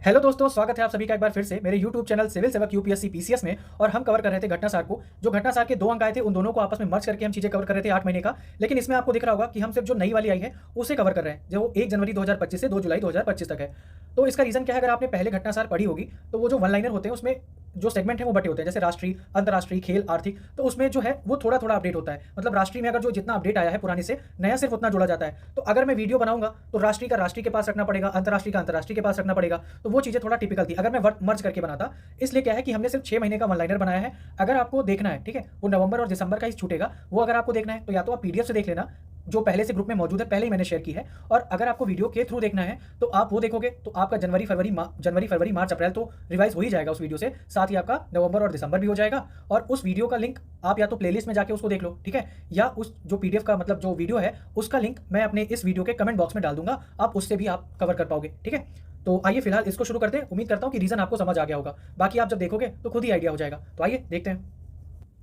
Hello दोस्तों, स्वागत है आप सभी का एक बार फिर से मेरे यूट्यूब चैनल सिविल सेवक यूपीएससी पीसीएस में। और हम कवर कर रहे थे घटनासार को। जो घटनासार के 2 अंक आए थे उन दोनों को आपस में मर्ज करके हम चीजें कवर कर रहे थे 8 महीने का। लेकिन इसमें आपको दिख रहा होगा कि हम सिर्फ जो नई वाली आई है उसे कवर कर रहे हैं, जो 1 जनवरी 2025 से 2 जुलाई 2025 तक है। तो इसका रीजन क्या है, अगर आपने पहले घटनासार पढ़ी होगी तो वो जो वन लाइनर होते हैं उसमें जो सेगमेंट है वो बटे होते हैं, जैसे राष्ट्रीय, अंतर्राष्ट्रीय, खेल, आर्थिक। तो उसमें जो है वो थोड़ा थोड़ा अपडेट होता है। मतलब राष्ट्रीय में अगर जो जितना अपडेट आया है पुराने से, नया सिर्फ उतना जोड़ा जाता है। तो अगर मैं वीडियो बनाऊंगा तो राष्ट्रीय का राष्ट्रीय के पास रखना पड़ेगा, अंतर्राष्ट्रीय का अंतर्राष्ट्रीय के पास रखना पड़ेगा। तो वो चीजें थोड़ा टिपिकल थी अगर मैं मर्ज करके बनाता। इसलिए क्या है कि हमने सिर्फ 6 महीने का वन लाइनर बनाया है। अगर आपको देखना है, ठीक है, वो नवंबर और दिसंबर का ही छूटेगा। वो अगर आपको देखना है तो या तो आप पीडीएफ से देख लेना, जो पहले से ग्रुप में मौजूद है, पहले ही मैंने शेयर की है। और अगर आपको वीडियो के थ्रू देखना है तो आप वो देखोगे तो आपका जनवरी फरवरी मार्च अप्रैल तो रिवाइज हो ही जाएगा उस वीडियो से। साथ ही आपका नवंबर और दिसंबर भी हो जाएगा। और उस वीडियो का लिंक आप या तो प्लेलिस्ट में जाके उसको देख लो, ठीक है, या उस जो पीडीएफ का मतलब जो वीडियो है उसका लिंक मैं अपने इस वीडियो के कमेंट बॉक्स में डाल दूंगा। आप उससे भी आप कवर कर पाओगे, ठीक है। तो आइए फिलहाल इसको शुरू करते हैं। उम्मीद करता हूं कि रीजन आपको समझ आ गया होगा, बाकी आप जब देखोगे तो खुद ही आइडिया हो जाएगा। तो आइए देखते हैं।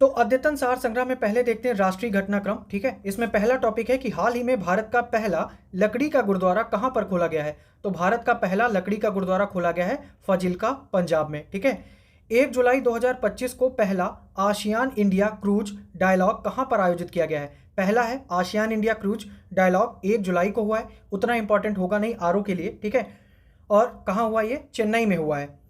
तो अद्यतन सार संग्रह में पहले देखते हैं राष्ट्रीय घटनाक्रम, ठीक है। इसमें पहला टॉपिक है कि हाल ही में भारत का पहला लकड़ी का गुरुद्वारा कहां पर खोला गया है। तो भारत का पहला लकड़ी का गुरुद्वारा खोला गया है फाजिल्का, पंजाब में, ठीक है। 1 जुलाई 2025 को पहला आसियान इंडिया क्रूज डायलॉग कहां पर आयोजित किया गया है। पहला है आसियान इंडिया क्रूज डायलॉग, 1 जुलाई को हुआ है। उतना इंपॉर्टेंट होगा नहीं आरओ के लिए, ठीक है। और कहाँ हुआ, ये चेन्नई में हुआ है।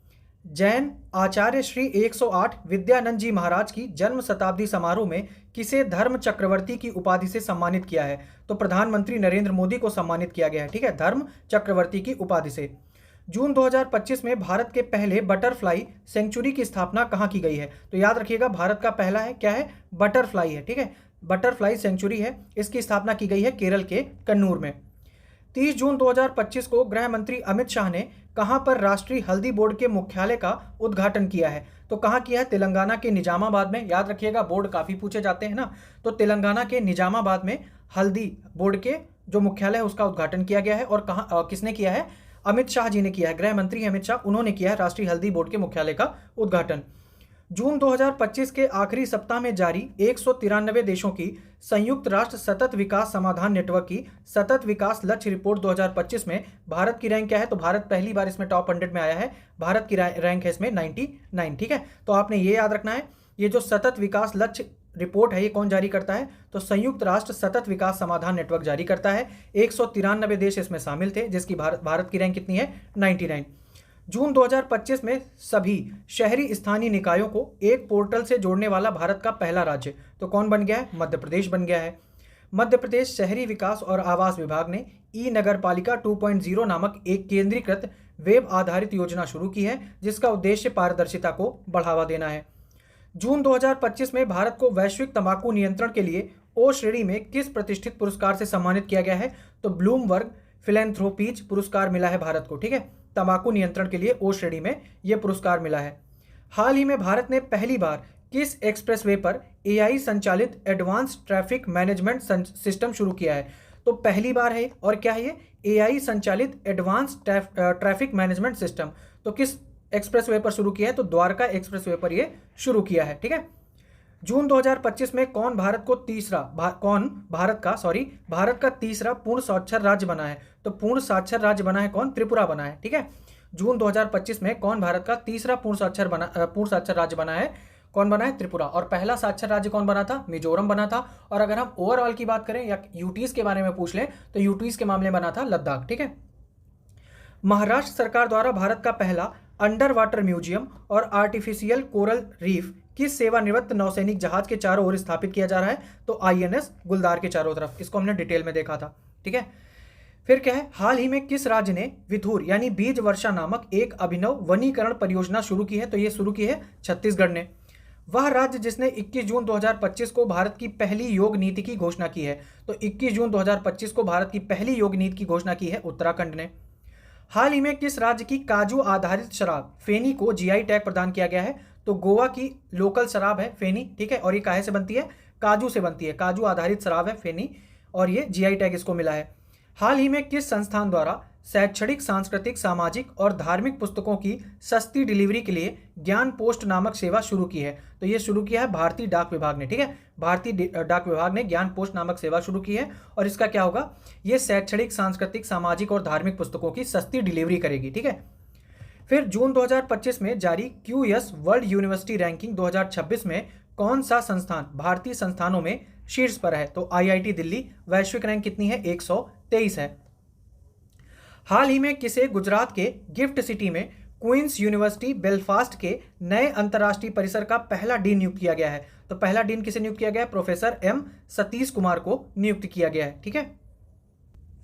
जैन आचार्य श्री 108 विद्यानंद जी महाराज की जन्म शताब्दी समारोह में किसे धर्म चक्रवर्ती की उपाधि से सम्मानित किया है। तो प्रधानमंत्री नरेंद्र मोदी को सम्मानित किया गया है, ठीक है, धर्म चक्रवर्ती की उपाधि से। जून 2025 में भारत के पहले बटरफ्लाई सेंचुरी की स्थापना कहाँ की गई है। तो याद रखिएगा, भारत का पहला है, क्या है, बटरफ्लाई है, ठीक है, बटरफ्लाई सेंचुरी है। इसकी स्थापना की गई है केरल के कन्नूर में। 30 जून 2025 को गृह मंत्री अमित शाह ने कहां पर राष्ट्रीय हल्दी बोर्ड के मुख्यालय का उद्घाटन किया है। तो कहां किया है, तेलंगाना के निजामाबाद में। याद रखिएगा, बोर्ड काफी पूछे जाते हैं ना। तो तेलंगाना के निजामाबाद में हल्दी बोर्ड के जो मुख्यालय है उसका उद्घाटन किया गया है। और कहां किसने किया है, अमित शाह जी ने किया है, गृह मंत्री अमित शाह, उन्होंने किया है राष्ट्रीय हल्दी बोर्ड के मुख्यालय का उद्घाटन। जून 2025 के आखिरी सप्ताह में जारी 193 देशों की संयुक्त राष्ट्र सतत विकास समाधान नेटवर्क की सतत विकास लक्ष्य रिपोर्ट 2025 में भारत की रैंक क्या है। तो भारत पहली बार इसमें टॉप 100 में आया है। भारत की रैंक है इसमें 99, ठीक है। तो आपने ये याद रखना है, ये जो सतत विकास लक्ष्य रिपोर्ट है ये कौन जारी करता है। तो संयुक्त राष्ट्र सतत विकास समाधान नेटवर्क जारी करता है। 193 देश इसमें शामिल थे, जिसकी भारत की रैंक कितनी है, 99। जून 2025 में सभी शहरी स्थानीय निकायों को एक पोर्टल से जोड़ने वाला भारत का पहला राज्य तो कौन बन गया है, मध्य प्रदेश बन गया है। मध्य प्रदेश शहरी विकास और आवास विभाग ने ई नगर पालिका 2.0 नामक एक केंद्रीकृत वेब आधारित योजना शुरू की है, जिसका उद्देश्य पारदर्शिता को बढ़ावा देना है। जून 2025 में भारत को वैश्विक तंबाकू नियंत्रण के लिए ओ श्रेणी में किस प्रतिष्ठित पुरस्कार से सम्मानित किया गया है। तो ब्लूमबर्ग फिलैंथ्रोपीज पुरस्कार मिला है भारत को, ठीक है। तंबाकू नियंत्रण के लिए ओ श्रेणी में यह पुरस्कार मिला है। हाल ही में भारत ने पहली बार किस एक्सप्रेसवे पर एआई संचालित एडवांस ट्रैफिक मैनेजमेंट सिस्टम शुरू किया है। तो पहली बार है, और क्या है ये, एआई संचालित एडवांस ट्रैफिक मैनेजमेंट सिस्टम। तो किस एक्सप्रेसवे पर शुरू किया है, तो द्वारका एक्सप्रेसवे पर यह शुरू किया है, ठीक है। जून 2025 में कौन भारत का तीसरा पूर्ण साक्षर राज्य बना है। तो पूर्ण साक्षर राज्य बना है कौन, त्रिपुरा बना है, ठीक है। जून 2025 में कौन भारत का तीसरा पूर्ण साक्षर राज्य बना है, कौन बना है, त्रिपुरा। और पहला साक्षर राज्य कौन बना था, मिजोरम बना था। और अगर हम ओवरऑल की बात करें या यूटीज के बारे में पूछ लें तो यूटीज के मामले में बना था लद्दाख, ठीक है। महाराष्ट्र सरकार द्वारा भारत का पहला अंडर वाटर म्यूजियम और आर्टिफिशियल कोरल रीफ किस सेवानिवृत्त नौसैनिक जहाज के चारों ओर स्थापित किया जा रहा है। तो आईएनएस गुलदार के चारों तरफ। इसको हमने डिटेल में देखा था, ठीक है। फिर क्या है, हाल ही में किस राज्य ने विथुर यानी बीज वर्षा नामक एक अभिनव वनीकरण परियोजना शुरू की है। तो ये शुरू की है छत्तीसगढ़ ने। वह राज्य जिसने 21 जून 2025 को भारत की पहली योग नीति की घोषणा की है। तो 21 जून 2025 को भारत की पहली योग नीति की घोषणा की है उत्तराखंड ने। हाल ही में किस राज्य की काजू आधारित शराब फेनी को जीआई टैग प्रदान किया गया है। तो गोवा की लोकल शराब है फेनी, ठीक है। और ये काहे से बनती है, काजू से बनती है, काजू आधारित शराब है फेनी, और ये जीआई टैग इसको मिला है। हाल ही में किस संस्थान द्वारा शैक्षणिक, सांस्कृतिक, सामाजिक और धार्मिक पुस्तकों की सस्ती डिलीवरी के लिए ज्ञान पोस्ट नामक सेवा शुरू की है। तो ये शुरू किया है भारतीय डाक विभाग ने, ठीक है। भारतीय डाक विभाग ने ज्ञान पोस्ट नामक सेवा शुरू की है। और इसका क्या होगा, ये शैक्षणिक, सांस्कृतिक, सामाजिक और धार्मिक पुस्तकों की सस्ती डिलीवरी करेगी, ठीक है। फिर जून 2025 में जारी क्यूएस वर्ल्ड यूनिवर्सिटी रैंकिंग 2026 में कौन सा संस्थान भारतीय संस्थानों में शीर्ष पर है? तो आईआईटी दिल्ली। वैश्विक रैंक कितनी है? 123 है। हाल ही में किसे गुजरात के गिफ्ट सिटी में क्वींस यूनिवर्सिटी बेलफास्ट के नए अंतर्राष्ट्रीय परिसर का पहला डीन नियुक्त किया गया है? तो पहला डीन किसे नियुक्त किया गया है? प्रोफेसर एम सतीश कुमार को नियुक्त किया गया है। ठीक है।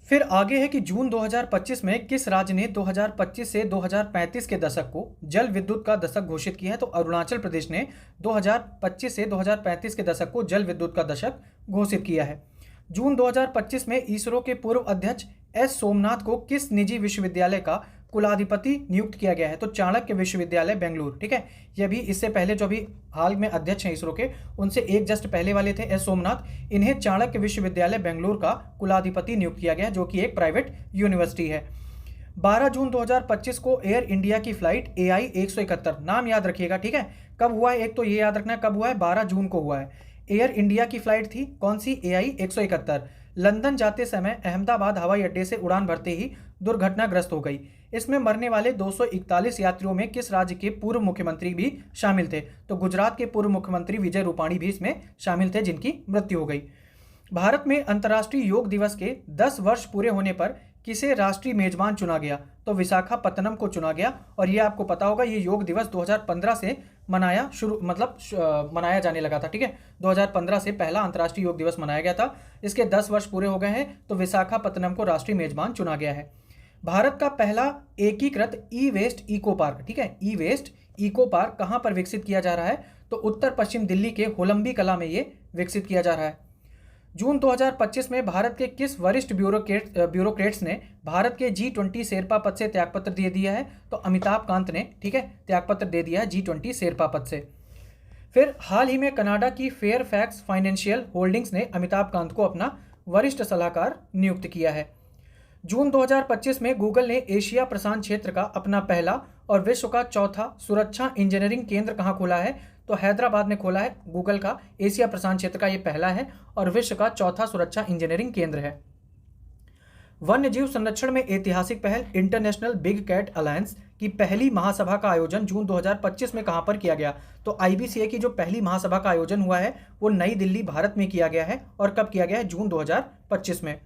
फिर आगे है कि जून 2025 में किस राज्य ने 2025 से 2035 के दशक को जल विद्युत का दशक घोषित किया है? तो अरुणाचल प्रदेश ने 2025 से 2035 के दशक को जल विद्युत का दशक घोषित किया है। जून 2025 में इसरो के पूर्व अध्यक्ष एस सोमनाथ को किस निजी विश्वविद्यालय का कुलाधिपति नियुक्त किया गया है? तो चाणक्य विश्वविद्यालय बेंगलुरु। ठीक है। ये भी इससे पहले जो भी हाल में अध्यक्ष हैं इसरो के, उनसे एक जस्ट पहले वाले थे एस सोमनाथ, इन्हें चाणक्य विश्वविद्यालय बेंगलुरु का कुलाधिपति नियुक्त किया गया है, जो कि एक प्राइवेट यूनिवर्सिटी है। 12 जून 2025 को एयर इंडिया की फ्लाइट AI 171, नाम याद रखिएगा। ठीक है। कब हुआ है? एक तो ये याद रखना है कब हुआ है, 12 जून को हुआ है। एयर इंडिया की फ्लाइट थी कौन सी? AI 171। लंदन जाते समय अहमदाबाद हवाई अड्डे से उड़ान भरते ही दुर्घटनाग्रस्त हो गई। इसमें मरने वाले 241 यात्रियों में किस राज्य के पूर्व मुख्यमंत्री भी शामिल थे? तो गुजरात के पूर्व मुख्यमंत्री विजय रूपाणी भी इसमें शामिल थे, जिनकी मृत्यु हो गई। भारत में अंतर्राष्ट्रीय योग दिवस के 10 वर्ष पूरे होने पर किसे राष्ट्रीय मेजबान चुना गया? तो विशाखापत्तनम को चुना गया। और ये आपको पता होगा, ये योग दिवस 2015 से मनाया जाने लगा था। ठीक है। 2015 से पहला अंतर्राष्ट्रीय योग दिवस मनाया गया था। इसके 10 वर्ष पूरे हो गए हैं, तो विशाखापत्तनम को राष्ट्रीय मेजबान चुना गया है। भारत का पहला एकीकृत ई वेस्ट इको पार्क, ठीक है, ई वेस्ट इको पार्क कहाँ पर विकसित किया जा रहा है? तो उत्तर पश्चिम दिल्ली के होलंबी कला में ये विकसित किया जा रहा है। जून 2025 में भारत के किस वरिष्ठ ब्यूरोक्रेट्स ने भारत के G20 शेरपा पद से त्यागपत्र दे दिया है? तो अमिताभ कांत ने, ठीक है, त्यागपत्र दे दिया है G20 शेरपा पद से। फिर हाल ही में कनाडा की फेयरफैक्स फाइनेंशियल होल्डिंग्स ने अमिताभ कांत को अपना वरिष्ठ सलाहकार नियुक्त किया है। जून 2025 में गूगल ने एशिया प्रशांत क्षेत्र का अपना पहला और विश्व का चौथा सुरक्षा इंजीनियरिंग केंद्र कहाँ खोला है? तो हैदराबाद में खोला है। गूगल का एशिया प्रशांत क्षेत्र का ये पहला है और विश्व का चौथा सुरक्षा इंजीनियरिंग केंद्र है। वन्यजीव संरक्षण में ऐतिहासिक पहल, इंटरनेशनल बिग कैट अलायंस की पहली महासभा का आयोजन जून 2025 में कहां पर किया गया? तो IBCA की जो पहली महासभा का आयोजन हुआ है वो नई दिल्ली भारत में किया गया है। और कब किया गया है? जून 2025 में।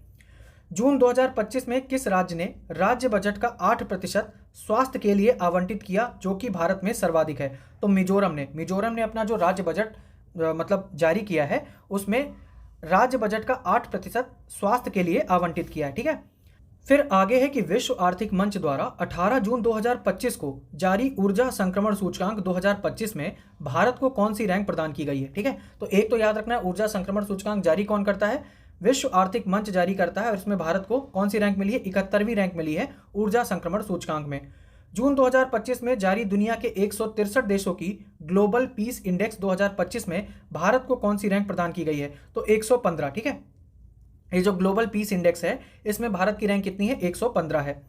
जून 2025 में किस राज्य ने राज्य बजट का 8% स्वास्थ्य के लिए आवंटित किया, जो कि भारत में सर्वाधिक है? तो मिजोरम ने अपना जो राज्य बजट जारी किया है, उसमें राज्य बजट का 8% स्वास्थ्य के लिए आवंटित किया है। ठीक है। फिर आगे है कि विश्व आर्थिक मंच द्वारा 18 जून 2025 को जारी ऊर्जा संक्रमण सूचकांक 2025 में भारत को कौन सी रैंक प्रदान की गई है? ठीक है। तो एक तो याद रखना है, ऊर्जा संक्रमण सूचकांक जारी कौन करता है? विश्व आर्थिक मंच जारी करता है। और इसमें भारत को कौन सी रैंक मिली है? 71वीं रैंक मिली है ऊर्जा संक्रमण सूचकांक में। जून 2025 में जारी दुनिया के 163 देशों की ग्लोबल पीस इंडेक्स 2025 में भारत को कौन सी रैंक प्रदान की गई है? तो 115। ठीक है। ये जो ग्लोबल पीस इंडेक्स है, इसमें भारत की रैंक कितनी है? 115 है।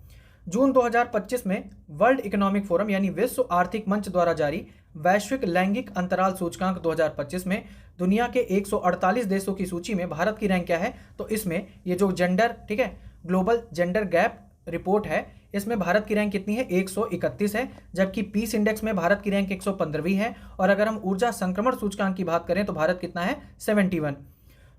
जून 2025 में वर्ल्ड इकोनॉमिक फोरम यानी विश्व आर्थिक मंच द्वारा जारी वैश्विक लैंगिक अंतराल सूचकांक 2025 में दुनिया के 148 देशों की सूची में भारत की रैंक क्या है? तो इसमें ये जो जेंडर, ठीक है, ग्लोबल जेंडर गैप रिपोर्ट है, इसमें भारत की रैंक कितनी है? 131 है। जबकि पीस इंडेक्स में भारत की रैंक 115वीं है। और अगर हम ऊर्जा संक्रमण सूचकांक की बात करें तो भारत कितना है? 71।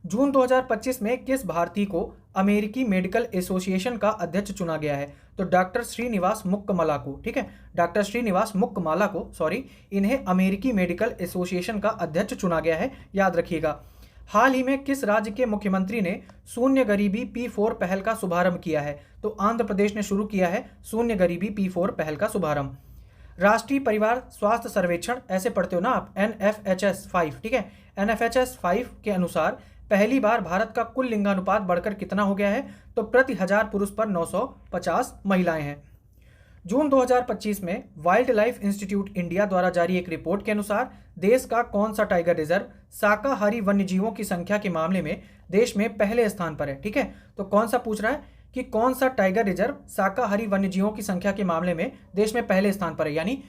जून 2025 में किस भारतीय को अमेरिकी मेडिकल एसोसिएशन का अध्यक्ष चुना गया है? तो डॉक्टर श्रीनिवास मुक्कमाला को। ठीक है, डॉक्टर श्रीनिवास मुक्कमाला को, इन्हें अमेरिकी मेडिकल एसोसिएशन का अध्यक्ष चुना गया है, याद रखिएगा। हाल ही में किस राज्य के मुख्यमंत्री ने शून्य गरीबी P4 पहल का शुभारंभ किया है? तो आंध्र प्रदेश ने शुरू किया है शून्य गरीबी P4 पहल का शुभारंभ। राष्ट्रीय परिवार स्वास्थ्य सर्वेक्षण, ऐसे पढ़ते हो ना आप, NFHS 5, ठीक है, NFHS 5 के अनुसार पहली बार भारत का कुल लिंगानुपात बढ़कर कितना हो गया है? तो प्रति 1000 पुरुष पर 950 महिलाएं हैं। जून 2025 में वाइल्ड लाइफ इंस्टीट्यूट इंडिया द्वारा जारी एक रिपोर्ट के अनुसार देश का कौन सा टाइगर रिजर्व शाकाहारी वन्यजीवों की संख्या के मामले में देश में पहले स्थान पर है? ठीक है, तो कौन सा पूछ रहा है कि कौन सा टाइगर रिजर्व शाकाहारी वन्यजीवों की संख्या के मामले में देश में पहले स्थान पर है, यानी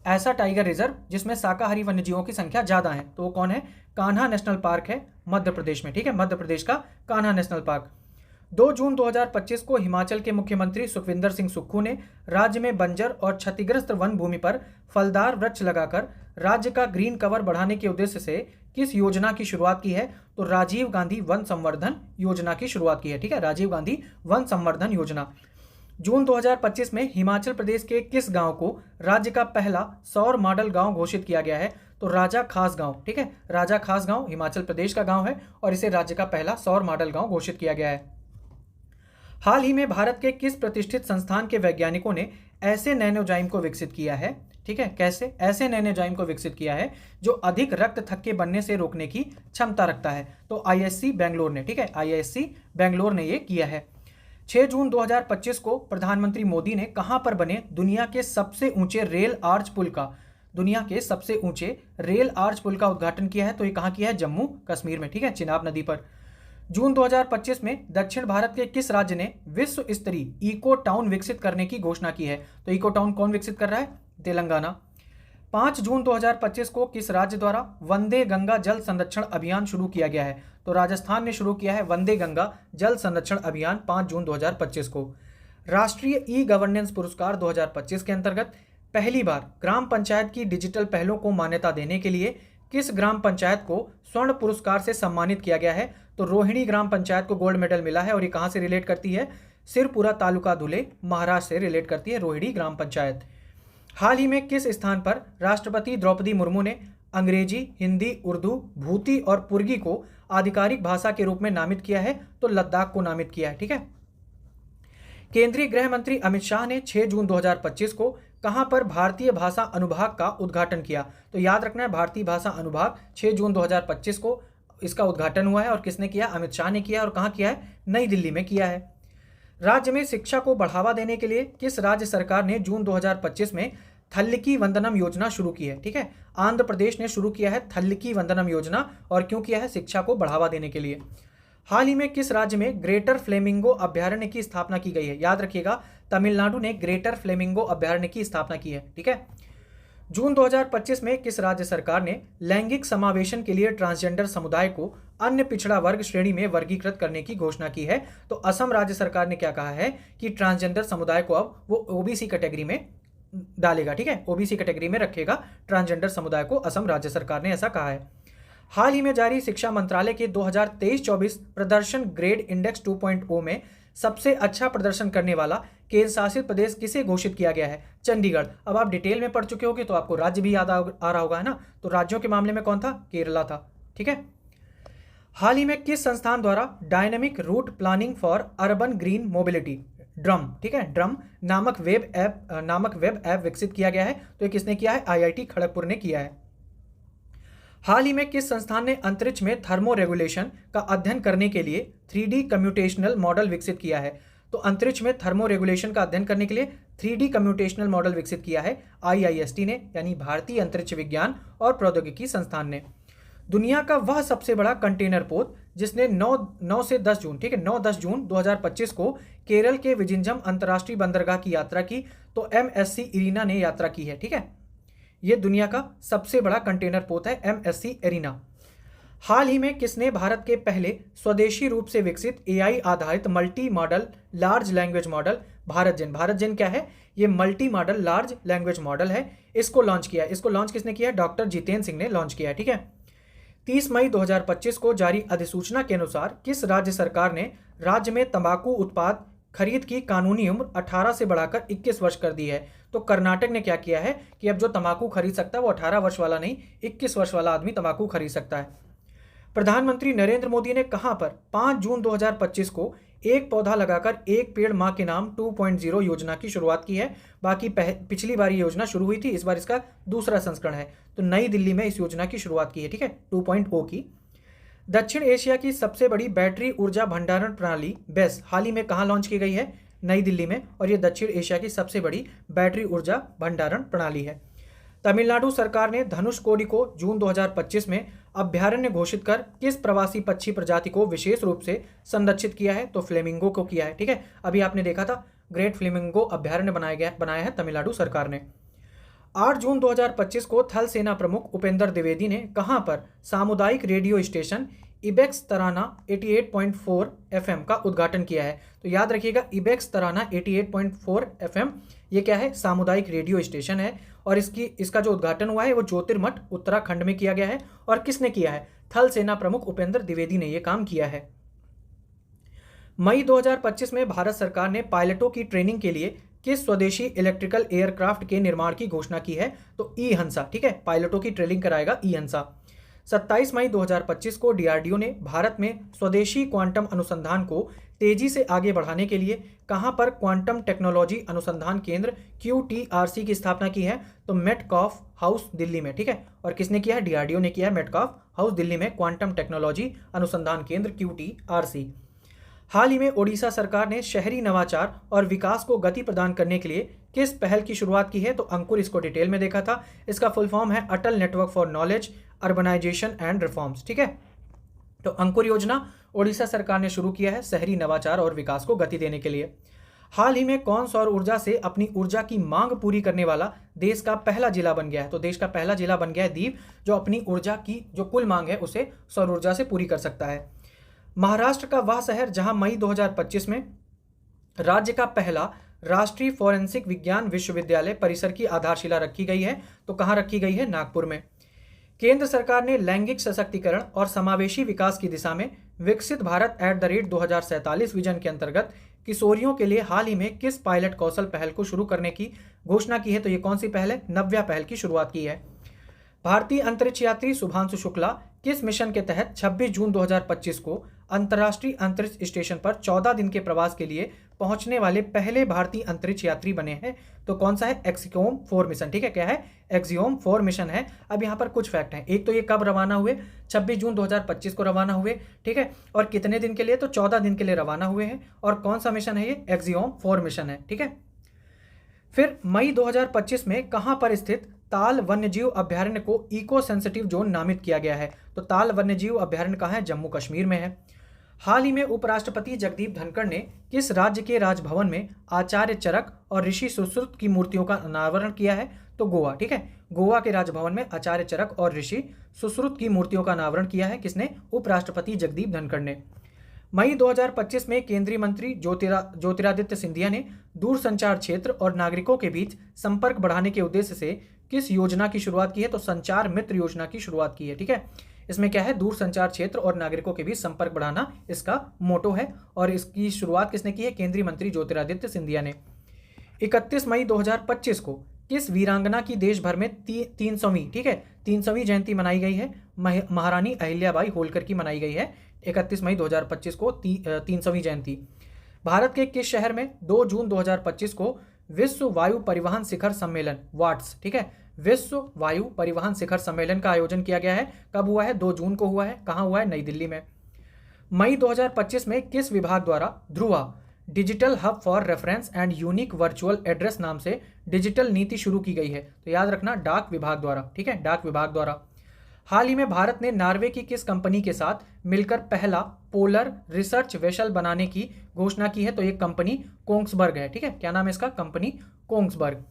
ऐसा टाइगर रिजर्व जिसमें शाकाहारी वन्यजीवों की संख्या ज्यादा है, तो वो कौन है? कान्हा नेशनल पार्क है मध्य प्रदेश में। ठीक है, मध्य प्रदेश का कान्हा नेशनल पार्क। 2 जून 2025 को हिमाचल के मुख्यमंत्री सुखविंदर सिंह सुक्खू ने राज्य में बंजर और क्षतिग्रस्त वन भूमि पर फलदार वृक्ष लगाकर राज्य का ग्रीन कवर बढ़ाने के उद्देश्य से किस योजना की शुरुआत की है? तो राजीव गांधी वन संवर्धन योजना की शुरुआत की है। ठीक है, राजीव गांधी वन संवर्धन योजना। जून 2025 में हिमाचल प्रदेश के किस गांव को राज्य का पहला सौर मॉडल गांव घोषित किया गया है? तो राजा खास गांव। ठीक है, राजा खास गांव हिमाचल प्रदेश का गांव है और इसे राज्य का पहला सौर मॉडल गांव घोषित किया गया है। हाल ही में भारत के किस प्रतिष्ठित संस्थान के वैज्ञानिकों ने ऐसे नैनोजाइम को विकसित किया है? ठीक है, कैसे? ऐसे नैनोजाइम को विकसित किया है जो अधिक रक्त थक्के बनने से रोकने की क्षमता रखता है। तो आईआईएससी बेंगलोर ने, ठीक है, आईआईएससी बेंगलोर ने ये किया है। 6 जून 2025 को प्रधानमंत्री मोदी ने कहां पर बने दुनिया के सबसे ऊंचे रेल आर्च पुल का, दुनिया के सबसे ऊंचे रेल आर्च पुल का उद्घाटन किया है? तो ये कहां किया है? जम्मू कश्मीर में। ठीक है, चिनाब नदी पर। जून 2025 में दक्षिण भारत के किस राज्य ने विश्व स्तरीय इको टाउन विकसित करने की घोषणा की है? तो इको टाउन कौन विकसित कर रहा है? तेलंगाना। 5 जून 2025 को किस राज्य द्वारा वंदे गंगा जल संरक्षण अभियान शुरू किया गया है? तो राजस्थान ने शुरू किया है वंदे गंगा जल संरक्षण अभियान 5 जून 2025 को। राष्ट्रीय ई गवर्नेंस पुरस्कार 2025 के अंतर्गत पहली बार ग्राम पंचायत की डिजिटल पहलों को मान्यता देने के लिए किस ग्राम पंचायत को स्वर्ण पुरस्कार से सम्मानित किया गया है? तो रोहिणी ग्राम पंचायत को गोल्ड मेडल मिला है और ये कहां से रिलेट करती है? सिरपुरा तालुका धुले, महाराष्ट्र से रिलेट करती है रोहिणी ग्राम पंचायत। हाल ही में किस स्थान पर राष्ट्रपति द्रौपदी मुर्मू ने अंग्रेजी, हिंदी, उर्दू, भूती और पुर्गी को आधिकारिक भाषा के रूप में नामित किया है? तो लद्दाख को नामित किया है। ठीक है। केंद्रीय गृह मंत्री अमित शाह ने 6 जून 2025 को कहां पर भारतीय भाषा अनुभाग का उद्घाटन किया? तो याद रखना है, भारतीय भाषा अनुभाग 6 जून 2025 को इसका उद्घाटन हुआ है और किसने किया? अमित शाह ने किया। और कहां किया है? नई दिल्ली में किया है। राज्य में शिक्षा को बढ़ावा देने के लिए किस राज्य सरकार ने जून 2025 में थल्लिकी वंदनम योजना शुरू की है? ठीक है, आंध्र प्रदेश ने शुरू किया है थल्लिकी वंदनम योजना। और क्यों किया है? शिक्षा को बढ़ावा देने के लिए। हाल ही में किस राज्य में ग्रेटर फ्लेमिंगो अभ्यारण्य की स्थापना की गई है? याद रखिएगा, तमिलनाडु ने ग्रेटर फ्लेमिंगो अभ्यारण्य की स्थापना की है। ठीक है। जून 2025 में किस राज्य सरकार ने लैंगिक समावेशन के लिए ट्रांसजेंडर समुदाय को अन्य पिछड़ा वर्ग श्रेणी में वर्गीकृत करने की घोषणा की है? तो असम राज्य सरकार ने क्या कहा है कि ट्रांसजेंडर समुदाय को अब वो ओबीसी कैटेगरी में डालेगा। ठीक है, ओबीसी कैटेगरी में रखेगा ट्रांसजेंडर समुदाय को, असम राज्य सरकार ने ऐसा कहा है। हाल ही में जारी शिक्षा मंत्रालय के 2023-24 प्रदर्शन ग्रेड इंडेक्स 2.0 में सबसे अच्छा प्रदर्शन करने वाला केंद्र शासित प्रदेश किसे घोषित किया गया है? चंडीगढ़। अब आप डिटेल में पढ़ चुके होगे तो आपको राज्य भी याद आ रहा होगा, है ना। तो राज्यों के मामले में कौन था? केरला था। ठीक है। हाल ही में किस संस्थान द्वारा dynamic route planning for urban green mobility, drum, ठीक है, ड्रम नामक वेब ऐप विकसित किया गया है? तो ये किसने किया है? आईआईटी खड़गपुर ने किया है। हाल ही में किस संस्थान ने अंतरिक्ष में थर्मो रेगुलेशन का अध्ययन करने के लिए 3D कम्यूटेशनल मॉडल विकसित किया है? तो अंतरिक्ष में थर्मो रेगुलेशन का अध्ययन करने के लिए 3D कम्यूटेशनल मॉडल विकसित किया है आईआईएसटी ने, यानी भारतीय अंतरिक्ष विज्ञान और प्रौद्योगिकी संस्थान ने। दुनिया का वह सबसे बड़ा कंटेनर पोत जिसने 9 से 10 जून, ठीक है, 9-10 जून 2025 को केरल के विजिंजम अंतर्राष्ट्रीय बंदरगाह की यात्रा की? तो एमएससी इरीना ने यात्रा की है। ठीक है, यह दुनिया का सबसे बड़ा कंटेनर पोत है एमएससी इरीना। हाल ही में किसने भारत के पहले स्वदेशी रूप से विकसित एआई आधारित multi modal large language model Bharat Gen क्या है? ये multi modal large language model है, इसको लॉन्च किया है। इसको लॉन्च किसने किया है? डॉक्टर जितेंद्र सिंह ने लॉन्च किया है। ठीक है। 30 मई 2025 को जारी अधिसूचना के अनुसार किस राज्य सरकार ने राज्य में तंबाकू उत्पाद खरीद की कानूनी उम्र 18 से बढ़ाकर 21 वर्ष कर दी है? तो कर्नाटक ने क्या किया है कि अब जो तंबाकू खरीद सकता है वो 18 वर्ष वाला नहीं, 21 वर्ष वाला आदमी तंबाकू खरीद सकता है। प्रधानमंत्री नरेंद्र मोदी ने कहां पर 5 जून 2025 को एक पौधा लगाकर एक पेड़ मां के नाम 2.0 योजना की शुरुआत की है? बाकी पिछली बार ये योजना शुरू हुई थी, इस बार इसका दूसरा संस्करण है। तो नई दिल्ली में इस योजना की शुरुआत की है। ठीक है, 2.0 की। दक्षिण एशिया की सबसे बड़ी बैटरी ऊर्जा भंडारण प्रणाली बेस हाल ही में कहां लॉन्च की गई है? नई दिल्ली में। और ये दक्षिण एशिया की सबसे बड़ी बैटरी ऊर्जा भंडारण प्रणाली है। तमिलनाडु सरकार ने धनुषकोडी को जून 2025 में अभ्यारण्य घोषित कर किस प्रवासी पक्षी प्रजाति को विशेष रूप से संरक्षित किया है? तो फ्लेमिंगो को किया है। ठीक है, अभी आपने देखा था ग्रेट फ्लेमिंगो अभ्यारण्य बनाया है तमिलनाडु सरकार ने। 8 जून 2025 को थल सेना प्रमुख उपेंद्र द्विवेदी ने कहां पर सामुदायिक रेडियो स्टेशन इबेक्स तराना 88.4 FM का उद्घाटन किया है। तो याद रखिएगा, इबेक्स तराना 88.4 FM ये क्या है, सामुदायिक रेडियो स्टेशन है। और इसका जो उद्घाटन हुआ है वो ज्योतिर्मठ उत्तराखंड में किया गया है। और किसने किया है, थल सेना प्रमुख उपेंद्र द्विवेदी ने यह काम किया है। मई 2025 में भारत सरकार ने पायलटों की ट्रेनिंग के लिए किस स्वदेशी इलेक्ट्रिकल एयरक्राफ्ट के निर्माण की घोषणा की है, तो ई हंसा। ठीक है, पायलटों की ट्रेनिंग कराएगा ई हंसा। 27 मई 2025 को डीआरडीओ ने भारत में स्वदेशी क्वांटम अनुसंधान को तेजी से आगे बढ़ाने के लिए कहां पर क्वांटम टेक्नोलॉजी अनुसंधान केंद्र QTRC की स्थापना की है, तो मेटकॉफ हाउस दिल्ली में। ठीक है, और किसने किया है, डीआरडीओ ने किया है मेटकॉफ हाउस दिल्ली में क्वांटम टेक्नोलॉजी अनुसंधान केंद्र QTRC। हाल ही में ओडिशा सरकार ने शहरी नवाचार और विकास को गति प्रदान करने के लिए किस पहल की शुरुआत की है, तो अंकुर इसको डिटेल में देखा था। इसका फुल फॉर्म है Atal network for knowledge urbanisation and reforms. ठीक है, तो अंकुर योजना ओडिशा सरकार ने शुरू किया है शहरी नवाचार और विकास को गति देने के लिए। हाल ही में कौन सौर ऊर्जा से अपनी ऊर्जा की मांग पूरी करने वाला देश का पहला जिला बन गया है, तो देश का पहला जिला बन गया है दीव, जो अपनी ऊर्जा की जो कुल मांग है उसे सौर ऊर्जा से पूरी कर सकता है। महाराष्ट्र का वह शहर जहां मई 2025 में राज्य का पहला राष्ट्रीय फोरेंसिक विज्ञान विश्वविद्यालय परिसर की आधारशिला रखी गई है, तो कहां रखी गई है, नागपुर में। केंद्र सरकार ने लैंगिक सशक्तिकरण और समावेशी विकास की दिशा में विकसित भारत @2047 विजन के अंतर्गत किशोरियों के लिए हाल ही में किस पायलट कौशल पहल को शुरू करने की घोषणा की है, तो ये कौन सी पहल है, नव्या पहल की शुरुआत की है। भारतीय अंतरिक्ष यात्री शुभांशु शुक्ला किस मिशन के तहत 26 जून 2025 को अंतर्राष्ट्रीय अंतरिक्ष स्टेशन पर 14 दिन के प्रवास के लिए पहुंचने वाले पहले भारतीय अंतरिक्ष यात्री बने हैं, तो कौन सा है, एक्सियोम 4 मिशन। ठीक है, क्या है, एक्सियोम 4 मिशन है। अब यहाँ पर कुछ फैक्ट हैं, एक तो ये कब रवाना हुए, 26 जून 2025 को रवाना हुए। ठीक है, और कितने दिन के लिए, तो 14 दिन के लिए रवाना हुए हैं। और कौन सा मिशन है ये, एक्सियोम 4 मिशन है। ठीक है, फिर मई 2025 में कहां पर स्थित ताल वन्यजीव अभ्यारण्य को इको सेंसिटिव जोन नामित किया गया है, तो ताल वन्यजीव अभ्यारण्य कहां है, जम्मू कश्मीर में है। हाल ही में उपराष्ट्रपति जगदीप धनखड़ ने किस राज्य के राजभवन में आचार्य चरक और ऋषि सुश्रुत की मूर्तियों का अनावरण किया है, तो गोवा। ठीक है, गोवा के राजभवन में आचार्य चरक और ऋषि सुश्रुत की मूर्तियों का अनावरण किया है, किसने, उपराष्ट्रपति जगदीप धनखड़ ने। मई 2025 में केंद्रीय मंत्री ज्योतिरादित्य सिंधिया ने दूरसंचार क्षेत्र और नागरिकों के बीच संपर्क बढ़ाने के उद्देश्य से किस योजना की शुरुआत की है, तो संचार मित्र योजना की शुरुआत की है। ठीक है, इसमें क्या है, दूरसंचार क्षेत्र और नागरिकों के बीच संपर्क बढ़ाना इसका मोटो है। और इसकी शुरुआत किसने की है, केंद्रीय मंत्री ज्योतिरादित्य सिंधिया ने। 31 मई 2025 को किस वीरांगना की देश भर में 300वीं, ठीक है, 300वीं जयंती मनाई गई है, महारानी अहिल्याबाई होलकर की मनाई गई है 31 मई 2025 को 300वीं जयंती। भारत के किस शहर में 2 जून 2025 को विश्व वायु परिवहन शिखर सम्मेलन वाट्स, ठीक है, विश्व वायु परिवहन शिखर सम्मेलन का आयोजन किया गया है, कब हुआ है, 2 जून को हुआ है, कहाँ हुआ है, नई दिल्ली में। मई 2025 में किस विभाग द्वारा Dhruva digital hub for reference and unique virtual address नाम से डिजिटल नीति शुरू की गई है, तो याद रखना डाक विभाग द्वारा। ठीक है, डाक विभाग द्वारा। हाल ही में भारत ने नॉर्वे की किस कंपनी के साथ मिलकर पहला पोलर रिसर्च वेसल बनाने की घोषणा की है, तो ये कंपनी कोंग्सबर्ग है। ठीक है, क्या नाम है इसका, कंपनी कोंग्सबर्ग।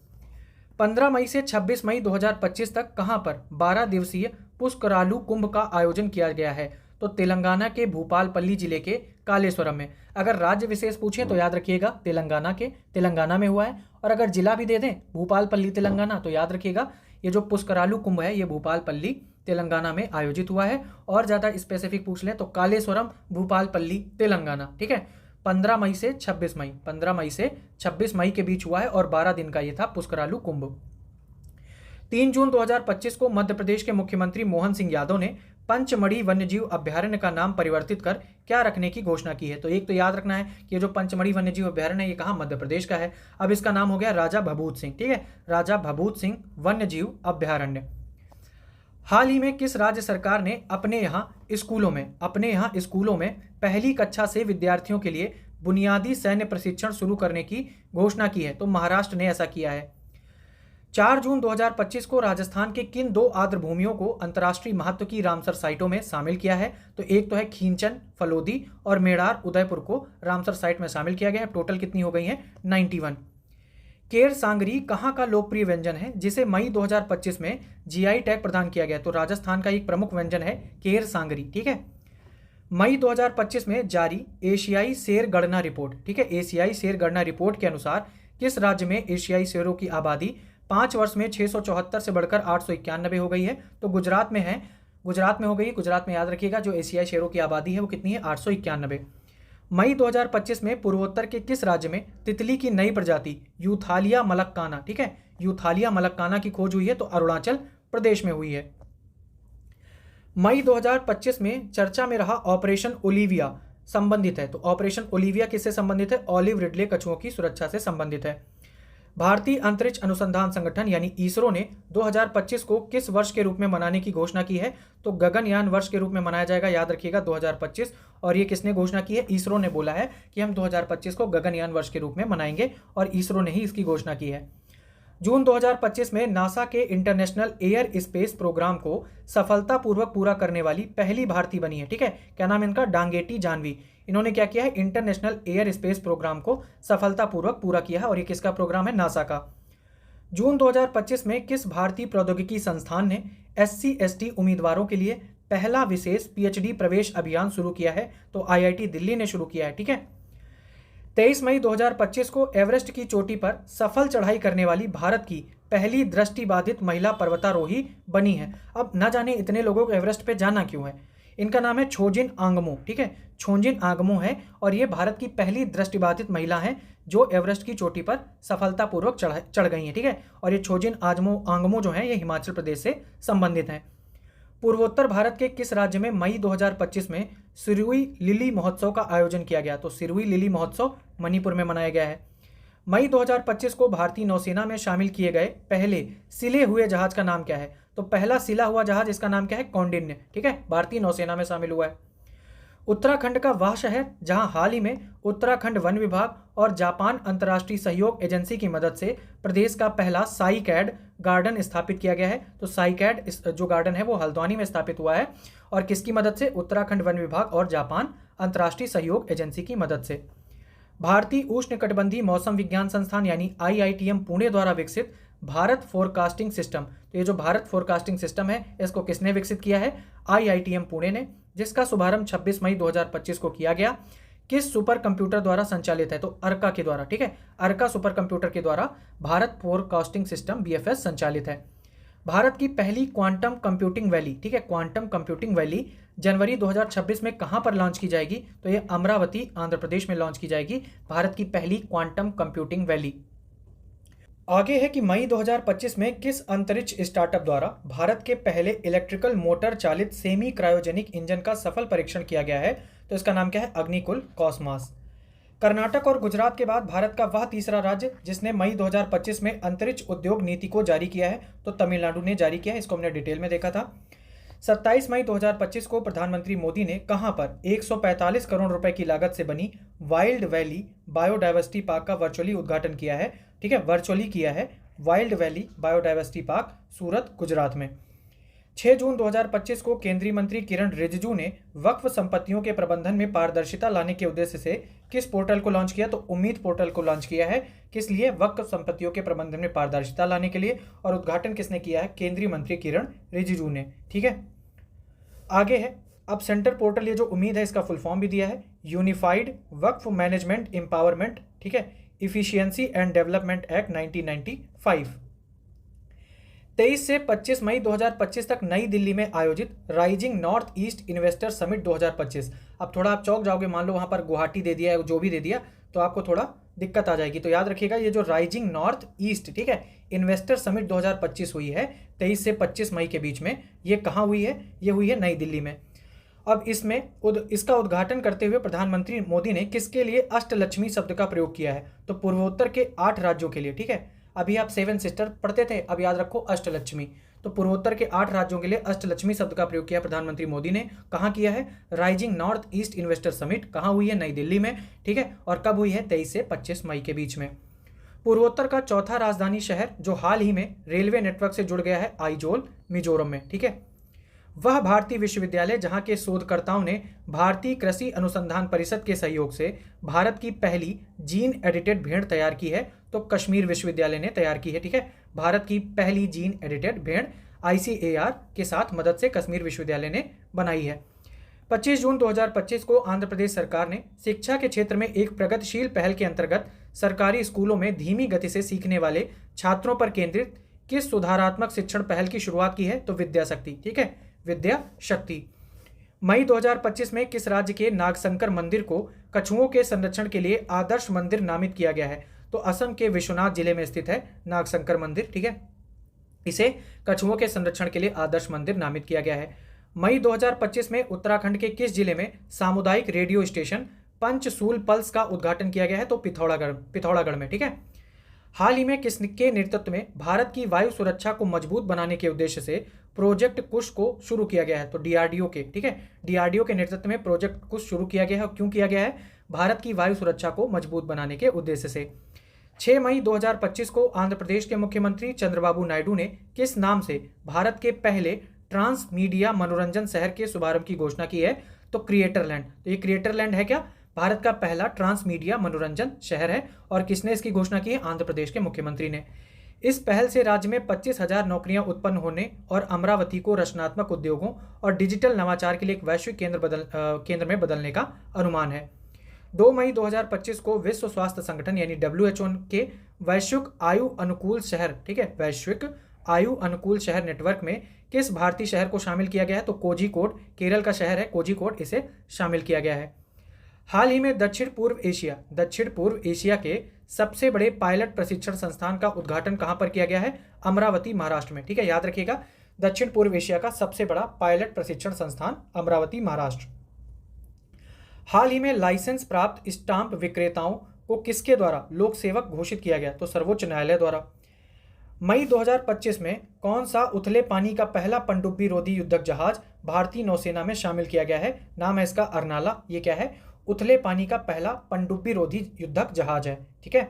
15 मई से 26 मई 2025 तक कहां पर 12 दिवसीय पुष्करालू कुंभ का आयोजन किया गया है, तो तेलंगाना के भूपालपल्ली जिले के कालेश्वरम में। अगर राज्य विशेष पूछें तो याद रखिएगा तेलंगाना में हुआ है, और अगर जिला भी दे दें भूपालपल्ली तेलंगाना, तो याद रखिएगा ये जो पुष्करालू कुंभ है ये भूपालपल्ली तेलंगाना में आयोजित हुआ है। और ज़्यादा स्पेसिफिक पूछ लें तो कालेश्वरम भूपालपल्ली तेलंगाना। ठीक है, 15 मई से 26 मई 15 मई से 26 मई के बीच हुआ है और 12 दिन का ये था पुष्करालू कुंभ। 3 जून 2025 को मध्य प्रदेश के मुख्यमंत्री मोहन सिंह यादव ने पंचमढ़ी वन्यजीव अभ्यारण्य का नाम परिवर्तित कर क्या रखने की घोषणा की है, तो एक तो याद रखना है कि ये जो पंचमढ़ी वन्यजीव अभ्यारण्य है ये कहाँ, मध्य प्रदेश का है। अब इसका नाम हो गया राजा भभूत सिंह। ठीक है, राजा भभूत सिंह वन्यजीव अभ्यारण्य। हाल ही में किस राज्य सरकार ने अपने यहाँ स्कूलों में पहली कक्षा से विद्यार्थियों के लिए बुनियादी सैन्य प्रशिक्षण शुरू करने की घोषणा की है, तो महाराष्ट्र ने ऐसा किया है। 4 जून 2025 को राजस्थान के किन 2 आर्द्र भूमियों को अंतर्राष्ट्रीय महत्व की रामसर साइटों में शामिल किया है, तो एक तो है खींचन फलोदी और मेड़ार उदयपुर को रामसर साइट में शामिल किया गया है। टोटल कितनी हो गई है, 91। केर सांगरी कहाँ का लोकप्रिय व्यंजन है जिसे मई 2025 में जीआई टैग प्रदान किया गया, तो राजस्थान का एक प्रमुख व्यंजन है केर सांगरी। ठीक है, मई 2025 में जारी एशियाई शेर गणना रिपोर्ट, ठीक है, एशियाई शेर गणना रिपोर्ट के अनुसार किस राज्य में एशियाई शेरों की आबादी 5 वर्ष में 674 से बढ़कर 891 हो गई है? तो गुजरात में है, गुजरात में हो गई। गुजरात में याद रखिएगा जो एशियाई शेरों की आबादी है वो कितनी है? 891। मई 2025 में पूर्वोत्तर के किस राज्य में तितली की नई प्रजाति यूथालिया मलक्काना, ठीक है, यूथालिया मलक्काना की खोज हुई है? तो अरुणाचल प्रदेश में हुई है। मई 2025 में चर्चा में रहा ऑपरेशन ओलिविया संबंधित है। तो ऑपरेशन ओलिविया किससे संबंधित है? ऑलिव रिडले कछुओं की सुरक्षा से संबंधित है। भारतीय अंतरिक्ष अनुसंधान संगठन यानी इसरो ने 2025 को किस वर्ष के रूप में मनाने की घोषणा की है? तो गगनयान वर्ष के रूप में मनाया जाएगा, याद रखिएगा 2025। और ये किसने घोषणा की है? इसरो ने बोला है कि हम 2025 को गगनयान वर्ष के रूप में मनाएंगे और इसरो ने ही इसकी घोषणा की है। जून 2025 में नासा के इंटरनेशनल एयर स्पेस प्रोग्राम को सफलतापूर्वक पूरा करने वाली पहली भारतीय बनी है, ठीक है। क्या नाम है इनका? डांगेटी जानवी। इन्होंने क्या किया है? इंटरनेशनल एयर स्पेस प्रोग्राम को सफलतापूर्वक पूरा किया है और ये किसका प्रोग्राम है? नासा का। जून 2025 में किस भारतीय प्रौद्योगिकी संस्थान ने SC/ST उम्मीदवारों के लिए पहला विशेष PhD प्रवेश अभियान शुरू किया है? तो IIT दिल्ली ने शुरू किया है, ठीक है। 23 मई 2025 को एवरेस्ट की चोटी पर सफल चढ़ाई करने वाली भारत की पहली दृष्टिबाधित महिला पर्वतारोही बनी है। अब ना जाने इतने लोगों को एवरेस्ट पे जाना क्यों है। इनका नाम है छोजिन आंगमो, ठीक है, छोजिन आंगमो है और ये भारत की पहली दृष्टिबाधित महिला है जो एवरेस्ट की चोटी पर सफलतापूर्वक चढ़ गई हैं, ठीक है। और ये छोजिन आंगमो जो है ये हिमाचल प्रदेश से संबंधित हैं। पूर्वोत्तर भारत के किस राज्य में मई 2025 में सिरुई लिली महोत्सव का आयोजन किया गया? तो सिरुई लिली महोत्सव मणिपुर में मनाया गया है। मई 2025 को भारतीय नौसेना में शामिल किए गए पहले सिले हुए जहाज का नाम क्या है? तो पहला सिला हुआ जहाज इसका नाम क्या है? कौंडिन्य, ठीक है, भारतीय नौसेना में शामिल हुआ है। उत्तराखंड का वह शहर जहां हाल ही में उत्तराखंड वन विभाग और जापान अंतर्राष्ट्रीय सहयोग एजेंसी की मदद से प्रदेश का पहला साइकैड गार्डन स्थापित किया गया है। तो साइकैड जो गार्डन है वो हल्द्वानी में स्थापित हुआ है और किसकी मदद से? उत्तराखंड वन विभाग और जापान अंतर्राष्ट्रीय सहयोग एजेंसी की मदद से। भारतीय उष्णकटिबंधीय मौसम विज्ञान संस्थान यानी IITM पुणे द्वारा विकसित भारत फोरकास्टिंग सिस्टम, तो ये जो भारत फोरकास्टिंग सिस्टम है इसको किसने विकसित किया है? IITM पुणे ने, जिसका शुभारंभ 26 मई 2025 को किया गया। किस सुपर कंप्यूटर द्वारा संचालित है? तो अर्का के द्वारा, ठीक है, अर्का सुपर कंप्यूटर के द्वारा भारत फोरकास्टिंग सिस्टम BFS संचालित है। भारत की पहली क्वांटम कंप्यूटिंग वैली, ठीक है, क्वांटम कंप्यूटिंग वैली जनवरी 2026 में कहां पर लॉन्च की जाएगी? तो ये अमरावती आंध्र प्रदेश में लॉन्च की जाएगी, भारत की पहली क्वांटम कंप्यूटिंग वैली। आगे है कि मई 2025 में किस अंतरिक्ष स्टार्टअप द्वारा भारत के पहले इलेक्ट्रिकल मोटर चालित सेमी क्रायोजेनिक इंजन का सफल परीक्षण किया गया है? तो इसका नाम क्या है? अग्निकुल कॉस्मॉस। कर्नाटक और गुजरात के बाद भारत का वह तीसरा राज्य जिसने मई 2025 में अंतरिक्ष उद्योग नीति को जारी किया है? तो तमिलनाडु ने जारी किया है, इसको हमने डिटेल में देखा था। 27 मई 2025 को प्रधानमंत्री मोदी ने कहां पर 145 करोड़ रुपए की लागत से बनी वाइल्ड वैली बायोडाइवर्सिटी पार्क का वर्चुअली उद्घाटन किया है? ठीक है, वर्चुअली किया है वाइल्ड वैली बायोडाइवर्सिटी पार्क सूरत, गुजरात में। 6 जून 2025 को केंद्रीय मंत्री किरण रिजिजू ने वक्फ संपत्तियों के प्रबंधन में पारदर्शिता लाने के उद्देश्य से किस पोर्टल को लॉन्च किया? तो उम्मीद पोर्टल को लॉन्च किया है। किस लिए? वक्फ संपत्तियों के प्रबंधन में पारदर्शिता लाने के लिए। और उद्घाटन किसने किया है? केंद्रीय मंत्री किरण रिजिजू ने, ठीक है। आगे है अब सेंटर पोर्टल, ये जो उम्मीद है इसका फुल फॉर्म भी दिया है, यूनिफाइड वक्फ मैनेजमेंट एम्पावरमेंट, ठीक है, इफिशियंसी एंड डेवलपमेंट एक्ट 1995। 23 से 25 मई 2025 तक नई दिल्ली में आयोजित rising north east investor summit 2025। अब थोड़ा आप चौंक जाओगे, मान लो वहां पर गुवाहाटी दे दिया है, जो भी दे दिया तो आपको थोड़ा दिक्कत आ जाएगी। तो याद रखिएगा ये जो राइजिंग नॉर्थ ईस्ट, ठीक है, इन्वेस्टर समिट 2025 हुई है 23 से 25 मई के बीच में। ये कहाँ हुई है? ये हुई है नई दिल्ली में। अब इसमें इसका उद्घाटन करते हुए प्रधानमंत्री मोदी ने किसके लिए अष्टलक्ष्मी शब्द का प्रयोग किया है? तो पूर्वोत्तर के 8 राज्यों के लिए, ठीक है। अभी आप 7 सिस्टर पढ़ते थे, अब याद रखो अष्टलक्ष्मी। तो पूर्वोत्तर के 8 राज्यों के लिए अष्टलक्ष्मी शब्द का प्रयोग किया प्रधानमंत्री मोदी ने। कहाँ किया है? Rising north east investor summit कहाँ हुई है? नई दिल्ली में, ठीक है। और कब हुई है? 23 से 25 मई के बीच में। पूर्वोत्तर का चौथा राजधानी शहर जो हाल ही में रेलवे नेटवर्क से जुड़ गया है, आइजोल, मिजोरम में, ठीक है। वह भारतीय विश्वविद्यालय जहां के शोधकर्ताओं ने भारतीय कृषि अनुसंधान परिषद के सहयोग से भारत की पहली जीन एडिटेड भेड़ तैयार की है, तो कश्मीर विश्वविद्यालय ने तैयार की है, ठीक है। भारत की पहली जीन एडिटेड भेड़ ICAR के साथ मदद से कश्मीर विश्वविद्यालय ने बनाई है। 25 जून 2025 को आंध्र प्रदेश सरकार ने शिक्षा के क्षेत्र में एक प्रगतिशील पहल के अंतर्गत सरकारी स्कूलों में धीमी गति से सीखने वाले छात्रों पर केंद्रित किस सुधारात्मक शिक्षण पहल की शुरुआत की है? तो विद्या शक्ति। ठीक है, विद्या शक्ति। मई 2025 में किस राज्य के नागशंकर मंदिर को कछुओं के संरक्षण के लिए आदर्श मंदिर नामित किया गया है? तो असम के विश्वनाथ जिले में स्थित है नागशंकर मंदिर। ठीक है, इसे कछुओं के संरक्षण के लिए आदर्श मंदिर नामित किया गया है। मई 2025 में उत्तराखंड के किस जिले में सामुदायिक रेडियो स्टेशन पंचसूल पल्स का उद्घाटन किया गया है? तो पिथौरागढ़ में। ठीक है, हाल ही में किसके नेतृत्व में भारत की वायु सुरक्षा को मजबूत बनाने के उद्देश्य से प्रोजेक्ट कुश को शुरू किया गया है? तो डीआरडीओ के। ठीक है, डीआरडीओ के नेतृत्व में प्रोजेक्ट कुश शुरू किया गया है। और क्यों किया गया है? भारत की वायु सुरक्षा को मजबूत बनाने के उद्देश्य से। 6 मई 2025 को आंध्र प्रदेश के मुख्यमंत्री चंद्रबाबू नायडू ने किस नाम से भारत के पहले ट्रांस मीडिया मनोरंजन शहर के शुभारंभ की घोषणा की है? तो क्रिएटरलैंड। तो ये क्रिएटरलैंड है क्या? भारत का पहला ट्रांस मीडिया मनोरंजन शहर है। और किसने इसकी घोषणा की है? आंध्र प्रदेश के मुख्यमंत्री ने। इस पहल से राज्य में 25,000 नौकरियां उत्पन्न होने और अमरावती को रचनात्मक उद्योगों और डिजिटल नवाचार के लिए एक वैश्विक केंद्र में बदलने का अनुमान है। 2 मई 2025 को विश्व स्वास्थ्य संगठन यानी WHO के वैश्विक आयु अनुकूल शहर, ठीक है, वैश्विक आयु अनुकूल शहर नेटवर्क में किस भारतीय शहर को शामिल किया गया है? तो कोझिकोड, केरल का शहर है कोझिकोड, इसे शामिल किया गया है। हाल ही में दक्षिण पूर्व एशिया के सबसे बड़े पायलट प्रशिक्षण संस्थान का उद्घाटन कहां पर किया गया है? अमरावती, महाराष्ट्र में। ठीक है, याद रखिएगा, दक्षिण पूर्व एशिया का सबसे बड़ा पायलट प्रशिक्षण संस्थान अमरावती, महाराष्ट्र। हाल ही में लाइसेंस प्राप्त स्टाम्प विक्रेताओं को किसके द्वारा लोक सेवक घोषित किया गया? तो सर्वोच्च न्यायालय द्वारा। मई 2025 में कौन सा उथले पानी का पहला पनडुब्बी रोधी युद्धक जहाज भारतीय नौसेना में शामिल किया गया है? नाम है इसका अर्नाला। ये क्या है? उथले पानी का पहला पनडुब्बी रोधी युद्धक जहाज है। ठीक है,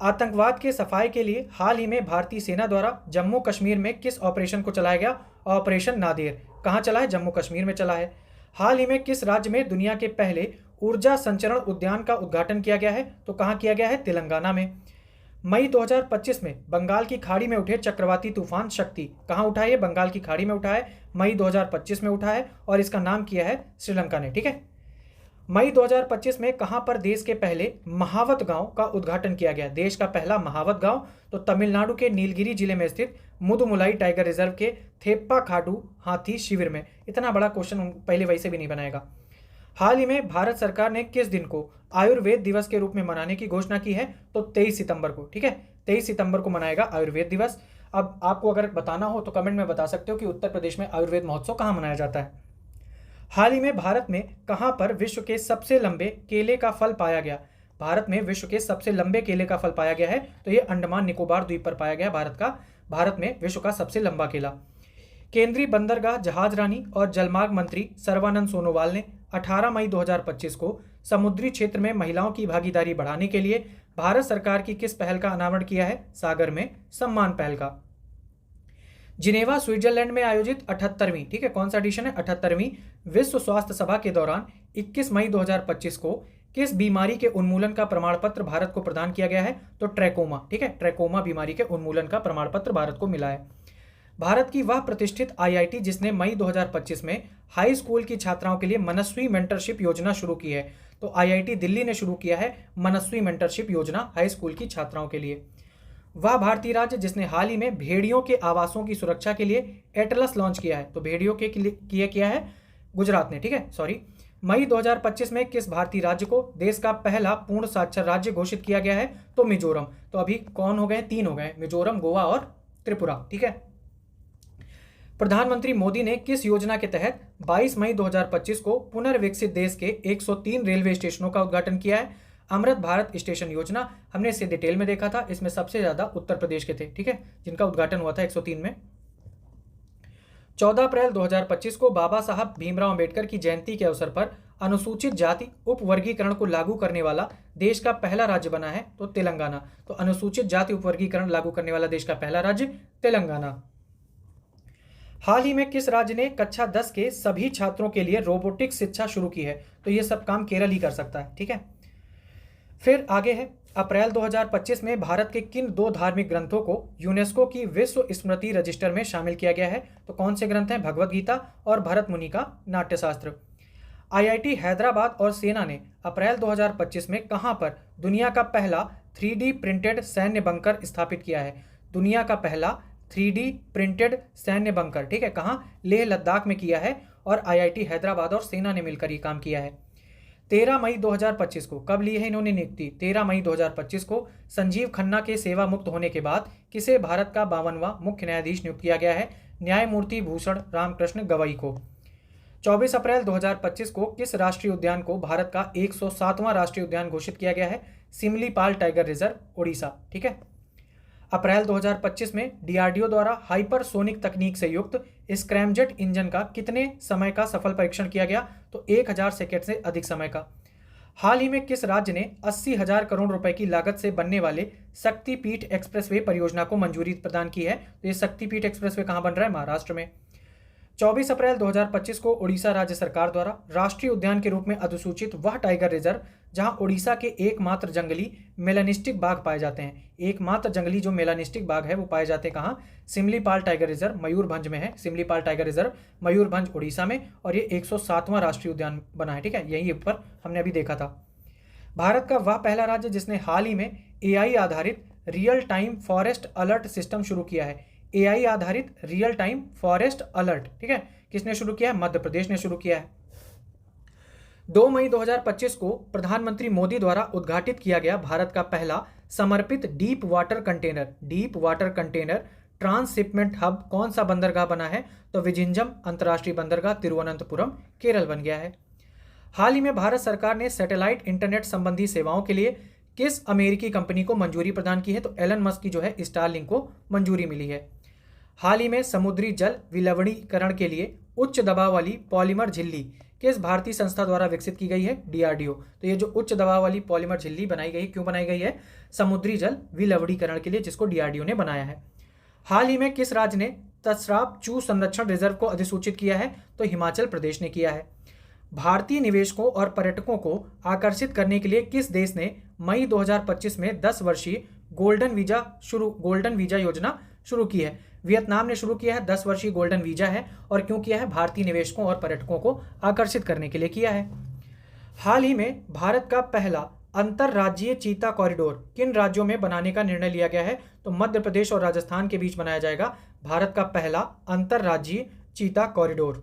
आतंकवाद के सफाई के लिए हाल ही में भारतीय सेना द्वारा जम्मू कश्मीर में किस ऑपरेशन को चलाया गया? ऑपरेशन नादेर। कहाँ चला है? जम्मू कश्मीर में चला है। हाल ही में किस राज्य में दुनिया के पहले ऊर्जा संचरण उद्यान का उद्घाटन किया गया है? तो कहाँ किया गया है? तेलंगाना में। मई 2025 में बंगाल की खाड़ी में उठे चक्रवाती तूफान शक्ति कहाँ उठा है? बंगाल की खाड़ी में उठा है, मई 2025 में उठा है और इसका नाम किया है श्रीलंका ने। ठीक है, मई 2025 में कहां पर देश के पहले महावत गांव का उद्घाटन किया गया? देश का पहला महावत गांव तो तमिलनाडु के नीलगिरी जिले में स्थित मुदुमुलाई टाइगर रिजर्व के थेप्पा खाडू हाथी शिविर में। इतना बड़ा क्वेश्चन पहले वैसे भी नहीं बनाएगा। हाल ही में भारत सरकार ने किस दिन को आयुर्वेद दिवस के रूप में मनाने की घोषणा की है? तो 23 सितंबर को। ठीक है, 23 सितंबर को मनाएगा आयुर्वेद दिवस। अब आपको अगर बताना हो तो कमेंट में बता सकते हो कि उत्तर प्रदेश में आयुर्वेद महोत्सव कहाँ मनाया जाता है। हाल ही में भारत में कहां पर विश्व के सबसे लंबे केले का फल पाया गया? भारत में विश्व के सबसे लंबे केले का फल पाया गया है तो ये अंडमान निकोबार द्वीप पर पाया गया भारत में विश्व का सबसे लंबा केला। केंद्रीय बंदरगाह, जहाज रानी और जलमार्ग मंत्री सर्बानंद सोनोवाल ने 18 मई 2025 को समुद्री क्षेत्र में महिलाओं की भागीदारी बढ़ाने के लिए भारत सरकार की किस पहल का अनावरण किया है? सागर में सम्मान पहल का। जिनेवा, स्विट्जरलैंड में आयोजित 78वीं, ठीक है, कौन सा एडिशन है? 78वीं विश्व स्वास्थ्य सभा के दौरान 21 मई 2025 को किस बीमारी के उन्मूलन का प्रमाण पत्र भारत को प्रदान किया गया है? तो ट्रैकोमा। ठीक है, ट्रैकोमा बीमारी के उन्मूलन का प्रमाण पत्र भारत को मिला है। भारत की वह प्रतिष्ठित IIT जिसने मई 2025 में हाई स्कूल की छात्राओं के लिए मनस्वी मेंटरशिप योजना शुरू की है? तो IIT दिल्ली ने शुरू किया है मनस्वी मेंटरशिप योजना हाई स्कूल की छात्राओं के लिए। वह भारतीय राज्य जिसने हाल ही में भेड़ियों के आवासों की सुरक्षा के लिए एटलस लॉन्च किया है? तो भेड़ियों के लिए किया है गुजरात ने। ठीक है, सॉरी। मई 2025 में किस भारतीय राज्य को देश का पहला पूर्ण साक्षर राज्य घोषित किया गया है? तो मिजोरम। तो अभी कौन हो गए? 3 हो गए, मिजोरम, गोवा और त्रिपुरा। ठीक है, प्रधानमंत्री मोदी ने किस योजना के तहत 22 मई 2025 को पुनर्विकसित देश के 103 रेलवे स्टेशनों का उद्घाटन किया है? अमृत भारत स्टेशन योजना। हमने इसे डिटेल में देखा था, इसमें सबसे ज्यादा उत्तर प्रदेश के थे। ठीक है, जिनका उद्घाटन हुआ था 103 में। 14 अप्रैल 2025 को बाबा साहब भीमराव अंबेडकर की जयंती के अवसर पर अनुसूचित जाति उपवर्गीकरण को लागू करने वाला देश का पहला राज्य बना है? तो तेलंगाना। तो अनुसूचित जाति उपवर्गीकरण लागू करने वाला देश का पहला राज्य तेलंगाना। हाल ही में किस राज्य ने कक्षा 10 के सभी छात्रों के लिए रोबोटिक्स शिक्षा शुरू की है? तो ये सब काम केरल ही कर सकता है। ठीक है, फिर आगे है, अप्रैल 2025 में भारत के किन 2 धार्मिक ग्रंथों को यूनेस्को की विश्व स्मृति रजिस्टर में शामिल किया गया है? तो कौन से ग्रंथ हैं? भगवद गीता और भरत मुनि का नाट्यशास्त्र। आईआईटी हैदराबाद और सेना ने अप्रैल 2025 में कहां पर दुनिया का पहला 3D प्रिंटेड सैन्य बंकर स्थापित किया है? दुनिया का पहला 3D प्रिंटेड सैन्य बंकर, ठीक है, कहां? लेह लद्दाख में किया है और आईआईटी हैदराबाद और सेना ने मिलकर ये काम किया है। 13 मई 2025 को कब ली है इन्होंने नियुक्ति? 13 मई 2025 को संजीव खन्ना के सेवा मुक्त होने के बाद किसे भारत का 52वां मुख्य न्यायाधीश नियुक्त किया गया है? न्यायमूर्ति भूषण रामकृष्ण गवई को। 24 अप्रैल 2025 को किस राष्ट्रीय उद्यान को भारत का 107वां राष्ट्रीय उद्यान घोषित किया गया है? सिमलीपाल टाइगर रिजर्व, ओडिशा, ठीक है। अप्रैल 2025 में डीआरडीओ द्वारा हाइपरसोनिक तकनीक से युक्त स्क्रैमजेट इंजन का कितने समय का सफल परीक्षण किया गया? तो 1000 सेकेंड से अधिक समय का। हाल ही में किस राज्य ने 80,000 करोड़ रुपए की लागत से बनने वाले शक्तिपीठ एक्सप्रेसवे परियोजना को मंजूरी प्रदान की है? तो ये शक्तिपीठ एक्सप्रेसवे कहाँ बन रहा है? महाराष्ट्र में। 24 अप्रैल 2025 को ओडिशा राज्य सरकार द्वारा राष्ट्रीय उद्यान के रूप में अधिसूचित वह टाइगर रिजर्व जहां ओडिशा के एकमात्र जंगली मेलानिस्टिक बाघ पाए जाते हैं। एकमात्र जंगली जो मेलानिस्टिक बाघ है वो पाए जाते हैं कहाँ? सिमलीपाल टाइगर रिजर्व मयूरभंज में है। सिमलीपाल टाइगर रिजर्व मयूरभंज ओडिशा में, और ये 107वां राष्ट्रीय उद्यान बना है, ठीक है, यही ऊपर हमने अभी देखा था। भारत का वह पहला राज्य जिसने हाल ही में एआई आधारित real time forest alert system शुरू किया है। एआई आधारित रियल टाइम फॉरेस्ट अलर्ट, ठीक है, किसने शुरू किया है? मध्य प्रदेश ने शुरू किया है। 2 मई 2025 को प्रधानमंत्री मोदी द्वारा उद्घाटित किया गया भारत का पहला समर्पित deep water container transshipment hub कौन सा बंदरगाह बना है? तो विझिंजम अंतर्राष्ट्रीय बंदरगाह तिरुवनंतपुरम, केरल बन गया है। हाल ही में भारत सरकार ने सैटेलाइट इंटरनेट संबंधी सेवाओं के लिए किस अमेरिकी कंपनी को मंजूरी प्रदान की है? तो एलन मस्क की जो है स्टारलिंक को मंजूरी मिली है। हाल ही में समुद्री जल विलवणीकरण के लिए उच्च दबाव वाली पॉलीमर झिल्ली किस भारतीय संस्था द्वारा विकसित की गई है? डीआरडीओ। तो ये जो उच्च दबाव वाली पॉलीमर झिल्ली बनाई गई, क्यों बनाई गई है? समुद्री जल विलवणीकरण के लिए, जिसको डीआरडीओ ने बनाया है। हाल ही में किस राज्य ने तसराप चू संरक्षण रिजर्व को अधिसूचित किया है? तो हिमाचल प्रदेश ने किया है। भारतीय निवेशकों और पर्यटकों को आकर्षित करने के लिए किस देश ने मई 2025 में 10 वर्षीय गोल्डन वीजा योजना शुरू की है? वियतनाम ने शुरू किया है। 10 वर्षीय गोल्डन वीजा है, और क्यों किया है? भारतीय निवेशकों और पर्यटकों को आकर्षित करने के लिए किया है। हाल ही में भारत का पहला अंतरराज्यीय चीता कॉरिडोर किन राज्यों में बनाने का निर्णय लिया गया है? तो मध्य प्रदेश और राजस्थान के बीच बनाया जाएगा भारत का पहला अंतरराज्यीय चीता कॉरिडोर।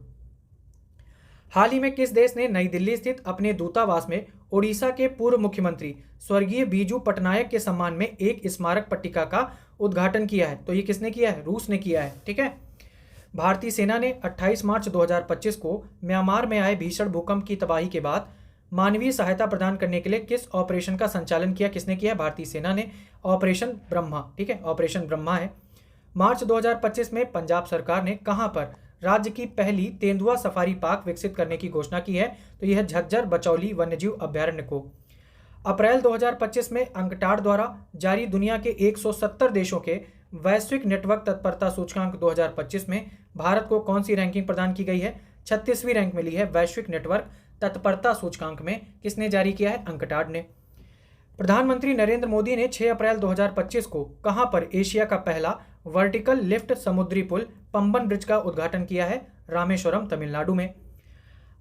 हाल ही में किस देश ने नई दिल्ली स्थित अपने दूतावास में ओडिशा के पूर्व मुख्यमंत्री स्वर्गीय बीजू पटनायक के सम्मान में एक स्मारक पट्टिका का उद्घाटन किया है? तो ये किसने किया है? रूस ने किया है, ठीक है। भारतीय सेना ने 28 मार्च 2025 को म्यांमार में आए भीषण भूकंप की तबाही के बाद मानवीय सहायता प्रदान करने के लिए किस ऑपरेशन का संचालन किया? किसने किया? भारतीय सेना ने। ऑपरेशन ब्रह्मा, ठीक है, ऑपरेशन ब्रह्मा है। मार्च 2025 में पंजाब सरकार ने कहां पर राज्य की पहली तेंदुआ सफारी पार्क विकसित करने की घोषणा की है? तो यह झज्जर बचौली वन्यजीव अभ्यारण्य को। अप्रैल 2025 में अंकटाड द्वारा जारी दुनिया के 170 देशों के वैश्विक नेटवर्क तत्परता सूचकांक 2025 में भारत को कौन सी रैंकिंग प्रदान की गई है? 36वीं रैंक मिली है वैश्विक नेटवर्क तत्परता सूचकांक में। किसने जारी किया है? अंकटाड ने। प्रधानमंत्री नरेंद्र मोदी ने 6 अप्रैल 2025 को कहां पर एशिया का पहला वर्टिकल लिफ्ट समुद्री पुल पंबन ब्रिज का उद्घाटन किया है? रामेश्वरम, तमिलनाडु में।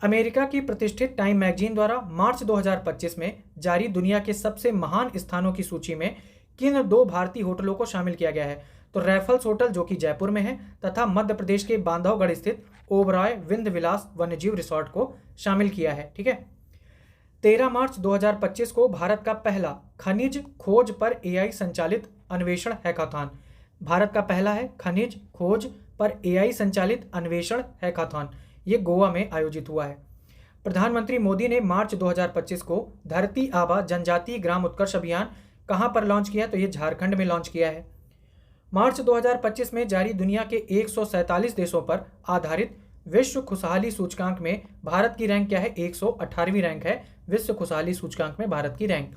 अमेरिका की प्रतिष्ठित टाइम मैगजीन द्वारा मार्च 2025 में जारी दुनिया के सबसे महान स्थानों की सूची में किन 2 भारतीय होटलों को शामिल किया गया है? तो रैफल्स होटल जो कि जयपुर में है, तथा मध्य प्रदेश के बांधवगढ़ स्थित ओबराय विंध विलास वन्यजीव रिसोर्ट को शामिल किया है, ठीक है। 13 मार्च 2025 को भारत का पहला खनिज खोज पर एआई संचालित अन्वेषण हैकाथॉन, भारत का पहला है खनिज खोज पर एआई संचालित अन्वेषण हैकाथॉन, ये गोवा में आयोजित हुआ है। प्रधानमंत्री मोदी ने मार्च 2025 को धरती आबा जनजातीय ग्राम उत्कर्ष अभियान कहां पर लॉन्च किया? तो ये झारखंड में लॉन्च किया है। मार्च 2025 में जारी दुनिया के 147 देशों पर आधारित विश्व खुशहाली सूचकांक में भारत की रैंक क्या है? 118वीं रैंक है विश्व खुशहाली सूचकांक में भारत की रैंक।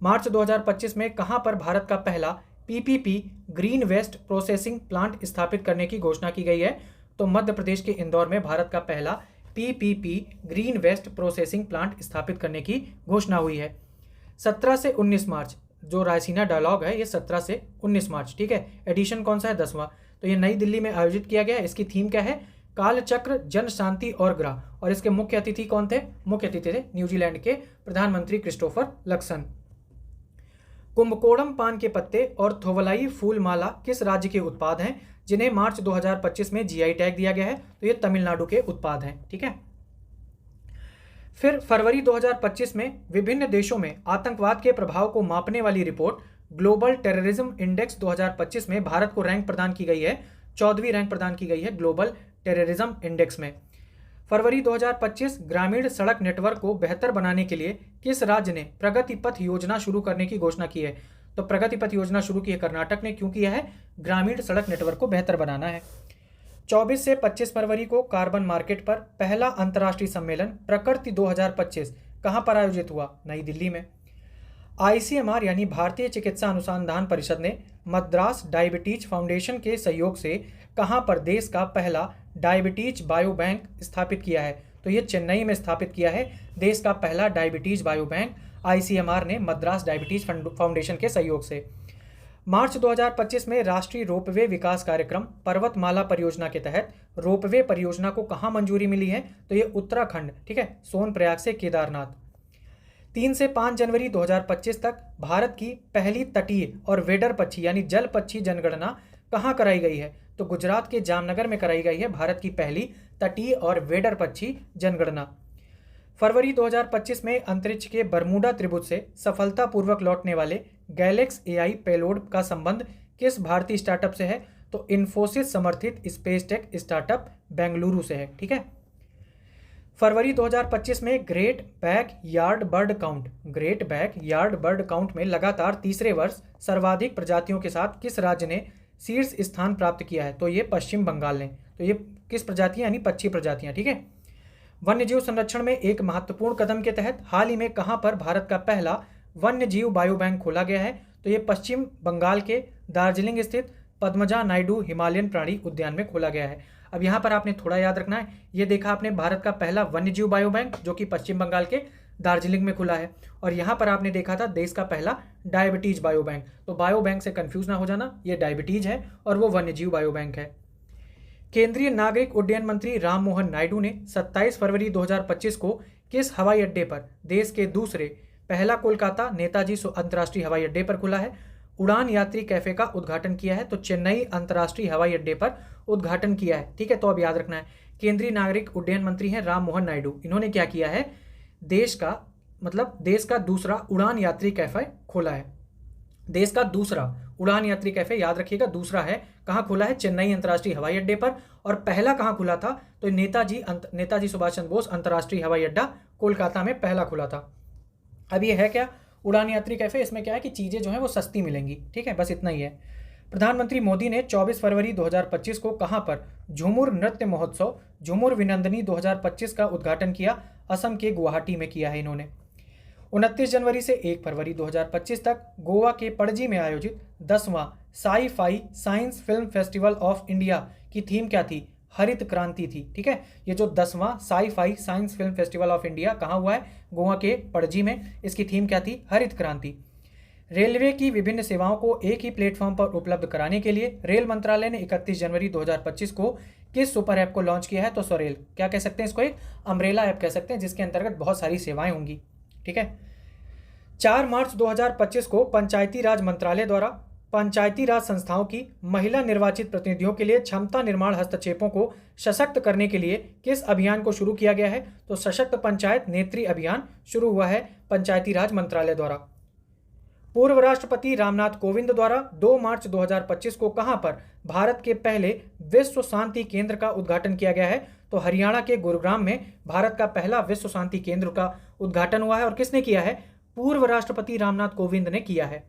मार्च 2025 में कहां पर भारत का पहला PPP green waste processing plant स्थापित करने की घोषणा की गई है? तो मध्य प्रदेश के इंदौर में भारत का पहला PPP green waste processing plant स्थापित करने की घोषणा हुई है। 17 से 19 मार्च जो रायसीना डायलॉग है ये 17 से 19 मार्च, ठीक है। एडिशन कौन सा है? 10वां। तो ये नई दिल्ली में आयोजित किया गया है। इसकी थीम क्या है? कालचक्र, जन शांति और ग्रह। और इसके मुख्य अतिथि कौन थे? मुख्य अतिथि थे न्यूजीलैंड के प्रधानमंत्री क्रिस्टोफर लक्सन। कुंभकोणम पान के पत्ते और थोवलाई फूल माला किस राज्य के उत्पाद हैं जिन्हें मार्च 2025 में जीआई टैग दिया गया है? तो ये तमिलनाडु के उत्पाद हैं। ठीक है। फिर फरवरी 2025 में विभिन्न देशों में आतंकवाद के प्रभाव को मापने वाली रिपोर्ट ग्लोबल टेररिज्म इंडेक्स 2025 में भारत को रैंक प्रदान की गई है, 14वीं रैंक प्रदान की गई है ग्लोबल टेररिज्म इंडेक्स में। फरवरी 2025 ग्रामीण सड़क नेटवर्क को बेहतर बनाने के लिए किस राज्य ने प्रगति पथ योजना शुरू करने की घोषणा की है? तो प्रगति पथ योजना शुरू की है कर्नाटक ने। क्यों किया है? ग्रामीण सड़क नेटवर्क को बेहतर बनाना है। 24 से 25 फरवरी को कार्बन मार्केट पर पहला अंतर्राष्ट्रीय सम्मेलन प्रकृति 2025 कहां पर आयोजित हुआ? नई दिल्ली में। आईसीएमआर यानी भारतीय चिकित्सा अनुसंधान परिषद ने मद्रास डायबिटीज फाउंडेशन के सहयोग से कहां पर देश का पहला डायबिटीज बायो बैंक स्थापित किया है? तो ये चेन्नई में स्थापित किया है देश का पहला डायबिटीज बायो बैंक आईसीएमआर ने मद्रास डायबिटीज फाउंडेशन के सहयोग से। मार्च 2025 में राष्ट्रीय रोपवे विकास कार्यक्रम पर्वतमाला परियोजना के तहत रोपवे परियोजना को कहां मंजूरी मिली है? तो ये उत्तराखंड, ठीक है, सोनप्रयाग से केदारनाथ। 3 से 5 जनवरी 2025 तक भारत की पहली तटीय और वेडर पक्षी यानी जल पक्षी जनगणना कहां कराई गई है? तो गुजरात के जामनगर में कराई गई है भारत की पहली तटीय और वेडर पक्षी जनगणना। फरवरी 2025 में अंतरिक्ष के बरमूडा त्रिभुज से सफलतापूर्वक लौटने वाले गैलेक्स एआई पेलोड का संबंध किस भारतीय स्टार्टअप से है? तो इन्फोसिस समर्थित स्पेस टेक स्टार्टअप बेंगलुरु से है। ठीक है। फरवरी 2025 में great back yard bird count में लगातार तीसरे वर्ष सर्वाधिक प्रजातियों के साथ किस राज्य ने शीर्ष स्थान प्राप्त किया है? तो ये पश्चिम बंगाल ने। तो ये किस प्रजातियां यानी पक्षी प्रजातियां। ठीक है। वन्यजीव संरक्षण में एक महत्वपूर्ण कदम के तहत हाल ही में कहां पर भारत का पहला वन्यजीव बायो बैंक खोला गया है? तो ये पश्चिम बंगाल के दार्जिलिंग स्थित पद्मजा नायडू हिमालयन प्राणी उद्यान में खोला गया है। अब यहाँ पर आपने थोड़ा याद रखना है, ये देखा आपने भारत का पहला वन्यजीव बायो बैंक जो कि पश्चिम बंगाल के दार्जिलिंग में खुला है, और यहाँ पर आपने देखा था देश का पहला डायबिटीज बायो बैंक। तो बायो बैंक से कंफ्यूज ना हो जाना, ये डायबिटीज है और वो वन्यजीव बायो बैंक है। केंद्रीय नागरिक उड्डयन मंत्री राम मोहन नायडू ने 27 फरवरी 2025 को किस हवाई अड्डे पर देश के दूसरे पहला कोलकाता नेताजी अंतर्राष्ट्रीय हवाई अड्डे पर खुला है उड़ान यात्री कैफे का उद्घाटन किया है? तो चेन्नई अंतर्राष्ट्रीय हवाई अड्डे पर उद्घाटन किया है। ठीक है। तो अब याद रखना है, केंद्रीय नागरिक उड्डयन मंत्री हैं राम मोहन नायडू। इन्होंने क्या किया है? देश का दूसरा उड़ान यात्री कैफे खोला है। देश का दूसरा उड़ान यात्री कैफे, याद रखिएगा, दूसरा है। कहाँ खुला है? चेन्नई अंतर्राष्ट्रीय हवाई अड्डे पर। और पहला कहाँ खुला था? तो नेताजी सुभाष चंद्र बोस अंतर्राष्ट्रीय हवाई अड्डा कोलकाता में पहला खुला था। अब ये है क्या? उड़ान यात्री कैफे। इसमें क्या है कि चीज़ें जो है वो सस्ती मिलेंगी। ठीक है, बस इतना ही है। प्रधानमंत्री मोदी ने 24 फरवरी 2025 को कहां पर झुमुर नृत्य महोत्सव झुमुर विनंदनी 2025 का उद्घाटन किया? असम के गुवाहाटी में किया है इन्होंने। 29 जनवरी से 1 फरवरी 2025 तक गोवा के पणजी में आयोजित 10वां sci fi science film festival of India की थीम क्या थी? हरित क्रांति थी। ठीक है। ये जो 10वां sci fi science film festival of India कहाँ हुआ है? गोवा के पणजी में। इसकी थीम क्या थी? हरित क्रांति। रेलवे की विभिन्न सेवाओं को एक ही प्लेटफॉर्म पर उपलब्ध कराने के लिए रेल मंत्रालय ने 31 जनवरी 2025 को किस सुपर ऐप को लॉन्च किया है? तो स्वरेल। क्या कह सकते हैं इसको? एक अम्ब्रेला ऐप कह सकते हैं, जिसके अंतर्गत बहुत सारी सेवाएं होंगी। ठीक है। 4 मार्च 2025 को पंचायती राज मंत्रालय द्वारा पंचायती राज संस्थाओं की महिला निर्वाचित प्रतिनिधियों के लिए क्षमता निर्माण हस्तक्षेपों को सशक्त करने के लिए किस अभियान को शुरू किया गया है? तो सशक्त पंचायत नेत्री अभियान शुरू हुआ है पंचायती राज मंत्रालय द्वारा। पूर्व राष्ट्रपति रामनाथ कोविंद द्वारा 2 मार्च 2025 को कहां पर भारत के पहले विश्व शांति केंद्र का उद्घाटन किया गया है? तो हरियाणा के गुरुग्राम में भारत का पहला विश्व शांति केंद्र का उद्घाटन हुआ है। और किसने किया है? पूर्व राष्ट्रपति रामनाथ कोविंद ने किया है।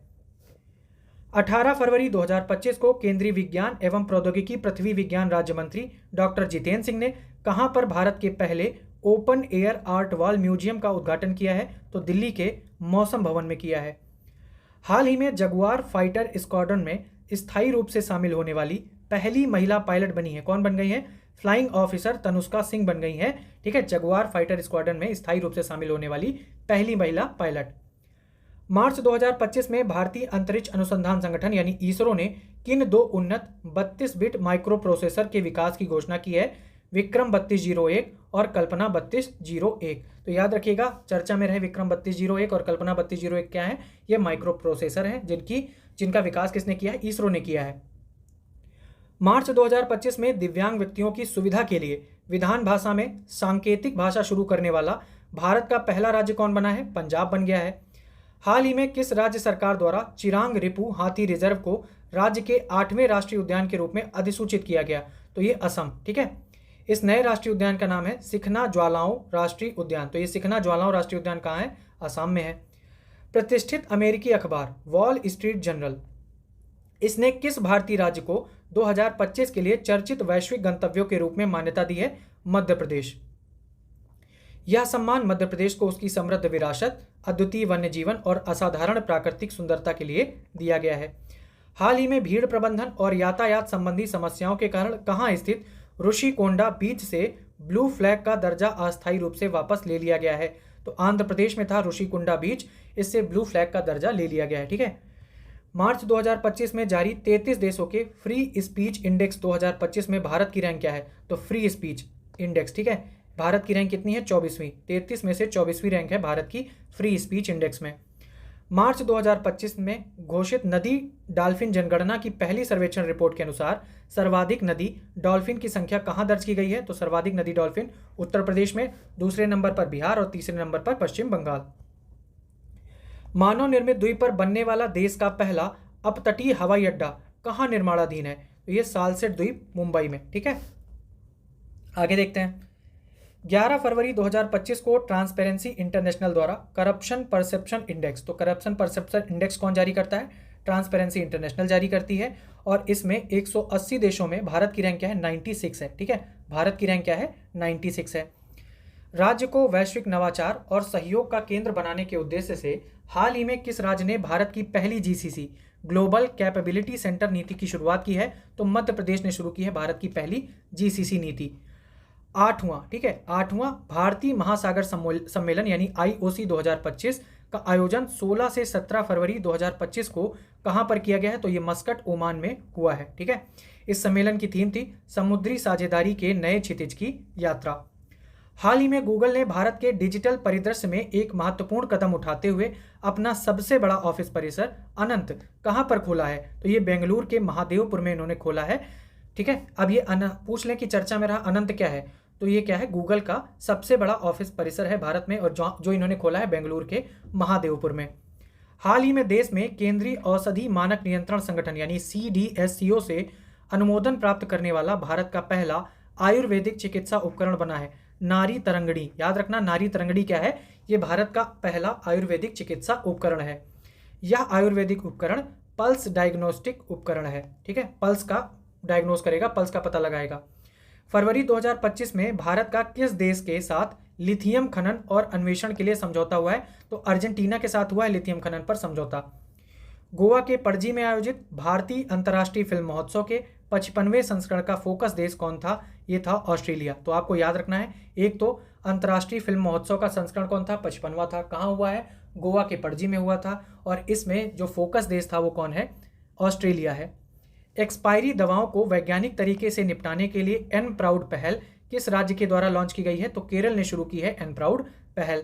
18 फरवरी 2025 को केंद्रीय विज्ञान एवं प्रौद्योगिकी पृथ्वी विज्ञान राज्य मंत्री डॉक्टर जितेंद्र सिंह ने कहां पर भारत के पहले open air art wall museum का उद्घाटन किया है? तो दिल्ली के मौसम भवन में किया है। हाल ही में जगुआर फाइटर स्क्वाड्रन में स्थायी रूप से शामिल होने वाली पहली महिला पायलट बनी है। कौन बन गई है? फ्लाइंग ऑफिसर तनुष्का सिंह बन गई है। ठीक है। जगुआर फाइटर स्क्वाड्रन में स्थायी रूप से शामिल होने वाली पहली महिला पायलट। मार्च 2025 में भारतीय अंतरिक्ष अनुसंधान संगठन यानी इसरो ने किन 2 उन्नत 32 बिट माइक्रो प्रोसेसर के विकास की घोषणा की है? विक्रम 3201 और कल्पना 3201। तो याद रखिएगा, चर्चा में रहे विक्रम 3201 और कल्पना 3201 क्या है? ये माइक्रो प्रोसेसर हैं जिनका विकास किसने किया है? इसरो ने किया है। मार्च 2025 में दिव्यांग व्यक्तियों की सुविधा के लिए विधान भाषा में सांकेतिक भाषा शुरू करने वाला भारत का पहला राज्य कौन बना है? पंजाब बन गया है। हाल ही में किस राज्य सरकार द्वारा चिरांग रिपु हाथी रिजर्व को राज्य के 8वें राष्ट्रीय उद्यान के रूप में अधिसूचित किया गया? तो ये असम। ठीक है, इस नए राष्ट्रीय उद्यान का नाम है सिखना ज्वालाओं राष्ट्रीय उद्यान। तो ये सिखना ज्वालाओं राष्ट्रीय उद्यान कहाँ है? असम में है। प्रतिष्ठित अमेरिकी अखबार वॉल स्ट्रीट जर्नल, इसने किस भारतीय राज्य को 2025 के लिए चर्चित वैश्विक गंतव्यों के रूप में मान्यता दी है? मध्य प्रदेश। यह सम्मान मध्य प्रदेश को उसकी समृद्ध विरासत, अद्वितीय वन्य जीवन और असाधारण प्राकृतिक सुंदरता के लिए दिया गया है। हाल ही में भीड़ प्रबंधन और यातायात संबंधी समस्याओं के कारण कहाँ स्थित ऋषिकोंडा बीच से ब्लू फ्लैग का दर्जा अस्थायी रूप से वापस ले लिया गया है? तो आंध्र प्रदेश में था ऋषिकोंडा बीच, इससे ब्लू फ्लैग का दर्जा ले लिया गया है। ठीक है, मार्च 2025 में जारी 33 देशों के फ्री स्पीच इंडेक्स 2025 में भारत की रैंक क्या है? तो फ्री स्पीच इंडेक्स, ठीक है, भारत की रैंक कितनी है? 24वीं। 33 में से 24वीं रैंक है भारत की फ्री स्पीच इंडेक्स में। मार्च 2025 में घोषित नदी डॉल्फिन जनगणना की पहली सर्वेक्षण रिपोर्ट के अनुसार सर्वाधिक नदी डॉल्फिन की संख्या कहाँ दर्ज की गई है? तो सर्वाधिक नदी डॉल्फिन उत्तर प्रदेश में, दूसरे नंबर पर बिहार और तीसरे नंबर पर पश्चिम बंगाल। मानव निर्मित द्वीप पर बनने वाला देश का पहला अपतटीय हवाई अड्डा कहाँ निर्माणाधीन है? तो ये सालसेट द्वीप मुंबई में। ठीक है, आगे देखते हैं। 11 फरवरी 2025 को ट्रांसपेरेंसी इंटरनेशनल द्वारा करप्शन परसेप्शन इंडेक्स, तो करप्शन परसेप्शन इंडेक्स कौन जारी करता है? ट्रांसपेरेंसी इंटरनेशनल जारी करती है, और इसमें 180 देशों में भारत की रैंक क्या है? 96 है। ठीक है, भारत की रैंक क्या है? 96 है। राज्य को वैश्विक नवाचार और सहयोग का केंद्र बनाने के उद्देश्य से हाल ही में किस राज्य ने भारत की पहली जीसीसी ग्लोबल कैपेबिलिटी सेंटर नीति की शुरुआत की है? तो मध्य प्रदेश ने शुरू की है भारत की पहली जीसीसी नीति। 8वां, ठीक है, 8वां भारतीय महासागर सम्मेलन यानी IOC 2025 का आयोजन 16 से 17 फरवरी 2025 को कहां पर किया गया है? तो ये मस्कट ओमान में हुआ है। ठीक है, इस सम्मेलन की थीम थी समुद्री साझेदारी के नए क्षितिज की यात्रा। हाल ही में गूगल ने भारत के डिजिटल परिदृश्य में एक महत्वपूर्ण कदम उठाते हुए अपना सबसे बड़ा ऑफिस परिसर अनंत कहां पर खोला है? तो ये बेंगलुरु के महादेवपुर में इन्होंने खोला है। ठीक है, अब ये पूछ लें कि चर्चा में रहा अनंत क्या है? तो ये क्या है? गूगल का सबसे बड़ा ऑफिस परिसर है भारत में, और जो इन्होंने खोला है बेंगलुरु के महादेवपुर में। हाल ही में देश में केंद्रीय औषधि मानक नियंत्रण संगठन यानी CDSCO से अनुमोदन प्राप्त करने वाला भारत का पहला आयुर्वेदिक चिकित्सा उपकरण बना है नारी तरंगड़ी। याद रखना, नारी तरंगड़ी क्या है? ये भारत का पहला आयुर्वेदिक चिकित्सा उपकरण है। यह आयुर्वेदिक उपकरण पल्स डायग्नोस्टिक उपकरण है। ठीक है, पल्स का डायग्नोस करेगा, पल्स का पता लगाएगा। फरवरी 2025 में भारत का किस देश के साथ लिथियम खनन और अन्वेषण के लिए समझौता हुआ है? तो अर्जेंटीना के साथ हुआ है लिथियम खनन पर समझौता। गोवा के पणजी में आयोजित भारतीय अंतर्राष्ट्रीय फिल्म महोत्सव के 55वें संस्करण का फोकस देश कौन था? ये था ऑस्ट्रेलिया। तो आपको याद रखना है, एक तो अंतर्राष्ट्रीय फिल्म महोत्सव का संस्करण कौन था? 55वां था। कहाँ हुआ है? गोवा के पणजी में हुआ था, और इसमें जो फोकस देश था वो कौन है? ऑस्ट्रेलिया है। एक्सपायरी दवाओं को वैज्ञानिक तरीके से निपटाने के लिए एन प्राउड पहल किस राज्य के द्वारा लॉन्च की गई है? तो केरल ने शुरू की है एन प्राउड पहल।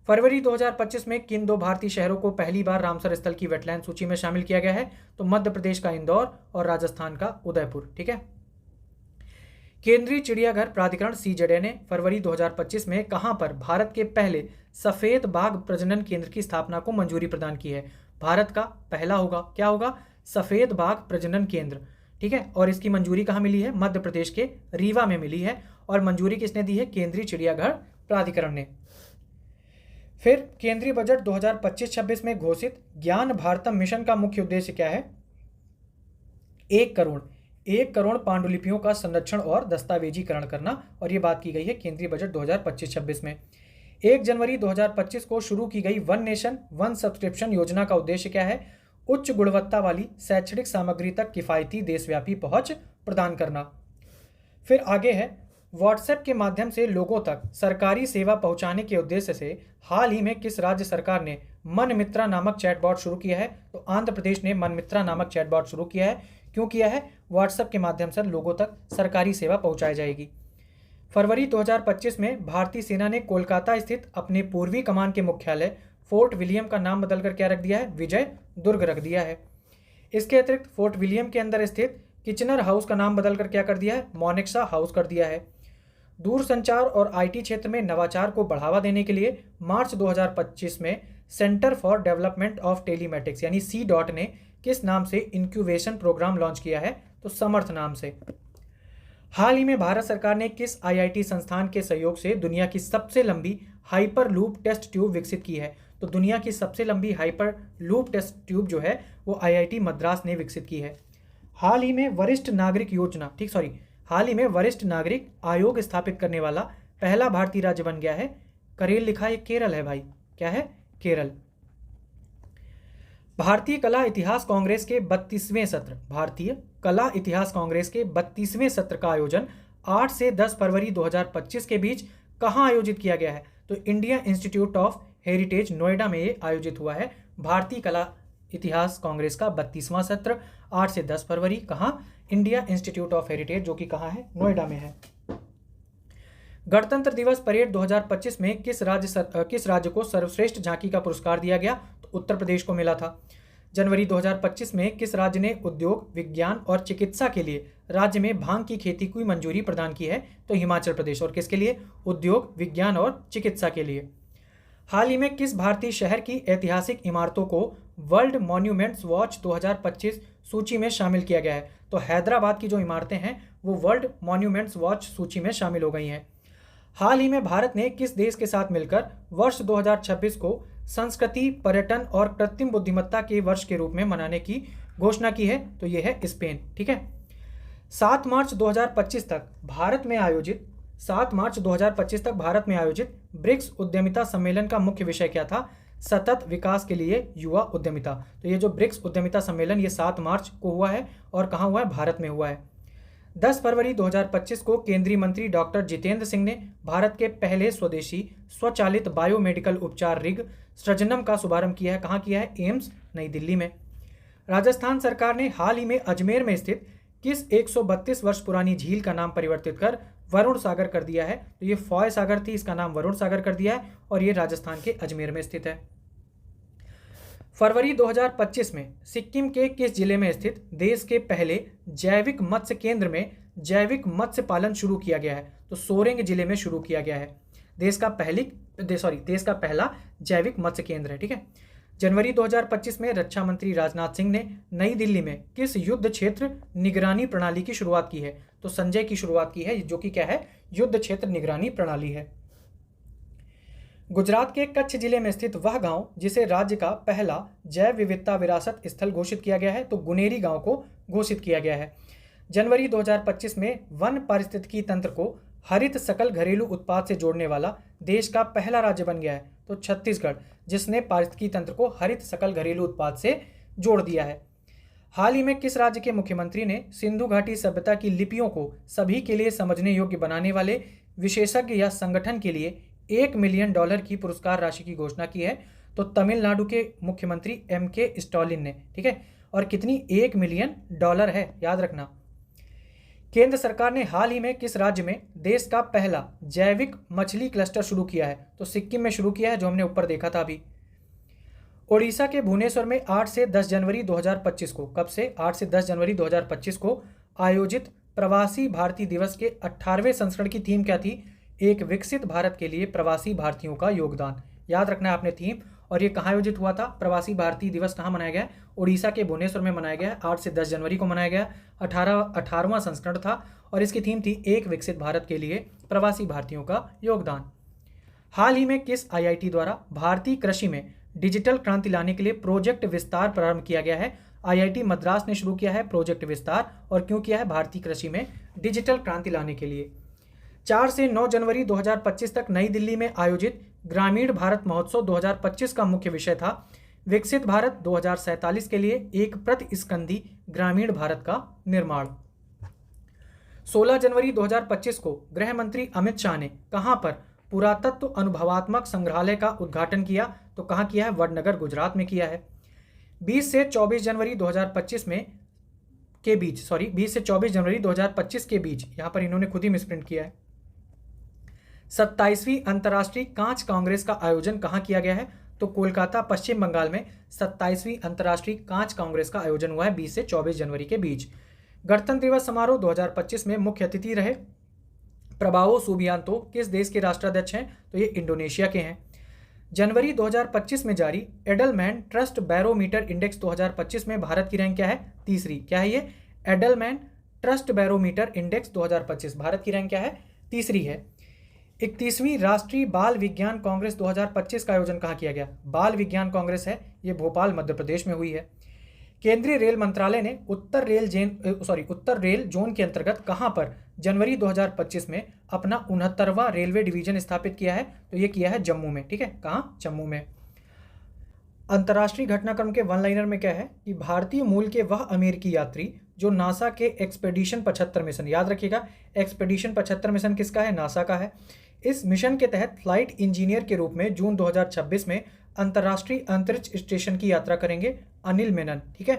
फरवरी 2025 में किन 2 भारतीय शहरों को पहली बार रामसर स्थल की वेटलैंड सूची में शामिल किया गया है? तो मध्य प्रदेश का इंदौर और राजस्थान का उदयपुर। ठीक है, केंद्रीय चिड़ियाघर प्राधिकरण CZA ने फरवरी 2025 में कहां पर भारत के पहले सफेद बाघ प्रजनन केंद्र की स्थापना को मंजूरी प्रदान की है? भारत का पहला होगा, क्या होगा? सफेद बाघ प्रजनन केंद्र। ठीक है, और इसकी मंजूरी कहां मिली है? मध्य प्रदेश के रीवा में मिली है, और मंजूरी किसने दी है? केंद्रीय चिड़ियाघर प्राधिकरण ने। फिर केंद्रीय बजट 2025-26 में घोषित ज्ञान भारतम मिशन का मुख्य उद्देश्य क्या है? 1 करोड़ पांडुलिपियों का संरक्षण और दस्तावेजीकरण करना, और ये बात की गई है केंद्रीय बजट 2025-26 में। 1 जनवरी 2025 को शुरू की गई वन नेशन वन सब्सक्रिप्शन योजना का उद्देश्य क्या है? उच्च गुणवत्ता वाली शैक्षणिक सामग्री तक किफायती देशव्यापी पहुंच प्रदान करना। फिर आगे है, व्हाट्सएप के माध्यम से लोगों तक सरकारी सेवा पहुंचाने के उद्देश्य से हाल ही में किस राज्य सरकार ने मनमित्रा नामक चैटबॉट शुरू किया है? तो आंध्र प्रदेश ने मनमित्रा नामक चैटबॉट शुरू किया है। क्यों किया है? व्हाट्सएप के माध्यम से लोगों तक सरकारी सेवा पहुंचाई जाएगी। फरवरी 2025 में भारतीय सेना ने कोलकाता स्थित अपने पूर्वी कमान के मुख्यालय फोर्ट विलियम का नाम बदलकर क्या रख दिया है? विजय दुर्ग रख दिया है। इसके अतिरिक्त फोर्ट विलियम के अंदर स्थित किचनर हाउस का नाम बदलकर क्या कर दिया है? मोनेक्सा हाउस कर दिया है। दूरसंचार और आईटी क्षेत्र में नवाचार को बढ़ावा देने के लिए मार्च 2025 में centre for development of telematics यानी सी डॉट ने किस नाम से इंक्यूबेशन प्रोग्राम लॉन्च किया है? तो समर्थ नाम से। हाल ही में भारत सरकार ने किस आईआईटी संस्थान के सहयोग से दुनिया की सबसे लंबी हाइपर लूप टेस्ट ट्यूब विकसित की है? तो दुनिया की सबसे लंबी हाइपर लूप टेस्ट ट्यूब जो है वो आईआईटी मद्रास ने विकसित की है। हाल ही में वरिष्ठ नागरिक आयोग स्थापित करने वाला पहला भारतीय राज्य बन गया है। करेल लिखा है, केरल है भाई। क्या है? केरल। भारतीय कला इतिहास कांग्रेस के 32वें सत्र का आयोजन 8 से 10 फरवरी 2025 के बीच कहां आयोजित किया गया है? तो India institute of heritage Noida में ये आयोजित हुआ है। भारतीय कला इतिहास कांग्रेस का 32वां सत्र 8 से 10 फरवरी कहां? इंडिया इंस्टीट्यूट ऑफ हेरिटेज, जो कि कहां है? नोएडा में है। गणतंत्र दिवस परेड 2025 में किस राज्य को सर्वश्रेष्ठ झांकी का पुरस्कार दिया गया? तो उत्तर प्रदेश को मिला था। जनवरी 2025 में किस राज्य ने उद्योग, विज्ञान और चिकित्सा के लिए राज्य में भांग की खेती की मंजूरी प्रदान की है? तो हिमाचल प्रदेश। और किसके लिए? उद्योग, विज्ञान और चिकित्सा के लिए। हाल ही में किस भारतीय शहर की ऐतिहासिक इमारतों को वर्ल्ड मॉन्यूमेंट्स वॉच 2025 सूची में शामिल किया गया है? तो हैदराबाद की जो इमारतें हैं वो वर्ल्ड मॉन्यूमेंट्स वॉच सूची में शामिल हो गई हैं। हाल ही में भारत ने किस देश के साथ मिलकर वर्ष 2026 को संस्कृति, पर्यटन और कृत्रिम बुद्धिमत्ता के वर्ष के रूप में मनाने की घोषणा की है? तो यह है स्पेन। ठीक है। 7 मार्च 2025 तक भारत में आयोजित ब्रिक्स उद्यमिता सम्मेलन का मुख्य विषय क्या था? सतत विकास के लिए युवा उद्यमिता। तो ये जो ब्रिक्स उद्यमिता सम्मेलन ये 7 मार्च को हुआ है और कहाँ हुआ है? भारत में हुआ है। 10 फरवरी 2025 को केंद्रीय मंत्री डॉक्टर जितेंद्र सिंह ने भारत के पहले स्वदेशी स्वचालित बायोमेडिकल उपचार रिग सृजनम का शुभारंभ किया है। कहाँ किया है? एम्स नई दिल्ली में। राजस्थान सरकार ने हाल ही में अजमेर में स्थित किस 132 वर्ष पुरानी झील का नाम परिवर्तित कर वरुण सागर कर दिया है? तो ये फॉय सागर थी, इसका नाम वरुण सागर कर दिया है और ये राजस्थान के अजमेर में स्थित है। फरवरी 2025 में सिक्किम के किस जिले में स्थित देश के पहले जैविक मत्स्य केंद्र में जैविक मत्स्य पालन शुरू किया गया है? तो सोरेंग जिले में शुरू किया गया है। देश का पहला जैविक मत्स्य केंद्र है। ठीक है। जनवरी 2025 में रक्षा मंत्री राजनाथ सिंह ने नई दिल्ली में किस युद्ध क्षेत्र निगरानी प्रणाली की शुरुआत की है? तो संजय की शुरुआत की है, जो कि क्या है? युद्ध क्षेत्र निगरानी प्रणाली है। गुजरात के कच्छ जिले में स्थित वह गांव जिसे राज्य का पहला जैव विविधता विरासत स्थल घोषित किया गया है? तो गुनेरी गांव को घोषित किया गया है। जनवरी 2025 में वन पारिस्थितिकी तंत्र को हरित सकल घरेलू उत्पाद से जोड़ने वाला देश का पहला राज्य बन गया है। तो छत्तीसगढ़, जिसने पारिस्थितिकी तंत्र को हरित सकल घरेलू उत्पाद से जोड़ दिया है। हाल ही में किस राज्य के मुख्यमंत्री ने सिंधु घाटी सभ्यता की लिपियों को सभी के लिए समझने योग्य बनाने वाले विशेषज्ञ या संगठन के लिए $1 मिलियन की पुरस्कार राशि की घोषणा की है? तो तमिलनाडु के मुख्यमंत्री MK स्टालिन ने। ठीक है। और कितनी? $1 मिलियन है, याद रखना। केंद्र सरकार ने हाल ही में किस राज्य में देश का पहला जैविक मछली क्लस्टर शुरू किया है? तो सिक्किम में शुरू किया है, जो हमने ऊपर देखा था अभी। ओडिशा के भुवनेश्वर में 8 से 10 जनवरी 2025 को, कब से? 8 से 10 जनवरी 2025 को आयोजित प्रवासी भारतीय दिवस के 18वें संस्करण की थीम क्या थी? एक विकसित भारत के लिए प्रवासी भारतीयों का योगदान। याद रखना है आपने थीम। और ये कहाँ आयोजित हुआ था? प्रवासी भारतीय दिवस कहाँ मनाया गया? ओडिशा के भुवनेश्वर में मनाया गया। 8 से 10 जनवरी को मनाया गया। 18वां संस्करण था और इसकी थीम थी एक विकसित भारत के लिए प्रवासी भारतीयों का योगदान। हाल ही में किस आईआईटी द्वारा भारतीय कृषि में डिजिटल क्रांति लाने के लिए प्रोजेक्ट विस्तार प्रारंभ किया गया है? आईआईटी मद्रास ने शुरू किया है प्रोजेक्ट विस्तार। और क्यों किया है? भारतीय कृषि में डिजिटल क्रांति लाने के लिए। 4 से 9 जनवरी 2025 तक नई दिल्ली में आयोजित ग्रामीण भारत महोत्सव 2025 का मुख्य विषय था विकसित भारत 2047 के लिए एक प्रतिस्कंदी ग्रामीण भारत का निर्माण। 16 जनवरी 2025 को गृह मंत्री अमित शाह ने कहां पर पुरातत्व अनुभवात्मक संग्रहालय का उद्घाटन किया? तो कहां किया है? वडनगर, गुजरात में किया है। 20 से 24 जनवरी 2025 के बीच, यहां पर इन्होंने खुद ही मिसप्रिंट किया है। 27वीं अंतर्राष्ट्रीय कांच कांग्रेस का आयोजन कहाँ किया गया है? तो कोलकाता, पश्चिम बंगाल में 27वीं अंतर्राष्ट्रीय कांच कांग्रेस का आयोजन हुआ है 20 से 24 जनवरी के बीच। गणतंत्र दिवस समारोह 2025 में मुख्य अतिथि रहे प्रबावो सुबियांतो किस देश के राष्ट्राध्यक्ष हैं? तो ये इंडोनेशिया के हैं। जनवरी 2025 में जारी एडलमैन ट्रस्ट बैरोमीटर इंडेक्स 2025 में भारत की रैंक क्या है? तीसरी। क्या है ये? Edelman trust barometer index 2025, Bharat की रैंक क्या है? तीसरी है। 31वीं राष्ट्रीय बाल विज्ञान कांग्रेस 2025 का आयोजन कहाँ किया गया? बाल विज्ञान कांग्रेस है, ये भोपाल मध्य प्रदेश में हुई है। केंद्रीय रेल मंत्रालय ने उत्तर रेल जोन के अंतर्गत कहां पर जनवरी 2025 में अपना 69वां रेलवे डिवीजन स्थापित किया है? तो ये किया है जम्मू में। ठीक है, कहां? जम्मू में। अंतर्राष्ट्रीय घटनाक्रम के वन लाइनर में क्या है कि भारतीय मूल के वह अमेरिकी यात्री जो नासा के एक्सपेडिशन 75 मिशन, याद रखिएगा एक्सपेडिशन 75 मिशन किसका है? नासा का है। इस मिशन के तहत फ्लाइट इंजीनियर के रूप में जून 2026 में अंतर्राष्ट्रीय अंतरिक्ष स्टेशन की यात्रा करेंगे अनिल मेनन। ठीक है।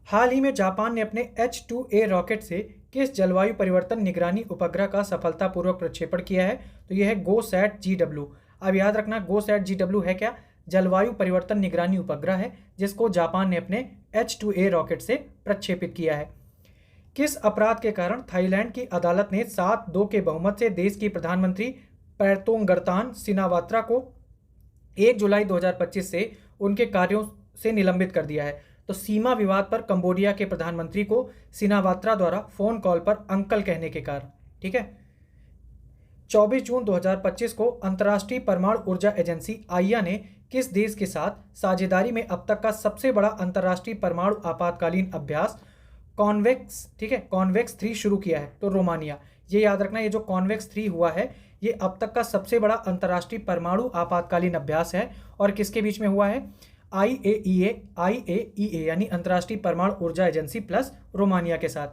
हाल ही में जापान ने अपने H-2A रॉकेट से किस जलवायु परिवर्तन निगरानी उपग्रह का सफलतापूर्वक प्रक्षेपण किया है? तो यह है गोसैट GW। अब याद रखना गोसैट GW है क्या? जलवायु परिवर्तन निगरानी उपग्रह है जिसको जापान ने अपने H-2A रॉकेट से प्रक्षेपित किया है। किस अपराध के कारण थाईलैंड की अदालत ने 7-2 के बहुमत से देश की प्रधानमंत्री पैरतोंगरतान सिनावात्रा को 1 जुलाई 2025 से उनके कार्यों से निलंबित कर दिया है? तो सीमा विवाद पर कंबोडिया के प्रधानमंत्री को सिनावात्रा द्वारा फोन कॉल पर अंकल कहने के कारण। ठीक है। 24 जून 2025 को अंतर्राष्ट्रीय परमाणु ऊर्जा एजेंसी आईया ने किस देश के साथ साझेदारी में अब तक का सबसे बड़ा अंतर्राष्ट्रीय परमाणु आपातकालीन अभ्यास कॉन्वेक्स, ठीक है, कॉन्वेक्स 3 शुरू किया है? तो रोमानिया। ये याद रखना, ये जो कॉन्वेक्स 3 हुआ है ये अब तक का सबसे बड़ा अंतर्राष्ट्रीय परमाणु आपातकालीन अभ्यास है और किसके बीच में हुआ है? IAEA यानी अंतर्राष्ट्रीय परमाणु ऊर्जा एजेंसी प्लस रोमानिया के साथ।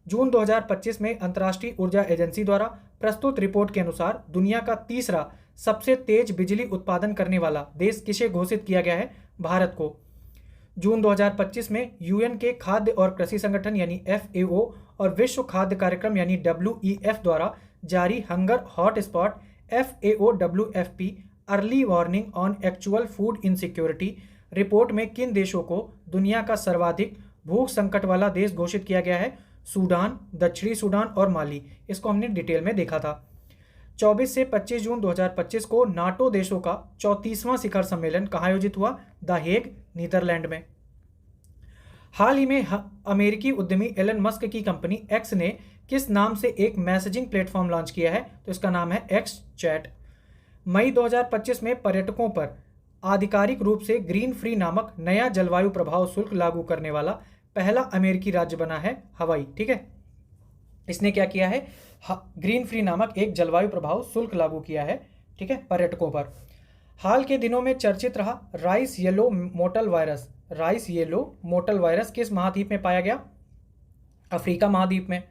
जून 2025 में अंतर्राष्ट्रीय ऊर्जा एजेंसी द्वारा प्रस्तुत रिपोर्ट के अनुसार दुनिया का तीसरा सबसे तेज बिजली उत्पादन करने वाला देश किसे घोषित किया गया है? भारत को। जून 2025 में यूएन के खाद्य और कृषि संगठन यानी FAO और विश्व खाद्य कार्यक्रम यानी WEF द्वारा जारी hunger hotspot FAO WFP early warning on actual food insecurity report में किन देशों को दुनिया का सर्वाधिक भूख संकट वाला देश घोषित किया गया है? सूडान, दक्षिणी सूडान और माली। इसको हमने डिटेल में देखा था। 24 से 25 जून 2025 को नाटो देशों का 34वां शिखर सम्मेलन कहाँ आयोजित हुआ? द हेग, नीदरलैंड में। हाल ही में अमेरिकी उद्यमी एलन मस्क की कंपनी एक्स ने किस नाम से एक मैसेजिंग प्लेटफॉर्म लॉन्च किया है? तो इसका नाम है एक्स चैट। मई 2025 में पर्यटकों पर आधिकारिक रूप से ग्रीन फ्री नामक नया जलवायु प्रभाव शुल्क लागू करने वाला पहला अमेरिकी राज्य बना है हवाई। ठीक है, इसने क्या किया है? ग्रीन फ्री नामक एक जलवायु प्रभाव शुल्क लागू किया है, ठीक है, पर्यटकों पर। हाल के दिनों में चर्चित रहा rice yellow mottle virus. Rice yellow mottle virus किस महाद्वीप में पाया गया? अफ्रीका महाद्वीप में।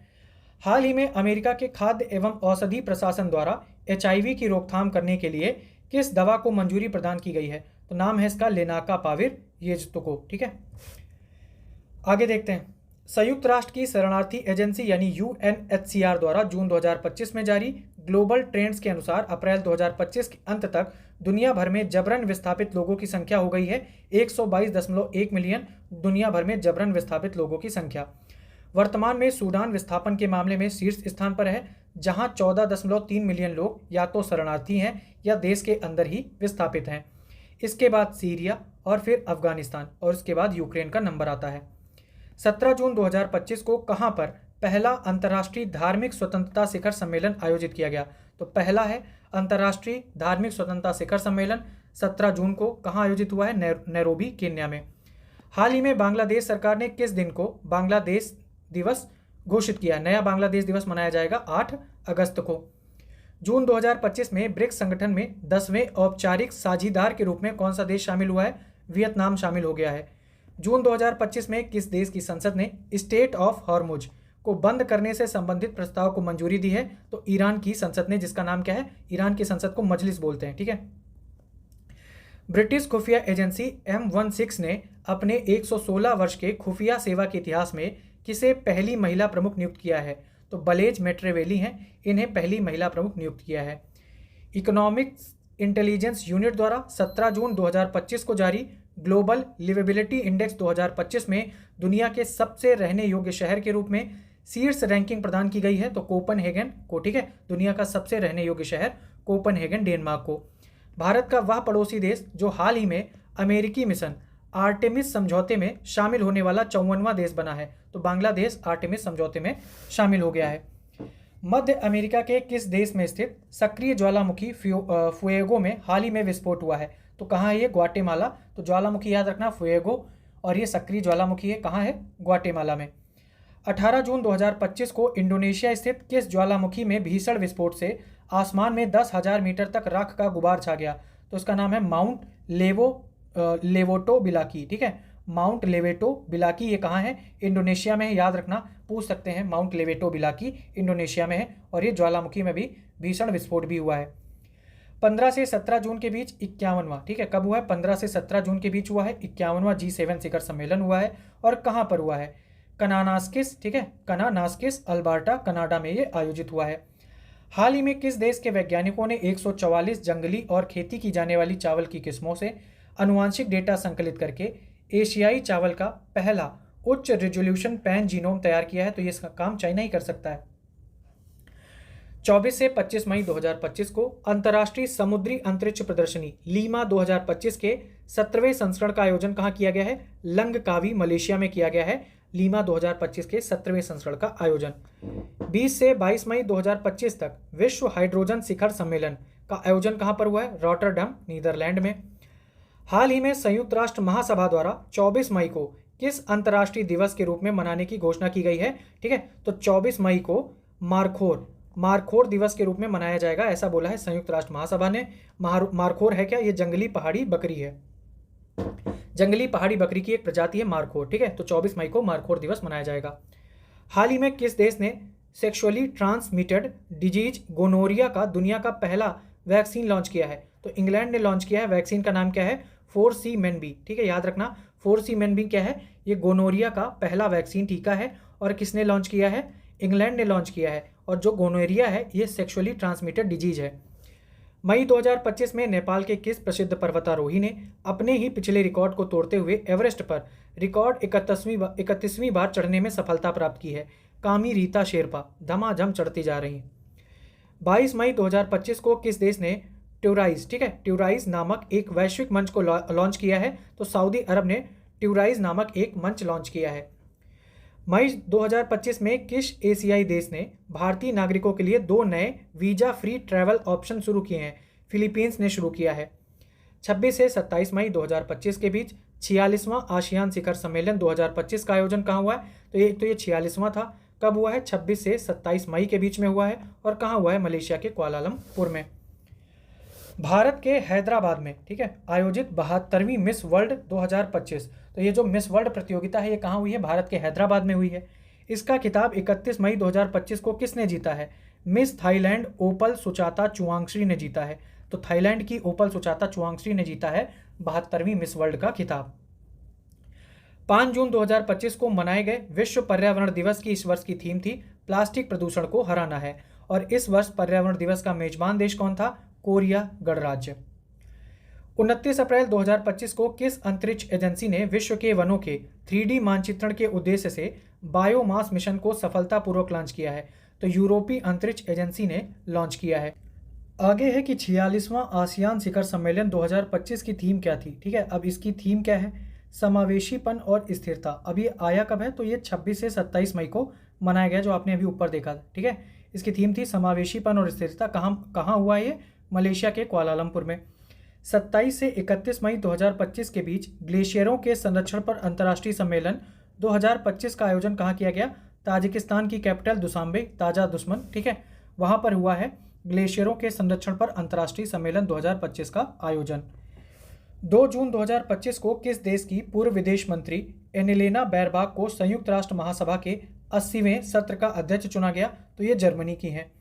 हाल ही में अमेरिका के खाद्य एवं औषधि प्रशासन द्वारा HIV की रोकथाम करने के लिए किस दवा को मंजूरी प्रदान की गई है? तो नाम है इसका लेनाकापाविर येज़्टुको। ठीक है, आगे देखते हैं। संयुक्त राष्ट्र की शरणार्थी एजेंसी यानी UNHCR द्वारा जून 2025 में जारी ग्लोबल ट्रेंड्स के अनुसार अप्रैल 2025 के अंत तक दुनिया भर में जबरन विस्थापित लोगों की संख्या हो गई है 122.1 मिलियन। दुनिया भर में जबरन विस्थापित लोगों की संख्या। वर्तमान में सूडान विस्थापन के मामले में शीर्ष स्थान पर है, जहां 14.3 मिलियन लोग या तो शरणार्थी हैं या देश के अंदर ही विस्थापित हैं। इसके बाद सीरिया और फिर अफगानिस्तान और इसके बाद यूक्रेन का नंबर आता है। 17 जून 2025 को कहां पर पहला अंतर्राष्ट्रीय धार्मिक स्वतंत्रता शिखर सम्मेलन आयोजित किया गया? तो पहला है अंतर्राष्ट्रीय धार्मिक स्वतंत्रता शिखर सम्मेलन 17 जून को कहां आयोजित हुआ है? नैरोबी, केन्या में। हाल ही में बांग्लादेश सरकार ने किस दिन को बांग्लादेश दिवस घोषित किया? नया बांग्लादेश दिवस मनाया जाएगा 8 अगस्त को। जून 2025 में ब्रिक्स संगठन में 10वें औपचारिक साझीदार के रूप में कौन सा देश शामिल हुआ है? वियतनाम शामिल हो गया है। जून 2025 में किस देश की संसद ने स्टेट ऑफ हॉर्मुज को बंद करने से संबंधित प्रस्ताव को मंजूरी दी है? तो ईरान की संसद ने, जिसका नाम क्या है? ईरान की संसद को मजलिस बोलते हैं। ठीक है। ब्रिटिश खुफिया एजेंसी M16 ने अपने 116 वर्ष के खुफिया सेवा के इतिहास में किसे पहली महिला प्रमुख नियुक्त किया है? तो बलेज मेट्रेवेली हैं, इन्हें पहली महिला प्रमुख नियुक्त किया है। इकोनॉमिक्स इंटेलिजेंस यूनिट द्वारा 17 जून 2025 को जारी ग्लोबल लिवेबिलिटी इंडेक्स 2025 में दुनिया के सबसे रहने योग्य शहर के रूप में शीर्ष रैंकिंग प्रदान की गई है, तो कोपनहेगन को, ठीक है, दुनिया का सबसे रहने योग्य शहर कोपनहेगन डेनमार्क को। भारत का वह पड़ोसी देश जो हाल ही में अमेरिकी मिशन आर्टेमिस समझौते में शामिल होने वाला 54वां देश बना है, तो बांग्लादेश आर्टेमिस समझौते में शामिल हो गया है। मध्य अमेरिका के किस देश में स्थित सक्रिय ज्वालामुखी फुएगो में हाल ही में विस्फोट हुआ है, तो कहाँ है ये? ग्वाटेमाला। तो ज्वालामुखी याद रखना फुएगो, और ये सक्रिय ज्वालामुखी है, कहाँ है? ग्वाटेमाला में। 18 जून 2025 को इंडोनेशिया स्थित किस ज्वालामुखी में भीषण विस्फोट से आसमान में 10,000 मीटर तक राख का गुबार छा गया, तो इसका नाम है माउंट लेवोटो बिलाकी, ठीक है, माउंट लेवेटो बिलाकी। ये कहाँ है? इंडोनेशिया में है, याद रखना, पूछ सकते हैं। माउंट लेवेटो बिलाकी इंडोनेशिया में है, और ये ज्वालामुखी में भी भीषण विस्फोट भी हुआ है। 15 से 17 जून के बीच 51वां, ठीक है, कब हुआ है? 15 से 17 जून के बीच हुआ है 51वां G7 शिखर सम्मेलन हुआ है, और कहाँ पर हुआ है? कनानास्किस, ठीक है, कनानास्किस अल्बर्टा कनाडा में ये आयोजित हुआ है। हाल ही में किस देश के वैज्ञानिकों ने 144 जंगली और खेती की जाने वाली चावल की किस्मों से आनुवांशिक डेटा संकलित करके एशियाई चावल का पहला उच्च रिजोल्यूशन पैन जीनोम तैयार किया है? तो ये इसका काम चाइना ही कर सकता है। 24 से 25 मई 2025 को अंतर्राष्ट्रीय समुद्री अंतरिक्ष प्रदर्शनी लीमा 2025 के 17वें संस्करण का आयोजन कहाँ किया गया है? लंगकावी मलेशिया में किया गया है। लीमा 2025 के 17वें संस्करण का आयोजन। 20 से 22 मई 2025 तक विश्व हाइड्रोजन शिखर सम्मेलन का आयोजन कहाँ पर हुआ है? रॉटरडम, नीदरलैंड में। हाल ही में संयुक्त राष्ट्र महासभा द्वारा 24 मई को किस अंतर्राष्ट्रीय दिवस के रूप में मनाने की घोषणा की गई है? ठीक है, तो 24 मई को मारखोर दिवस के रूप में मनाया जाएगा, ऐसा बोला है संयुक्त राष्ट्र महासभा ने। मारखोर है क्या? ये जंगली पहाड़ी बकरी है, जंगली पहाड़ी बकरी की एक प्रजाति है मारखोर, ठीक है, तो 24 मई को मारखोर दिवस मनाया जाएगा। हाल ही में किस देश ने सेक्सुअली ट्रांसमिटेड डिजीज गोनोरिया का दुनिया का पहला वैक्सीन लॉन्च किया है? तो इंग्लैंड ने लॉन्च किया है। वैक्सीन का नाम क्या है? 4C-MenB, ठीक है, याद रखना 4C-MenB क्या है? ये गोनोरिया का पहला वैक्सीन टीका है, और किसने लॉन्च किया है? इंग्लैंड ने लॉन्च किया है। और जो गोनोरिया है ये सेक्सुअली ट्रांसमिटेड डिजीज है। मई 2025 में नेपाल के किस प्रसिद्ध पर्वतारोही ने अपने ही पिछले रिकॉर्ड को तोड़ते हुए एवरेस्ट पर रिकॉर्ड 31वीं बार चढ़ने में सफलता प्राप्त की है? कामी रीता शेरपा धमाधम चढ़ती जा रही हैं। 22 मई 2025 को किस देश ने ट्यूराइज, ठीक है, ट्यूराइज नामक एक वैश्विक मंच को लॉन्च किया है? तो सऊदी अरब ने ट्यूराइज नामक एक मंच लॉन्च किया है। मई 2025 में किस एशियाई देश ने भारतीय नागरिकों के लिए 2 नए वीजा फ्री ट्रैवल ऑप्शन शुरू किए हैं? फिलीपींस ने शुरू किया है। 26 से 27 मई 2025 के बीच 46वां आसियान शिखर सम्मेलन 2025 का आयोजन कहाँ हुआ है? तो ये 46वां था। कब हुआ है? 26 से 27 मई के बीच में हुआ है, और कहाँ हुआ है? मलेशिया के कुआलालंपुर में। भारत के हैदराबाद में, ठीक है, आयोजित 72वीं मिस वर्ल्ड 2025, तो ये जो मिस वर्ल्ड प्रतियोगिता है ये कहाँ हुई है? भारत के हैदराबाद में हुई है। इसका खिताब 31 मई 2025 को किसने जीता है? मिस थाईलैंड ओपल सुचाता चुआंगश्री ने जीता है। तो थाईलैंड की ओपल सुचाता चुआंगश्री ने जीता है 72वीं मिस वर्ल्ड का खिताब। 5 जून 2025 को मनाए गए विश्व पर्यावरण दिवस की इस वर्ष की थीम थी प्लास्टिक प्रदूषण को हराना है, और इस वर्ष पर्यावरण दिवस का मेजबान देश कौन था? कोरिया गणराज्य। 29 अप्रैल 2025 को किस अंतरिक्ष एजेंसी ने विश्व के वनों के 3D मानचित्रण के उद्देश्य से बायोमास मिशन को सफलतापूर्वक लॉन्च किया है? तो यूरोपीय अंतरिक्ष एजेंसी ने लॉन्च किया है। आगे है कि 46वां आसियान शिखर सम्मेलन 2025 की थीम क्या थी? ठीक है, अब इसकी थीम क्या है? समावेशीपन और स्थिरता। अब ये आया कब है? तो ये 26 से 27 मई को मनाया गया, जो आपने अभी ऊपर देखा था, ठीक है। इसकी थीम थी समावेशीपन और स्थिरता। कहाँ हुआ ये? मलेशिया के कुआलालंपुर में। 27 से 31 मई 2025 के बीच ग्लेशियरों के संरक्षण पर अंतर्राष्ट्रीय सम्मेलन 2025 का आयोजन कहाँ किया गया? ताजिकिस्तान की कैपिटल दुशांबे, ताजा दुश्मन, ठीक है, वहाँ पर हुआ है ग्लेशियरों के संरक्षण पर अंतर्राष्ट्रीय सम्मेलन 2025 का आयोजन। 2 जून 2025 को किस देश की पूर्व विदेश मंत्री एनेलेना बैरबाक को संयुक्त राष्ट्र महासभा के 80वें सत्र का अध्यक्ष चुना गया? तो ये जर्मनी की हैं।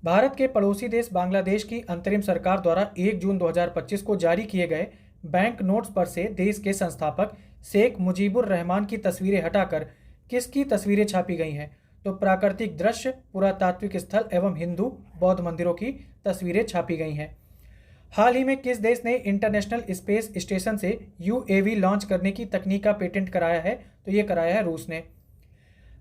भारत के पड़ोसी देश बांग्लादेश की अंतरिम सरकार द्वारा 1 जून 2025 को जारी किए गए बैंक नोट्स पर से देश के संस्थापक शेख मुजीबुर रहमान की तस्वीरें हटाकर किसकी तस्वीरें छापी गई हैं? तो प्राकृतिक दृश्य, पुरातात्विक स्थल एवं हिंदू बौद्ध मंदिरों की तस्वीरें छापी गई हैं। हाल ही में किस देश ने इंटरनेशनल स्पेस स्टेशन से यूएवी लॉन्च करने की तकनीक का पेटेंट कराया है? तो ये कराया है रूस ने।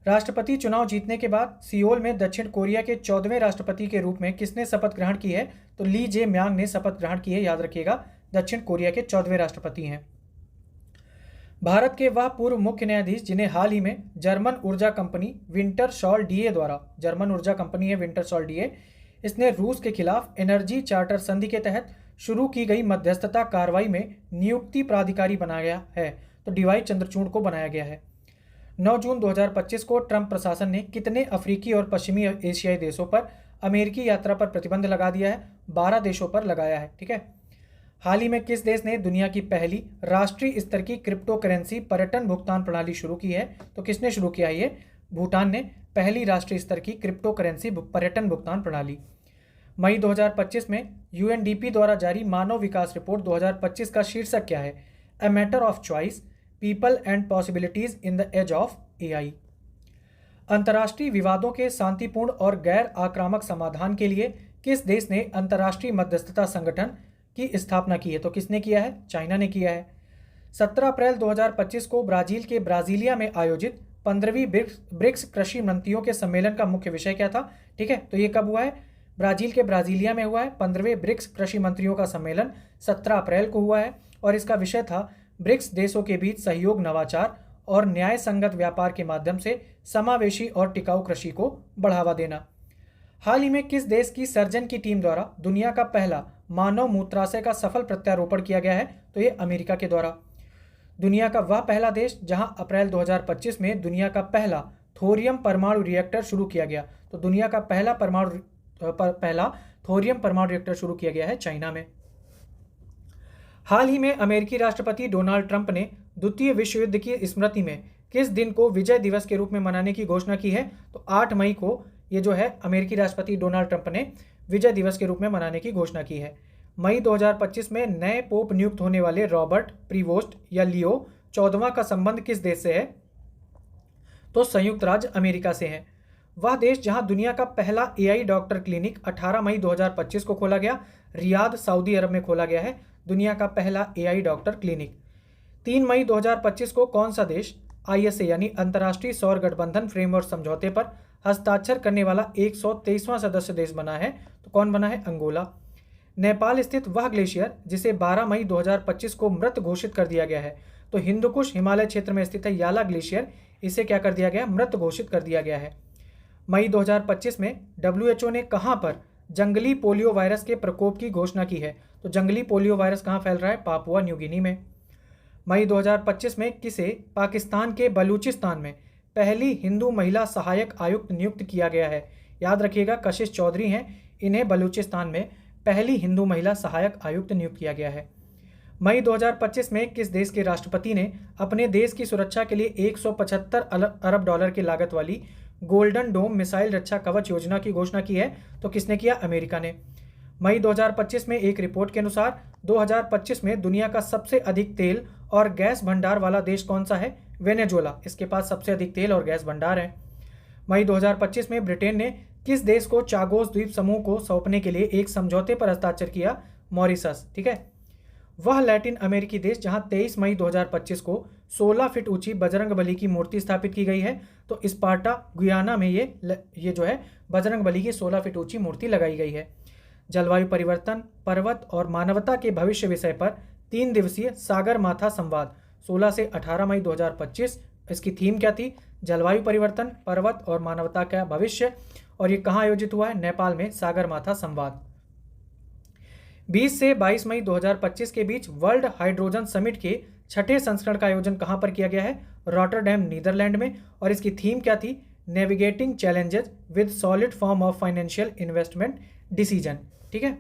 राष्ट्रपति चुनाव जीतने के बाद सियोल में दक्षिण कोरिया के 14वें राष्ट्रपति के रूप में किसने शपथ ग्रहण की है? तो ली जे म्यांग ने शपथ ग्रहण की है। याद रखिएगा, दक्षिण कोरिया के 14वें राष्ट्रपति हैं। भारत के वह पूर्व मुख्य न्यायाधीश जिन्हें हाल ही में जर्मन ऊर्जा कंपनी विंटरसॉल डीए द्वारा, जर्मन ऊर्जा कंपनी है विंटरसॉल डीए, इसने रूस के खिलाफ एनर्जी चार्टर संधि के तहत शुरू की गई मध्यस्थता कार्रवाई में नियुक्ति प्राधिकारी बनाया है? तो डीवाई चंद्रचूड़ को बनाया गया है। 9 जून 2025 को ट्रंप प्रशासन ने कितने अफ्रीकी और पश्चिमी एशियाई देशों पर अमेरिकी यात्रा पर प्रतिबंध लगा दिया है? 12 देशों पर लगाया है। ठीक है। हाल ही में किस देश ने दुनिया की पहली राष्ट्रीय स्तर की क्रिप्टो करेंसी पर्यटन भुगतान प्रणाली शुरू की है? तो किसने शुरू किया है ये? भूटान ने पहली राष्ट्रीय स्तर की क्रिप्टो करेंसी पर्यटन भुगतान प्रणाली। मई 2025 में यूएनडीपी द्वारा जारी मानव विकास रिपोर्ट 2025 का शीर्षक क्या है? A matter of choice, people and possibilities in the age of AI. अंतर्राष्ट्रीय विवादों के शांतिपूर्ण और गैर आक्रामक समाधान के लिए किस देश ने अंतर्राष्ट्रीय मध्यस्थता संगठन की स्थापना की है? तो किसने किया है? चाइना ने किया है। 17 अप्रैल 2025 को ब्राजील के ब्राजीलिया में आयोजित 15वीं ब्रिक्स कृषि मंत्रियों के सम्मेलन का मुख्य विषय क्या था? ठीक है, तो ये कब हुआ है? ब्राजील के ब्राजीलिया में हुआ है। 15वें ब्रिक्स कृषि मंत्रियों का सम्मेलन 17 अप्रैल को हुआ है और इसका विषय था ब्रिक्स देशों के बीच सहयोग, नवाचार और न्याय संगत व्यापार के माध्यम से समावेशी और टिकाऊ कृषि को बढ़ावा देना। हाल ही में किस देश की सर्जन की टीम द्वारा दुनिया का पहला मानव मूत्राशय का सफल प्रत्यारोपण किया गया है? तो ये अमेरिका के द्वारा। दुनिया का वह पहला देश जहां अप्रैल 2025 में दुनिया का पहला थोरियम परमाणु रिएक्टर शुरू किया गया। तो दुनिया का पहला थोरियम परमाणु रिएक्टर शुरू किया गया है चाइना में। हाल ही में अमेरिकी राष्ट्रपति डोनाल्ड ट्रंप ने द्वितीय विश्व युद्ध की स्मृति में किस दिन को विजय दिवस के रूप में मनाने की घोषणा की है? तो 8 मई को ये जो है अमेरिकी राष्ट्रपति डोनाल्ड ट्रंप ने विजय दिवस के रूप में मनाने की घोषणा की है। मई 2025 में नए पोप नियुक्त होने वाले रॉबर्ट प्रीवोस्ट या लियो 14वां का संबंध किस देश से है? तो संयुक्त राज्य अमेरिका से है। वह देश जहां दुनिया का पहला एआई डॉक्टर क्लिनिक 18 मई 2025 को खोला गया, रियाद सऊदी अरब में खोला गया है दुनिया का पहला एआई डॉक्टर क्लिनिक। 3 मई 2025 को कौन सा देश आईएसए यानी अंतर्राष्ट्रीय सौर गठबंधन फ्रेमवर्क समझौते पर हस्ताक्षर करने वाला 123वां सदस्य देश बना है? तो कौन बना है? अंगोला। नेपाल स्थित वह ग्लेशियर जिसे 12 मई 2025 को मृत घोषित कर दिया गया है, तो हिंदुकुश हिमालय क्षेत्र में स्थित है याला ग्लेशियर, इसे क्या कर दिया गया? मृत घोषित कर दिया गया है। मई 2025 में डब्ल्यूएचओ ने कहां पर जंगली पोलियो वायरस के प्रकोप की घोषणा की है? तो जंगली पोलियो वायरस कहां फैल रहा है? पापुआ न्यू गिनी में। मई 2025 में किसे पाकिस्तान के बलूचिस्तान में पहली हिंदू महिला सहायक आयुक्त नियुक्त किया गया है? याद रखिएगा, कशिश चौधरी हैं, इन्हें बलूचिस्तान में पहली हिंदू महिला सहायक आयुक्त नियुक्त किया गया है। मई 2025 में किस देश के राष्ट्रपति ने अपने देश की सुरक्षा के लिए 175 अरब डॉलर की लागत वाली गोल्डन डोम मिसाइल रक्षा कवच योजना की घोषणा की है? तो किसने किया? अमेरिका ने। मई 2025 में एक रिपोर्ट के अनुसार 2025 में दुनिया का सबसे अधिक तेल और गैस भंडार वाला देश कौन सा है? वेनेजुएला, इसके पास सबसे अधिक तेल और गैस भंडार है। मई 2025 में ब्रिटेन ने किस देश को चागोस द्वीप समूह को सौंपने के लिए एक समझौते पर हस्ताक्षर किया? मॉरिशस। ठीक है, वह लैटिन अमेरिकी देश जहां 23 मई 2025 को 16 फीट ऊंची बजरंगबली की मूर्ति स्थापित की गई है, तो स्पार्टा गुयाना में ये जो है बजरंगबली की 16 फीट ऊंची मूर्ति लगाई गई है। जलवायु परिवर्तन, पर्वत और मानवता के भविष्य विषय पर 3 दिवसीय सागर माथा संवाद 16 से 18 मई 2025, इसकी थीम क्या थी? जलवायु परिवर्तन, पर्वत और मानवता का भविष्य, और ये कहाँ आयोजित हुआ है? नेपाल में सागर माथा संवाद। 20 से 22 मई 2025 के बीच वर्ल्ड हाइड्रोजन समिट के 6ठे संस्करण का आयोजन कहाँ पर किया गया है? रॉटरडैम, नीदरलैंड में, और इसकी थीम क्या थी? Navigating challenges with solid form of financial investment decision. ठीक है,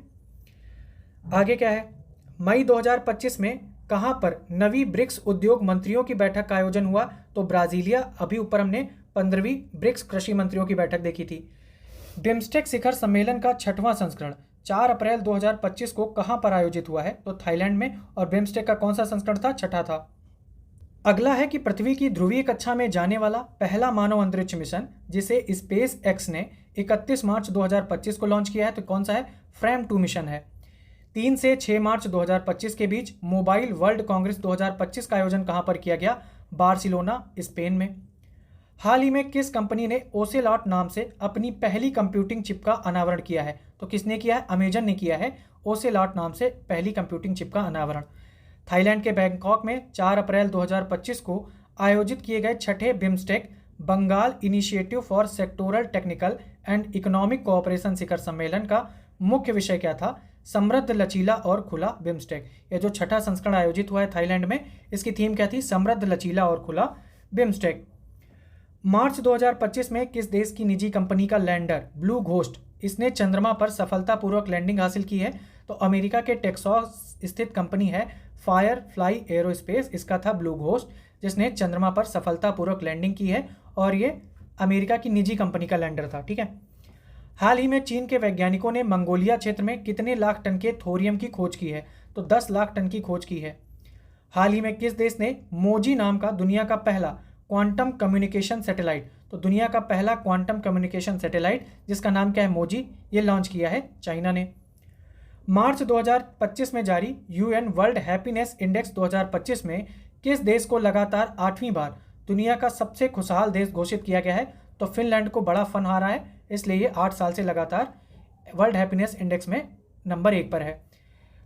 आगे क्या है? मई 2025 में कहां पर नवी ब्रिक्स उद्योग मंत्रियों की बैठक का आयोजन हुआ? तो ब्राजीलिया। अभी ऊपर हमने 15वीं ब्रिक्स कृषि मंत्रियों की बैठक देखी थी। बिम्स्टेक शिखर सम्मेलन का 6वां संस्करण 4 अप्रैल 2025 को कहां पर आयोजित हुआ है? तो थाईलैंड में। और बिम्स्टेक का कौन सा संस्करण था? 6ठा था। अगला है कि पृथ्वी की ध्रुवीय कक्षा में जाने वाला पहला मानव अंतरिक्ष मिशन जिसे स्पेस एक्स ने 31 मार्च 2025 को लॉन्च किया है, तो कौन सा है? फ्रेम 2 मिशन है। 3 से 6 मार्च 2025 के बीच मोबाइल वर्ल्ड कांग्रेस 2025 का आयोजन कहां पर किया गया? बार्सिलोना, स्पेन में। हाल ही में किस कंपनी ने ओसेलॉट नाम से अपनी पहली कंप्यूटिंग चिप का अनावरण किया है? तो किसने किया है? अमेजन ने किया है ओसेलॉट नाम से पहली कंप्यूटिंग चिप का अनावरण। थाईलैंड के बैंकॉक में 4 अप्रैल 2025 को आयोजित किए गए छठे BIMSTEC Bengal initiative for sectoral technical and economic cooperation शिखर सम्मेलन का मुख्य विषय क्या था? समृद्ध, लचीला और खुला बिम्स्टेक। यह जो छठा संस्करण आयोजित हुआ है थाईलैंड में, इसकी थीम क्या थी? समृद्ध, लचीला और खुला बिम्स्टेक। मार्च 2025 में किस देश की निजी कंपनी का लैंडर ब्लू घोस्ट इसने चंद्रमा पर सफलतापूर्वक लैंडिंग हासिल की है? तो अमेरिका के टेक्सास स्थित कंपनी है फायर फ्लाई एरोस्पेस, इसका था ब्लू घोस्ट जिसने चंद्रमा पर सफलतापूर्वक लैंडिंग की है, और ये अमेरिका की निजी कंपनी का लैंडर था। ठीक है। हाल ही में चीन के वैज्ञानिकों ने मंगोलिया क्षेत्र में कितने लाख टन के थोरियम की खोज की है? तो 10 लाख टन की खोज की है। हाल ही में किस देश ने मोजी नाम का दुनिया का पहला क्वांटम कम्युनिकेशन सैटेलाइट, तो दुनिया का पहला क्वांटम कम्युनिकेशन सैटेलाइट जिसका नाम क्या है? मोजी, ये लॉन्च किया है चाइना ने। मार्च 2025 में जारी यूएन वर्ल्ड हैप्पीनेस इंडेक्स 2025 में किस देश को लगातार 8वीं बार दुनिया का सबसे खुशहाल देश घोषित किया गया है? तो फिनलैंड को बड़ा फन आ रहा है, इसलिए ये 8 साल से लगातार वर्ल्ड हैप्पीनेस इंडेक्स में नंबर 1 पर है।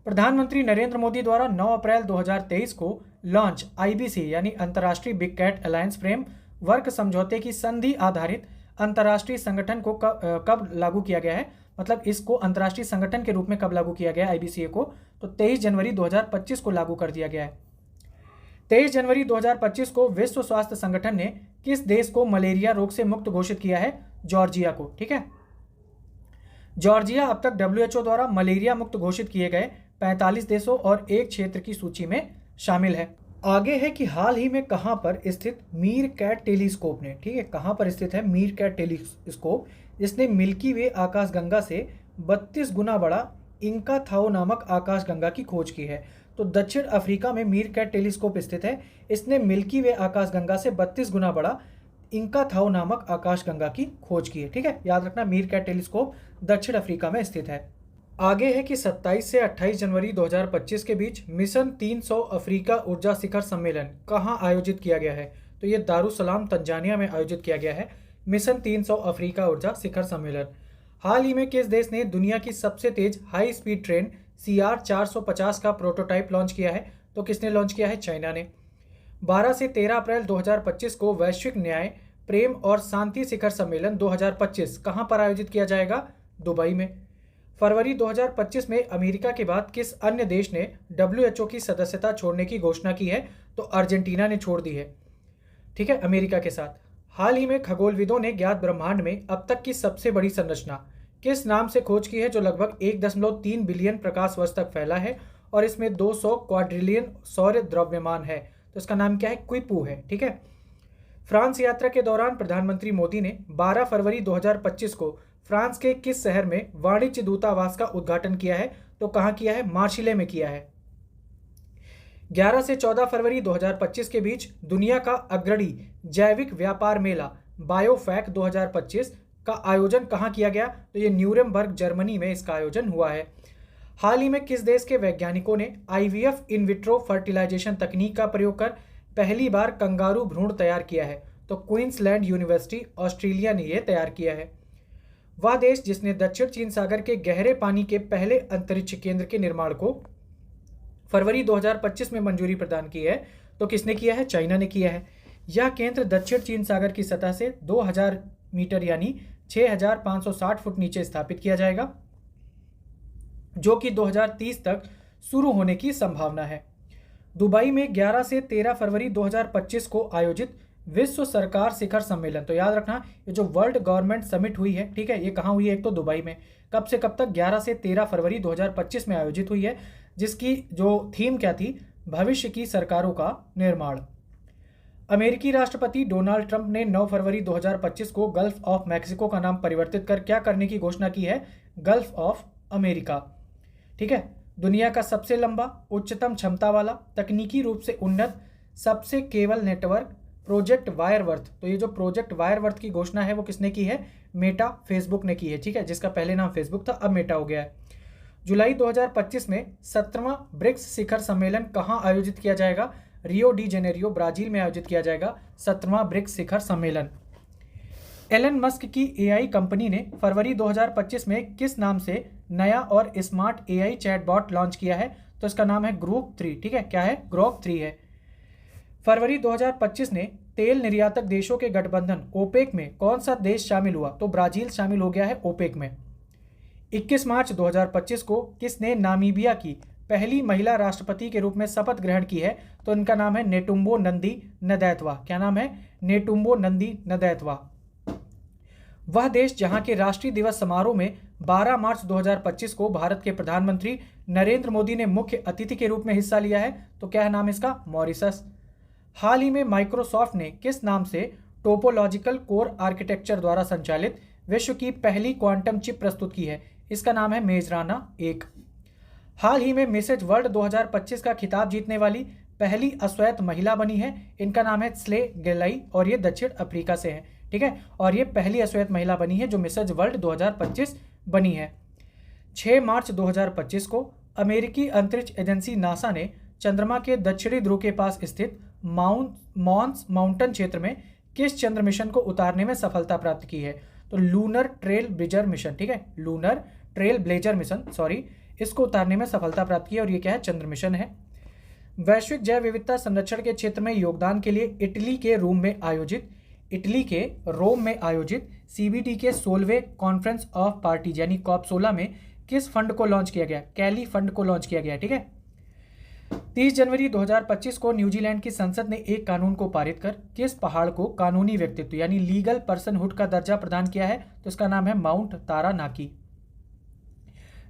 प्रधानमंत्री नरेंद्र मोदी द्वारा 9 अप्रैल 2023 को लॉन्च आईबीसी यानी अंतर्राष्ट्रीय big cat alliance framework समझौते की संधि आधारित अंतर्राष्ट्रीय संगठन को कब लागू किया गया है? मतलब इसको अंतर्राष्ट्रीय संगठन के रूप में कब लागू किया गया है आईबीसीए को? तो 23 जनवरी 2025 को लागू कर दिया गया है। 23 जनवरी 2025 को विश्व स्वास्थ्य संगठन ने किस देश को मलेरिया रोग से मुक्त घोषित किया है? जॉर्जिया को। ठीक है। जॉर्जिया अब तक डब्ल्यूएचओ द्वारा मलेरिया मुक्त घोषित किए गए 45 देशों और एक क्षेत्र की सूची में शामिल है। आगे है कि हाल ही में कहां पर स्थित मीर कैट टेलीस्कोप ने, ठीक है, कहां पर स्थित है मीर कैट टेलीस्कोप, जिसने मिल्की वे आकाशगंगा से 32 गुना बड़ा इंका थाओ नामक आकाशगंगा की खोज की है। तो दक्षिण अफ्रीका में मीर कैट टेलीस्कोप स्थित है, इसने मिल्की वे आकाशगंगा से 32 गुना बड़ा इंका थाओ नामक आकाशगंगा की खोज की है। ठीक है, याद रखना मीर कैट टेलीस्कोप दक्षिण अफ्रीका में स्थित है। आगे है कि 27 से 28 जनवरी 2025 के बीच मिशन 300 अफ्रीका ऊर्जा शिखर सम्मेलन कहां आयोजित किया गया है? तो ये दारुसलाम तंजानिया में आयोजित किया गया है मिशन 300 अफ्रीका ऊर्जा शिखर सम्मेलन। हाल ही में किस देश ने दुनिया की सबसे तेज हाई स्पीड ट्रेन CR 450 का प्रोटोटाइप लॉन्च किया है? तो किसने लॉन्च किया है? चाइना ने। 12 से 13 अप्रैल 2025 को वैश्विक न्याय, प्रेम और शांति शिखर सम्मेलन 2025 कहां पर आयोजित किया जाएगा? दुबई में। फरवरी 2025 में अमेरिका के बाद किस अन्य देश ने डब्ल्यूएचओ की सदस्यता छोड़ने की घोषणा की है? तो अर्जेंटीना ने छोड़ दी है। ठीक है, अमेरिका के साथ। हाल ही में खगोलविदों ने ज्ञात ब्रह्मांड में अब तक की सबसे बड़ी संरचना किस नाम से खोज की है, जो लगभग 1.3 बिलियन प्रकाश वर्ष तक फैला है और इसमें 200 क्वाड्रिलियन सौर द्रव्यमान है? तो इसका नाम क्या है? क्विपू है। ठीक है। फ्रांस यात्रा के दौरान प्रधानमंत्री मोदी ने 12 फरवरी 2025 को फ्रांस के किस शहर में वाणिज्य दूतावास का उद्घाटन किया है? तो कहां किया है? मार्शिले में किया है। 11 से 14 फरवरी 2025 के बीच दुनिया का अग्रणी जैविक व्यापार मेला बायोफैक 2025 का आयोजन कहां किया गया? तो ये न्यूरेमबर्ग जर्मनी में इसका आयोजन हुआ है। हाल ही में किस देश के वैज्ञानिकों ने आईवीएफ इन विट्रो फर्टिलाइजेशन तकनीक का प्रयोग कर पहली बार कंगारू भ्रूण तैयार किया है? तो क्वींसलैंड यूनिवर्सिटी ऑस्ट्रेलिया ने यह तैयार किया है। वह देश जिसने दक्षिण चीन सागर के गहरे पानी के पहले अंतरिक्ष केंद्र के निर्माण को फरवरी 2025 में मंजूरी प्रदान की है? तो किसने किया है? चाइना ने किया है। यह केंद्र दक्षिण चीन सागर की सतह से 2000 मीटर यानी 6560 फुट नीचे स्थापित किया जाएगा, जो कि 2030 तक शुरू होने की संभावना है। दुबई में 11 से 13 फरवरी 2025 को आयोजित विश्व सरकार शिखर सम्मेलन, तो याद रखना ये जो वर्ल्ड गवर्नमेंट समिट हुई है, ठीक है, ये कहाँ हुई है? एक तो दुबई में। कब से कब तक? 11 से 13 फरवरी 2025 में आयोजित हुई है, जिसकी जो थीम क्या थी? भविष्य की सरकारों का निर्माण। अमेरिकी राष्ट्रपति डोनाल्ड ट्रंप ने 9 फरवरी 2025 को गल्फ ऑफ मैक्सिको का नाम परिवर्तित कर क्या करने की घोषणा की है? Gulf of America. ठीक है। दुनिया का सबसे लंबा, उच्चतम क्षमता वाला, तकनीकी रूप से उन्नत सबसे केबल नेटवर्क प्रोजेक्ट वायरवर्थ। तो ये जो प्रोजेक्ट वायरवर्थ की घोषणा है वो किसने की है? मेटा, फेसबुक ने की है, ठीक है, जिसका पहले नाम फेसबुक था, अब मेटा हो गया है। जुलाई 2025 में 17वां ब्रिक्स शिखर सम्मेलन कहाँ आयोजित किया जाएगा? रियो डी जेनेरियो, ब्राजील में आयोजित किया जाएगा 17वां ब्रिक्स शिखर सम्मेलन। एलन मस्क की एआई कंपनी ने फरवरी 2025 में किस नाम से नया और स्मार्ट एआई चैटबॉट लॉन्च किया है? तो इसका नाम है ग्रोक 3, ठीक है, क्या है? ग्रोक 3 है। फरवरी 2025 ने तेल निर्यातक देशों के गठबंधन ओपेक में कौन सा देश शामिल हुआ? तो ब्राजील शामिल हो गया है ओपेक में। 21 मार्च 2025 को किसने नामीबिया की पहली महिला राष्ट्रपति के रूप में शपथ ग्रहण की है? तो इनका नाम है नेटुम्बो नंदी नदैतवा। क्या नाम है? नेटुम्बो नंदी नदैतवा। वह देश जहां के राष्ट्रीय दिवस समारोह में 12 मार्च 2025 को भारत के प्रधानमंत्री नरेंद्र मोदी ने मुख्य अतिथि के रूप में हिस्सा लिया है, तो क्या है नाम इसका? मॉरिशस। हाल ही में माइक्रोसॉफ्ट ने किस नाम से टोपोलॉजिकल कोर आर्किटेक्चर द्वारा संचालित विश्व की पहली क्वांटम चिप प्रस्तुत की है? इसका नाम है मेजराना 1। हाल ही में मिसेज वर्ल्ड 2025 का खिताब जीतने वाली पहली अश्वेत महिला बनी है, इनका नाम है स्ले गेलाई और ये दक्षिण अफ्रीका से है, ठीक है, और ये पहली अश्वेत महिला बनी है जो मिसेज वर्ल्ड 2025 बनी है। 6 मार्च 2025 को अमेरिकी अंतरिक्ष एजेंसी नासा ने चंद्रमा के दक्षिणी ध्रुव के पास स्थित मॉन्स माउंटेन क्षेत्र में किस चंद्र मिशन को उतारने में सफलता प्राप्त की है? तो लूनर ट्रेल ब्लेजर मिशन, ठीक है, lunar trail blazer mission, sorry, इसको उतारने में सफलता प्राप्त की है और ये क्या है? चंद्र मिशन है। वैश्विक जैव विविधता संरक्षण के क्षेत्र में योगदान के लिए इटली के रोम में आयोजित सीबीडी के 16वें कॉन्फ्रेंस ऑफ पार्टीज यानी कॉप 16 में किस फंड को लॉन्च किया गया? कैली फंड को लॉन्च किया गया, ठीक है। 30 जनवरी 2025 को न्यूजीलैंड की संसद ने एक कानून को पारित कर किस पहाड़ को कानूनी व्यक्तित्व यानी लीगल पर्सनहुड का दर्जा प्रदान किया है? तो इसका नाम है माउंट तारानाकी।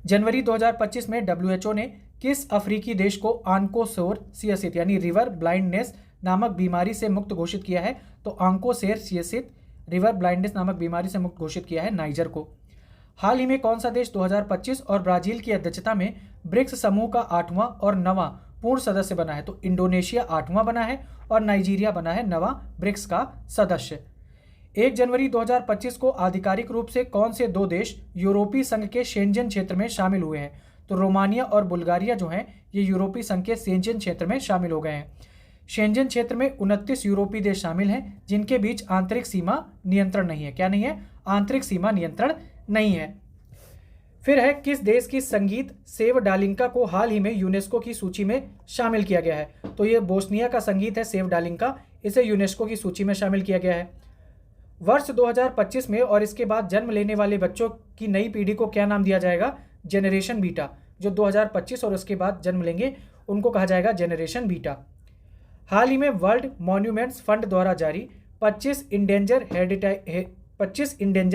जनवरी 2025 में डब्ल्यूएचओ ने किस अफ्रीकी देश को आंकोसोरसियसिस यानी रिवर ब्लाइंडनेस नामक बीमारी से मुक्त घोषित किया है? तो आंकोसोरसियसिस रिवर ब्लाइंडनेस नामक बीमारी से मुक्त घोषित किया है नाइजर को। हाल ही में कौन सा देश 2025 और ब्राजील की अध्यक्षता में ब्रिक्स समूह का 8वां और 9वां पूर्ण सदस्य बना है? तो इंडोनेशिया 8वां बना है और नाइजीरिया बना है 9वां ब्रिक्स का सदस्य। 1 जनवरी 2025 को आधिकारिक रूप से कौन से 2 देश यूरोपीय संघ के शेंजन क्षेत्र में शामिल हुए हैं? तो रोमानिया और बुल्गारिया जो हैं ये यूरोपीय संघ के शेंजन क्षेत्र में शामिल हो गए हैं। शेंजन क्षेत्र में 29 यूरोपीय देश शामिल हैं जिनके बीच आंतरिक सीमा नियंत्रण नहीं है। क्या नहीं है? आंतरिक सीमा नियंत्रण नहीं है। फिर है किस देश की संगीत सेवडालिंका को हाल ही में यूनेस्को की सूची में शामिल किया गया है? तो ये बोस्निया का संगीत है सेवडालिंका, इसे यूनेस्को की सूची में शामिल किया गया है। वर्ष 2025 में और इसके बाद जन्म लेने वाले बच्चों की नई पीढ़ी को क्या नाम दिया जाएगा? Generation beta. जो 2025 और उसके बाद जन्म लेंगे उनको कहा जाएगा जेनरेशन बीटा। हाल ही में वर्ल्ड मॉन्यूमेंट्स फंड द्वारा जारी 25 इंडेंजर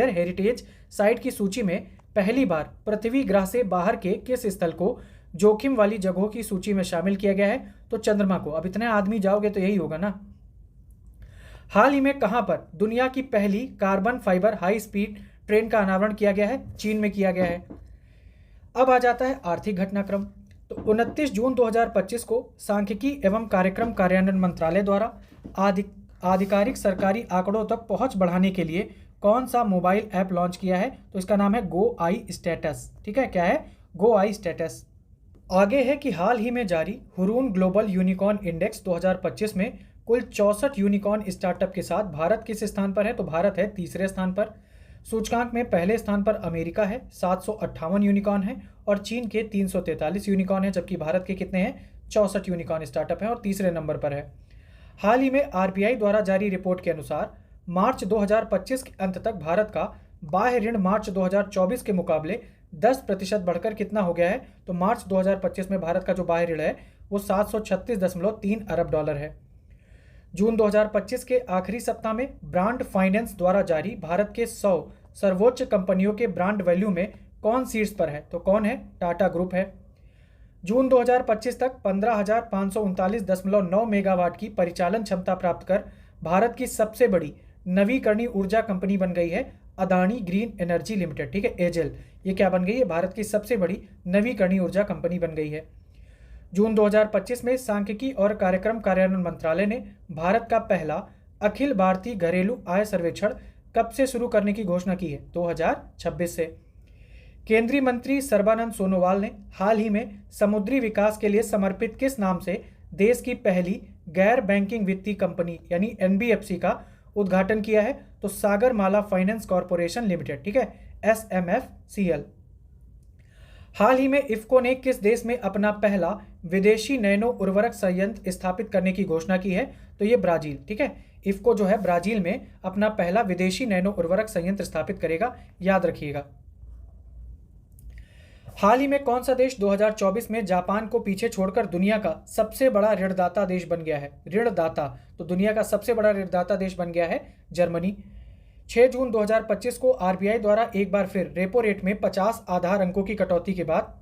हेरिटेज साइट की सूची में पहली बार पृथ्वी ग्रह से बाहर के किस स्थल को जोखिम वाली जगहों की सूची में शामिल किया गया है? तो चंद्रमा को। अब इतने आदमी जाओगे तो यही होगा ना। हाल ही में कहां पर दुनिया की पहली carbon fibre high speed train का अनावरण किया गया है? चीन में किया गया है। अब आ जाता है आर्थिक घटनाक्रम। तो 29 जून 2025 को सांख्यिकी एवं कार्यक्रम कार्यान्वयन मंत्रालय द्वारा आधिकारिक सरकारी आंकड़ों तक पहुंच बढ़ाने के लिए कौन सा मोबाइल ऐप लॉन्च किया है? तो इसका नाम है गो आई स्टेटस, ठीक है, क्या है? गो आई स्टेटस। आगे है कि हाल ही में जारी हुरून ग्लोबल यूनिकॉर्न इंडेक्स 2025 में कुल 64 यूनिकॉर्न स्टार्टअप के साथ भारत किस स्थान पर है? तो भारत है तीसरे स्थान पर। सूचकांक में पहले स्थान पर अमेरिका है, 758 यूनिकॉर्न है, और चीन के 343 यूनिकॉर्न है, जबकि भारत के कितने हैं? 64 यूनिकॉर्न स्टार्टअप है और तीसरे नंबर पर है। हाल ही में आरबीआई द्वारा जारी रिपोर्ट के अनुसार मार्च 2025 के अंत तक भारत का बाह्य ऋण मार्च 2024 के मुकाबले 10% बढ़कर कितना हो गया है? तो मार्च 2025 में भारत का जो बाह्य ऋण है वो 736.3 अरब डॉलर है। जून 2025 के आखिरी सप्ताह में ब्रांड फाइनेंस द्वारा जारी भारत के 100 सर्वोच्च कंपनियों के ब्रांड वैल्यू में कौन शीर्ष पर है? तो कौन है? टाटा ग्रुप है। जून 2025 तक 15,539.9 मेगावाट की परिचालन क्षमता प्राप्त कर भारत की सबसे बड़ी नवीकरणीय ऊर्जा कंपनी बन गई है अदानी ग्रीन एनर्जी लिमिटेड, ठीक है, एजेल। ये क्या बन गई है? भारत की सबसे बड़ी नवीकरणीय ऊर्जा कंपनी बन गई है। जून 2025 में सांख्यिकी और कार्यक्रम कार्यान्वयन मंत्रालय ने भारत का पहला अखिल भारतीय घरेलू आय सर्वेक्षण कब से शुरू करने की घोषणा की है? 2026 से। केंद्रीय मंत्री सर्बानंद सोनोवाल ने हाल ही में समुद्री विकास के लिए समर्पित किस नाम से देश की पहली गैर बैंकिंग वित्तीय कंपनी यानी एनबीएफसी का उद्घाटन किया है? तो सागरमाला फाइनेंस कॉर्पोरेशन लिमिटेड, ठीक है, SMFCL। हाल ही में इफ्को ने किस देश में अपना पहला विदेशी नैनो उर्वरक संयंत्र स्थापित करने की घोषणा की है? तो ये ब्राजील, ठीक है। इफ्को जो है ब्राजील में अपना पहला विदेशी नैनो उर्वरक संयंत्र स्थापित करेगा, याद रखिएगा। हाल ही में कौन सा देश 2024 में जापान को पीछे छोड़कर दुनिया का सबसे बड़ा ऋणदाता देश बन गया है? ऋणदाता, तो दुनिया का सबसे बड़ा ऋणदाता देश बन गया है जर्मनी। 6 जून 2025 को आरबीआई द्वारा एक बार फिर रेपो रेट में 50 आधार अंकों की कटौती के बाद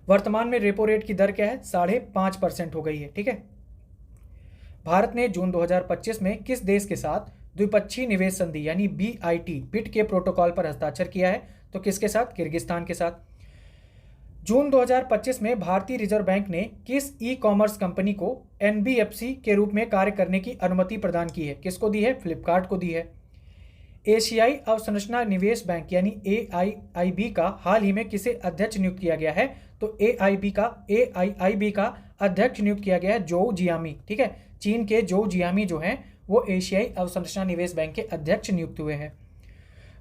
वर्तमान में रेपो रेट की दर क्या है? 5.5% हो गई है, ठीक है। भारत ने जून 2025 में किस देश के साथ द्विपक्षीय निवेश संधि यानी बिट के प्रोटोकॉल पर हस्ताक्षर किया है? तो किसके साथ? किर्गिस्तान के साथ। जून 2025 में भारतीय रिजर्व बैंक ने किस ई कॉमर्स कंपनी को एनबीएफसी के रूप में कार्य करने की अनुमति प्रदान की है? किसको दी है? फ्लिपकार्ट को दी है। एशियाई अवसंरचना निवेश बैंक यानी एआईआईबी का हाल ही में किसे अध्यक्ष नियुक्त किया गया है? तो एआईआईबी का अध्यक्ष नियुक्त किया गया है जोउ जियामी, ठीक है। चीन के जोउ जियामी जो हैं वो एशियाई अवसंरचना निवेश बैंक के अध्यक्ष नियुक्त हुए हैं।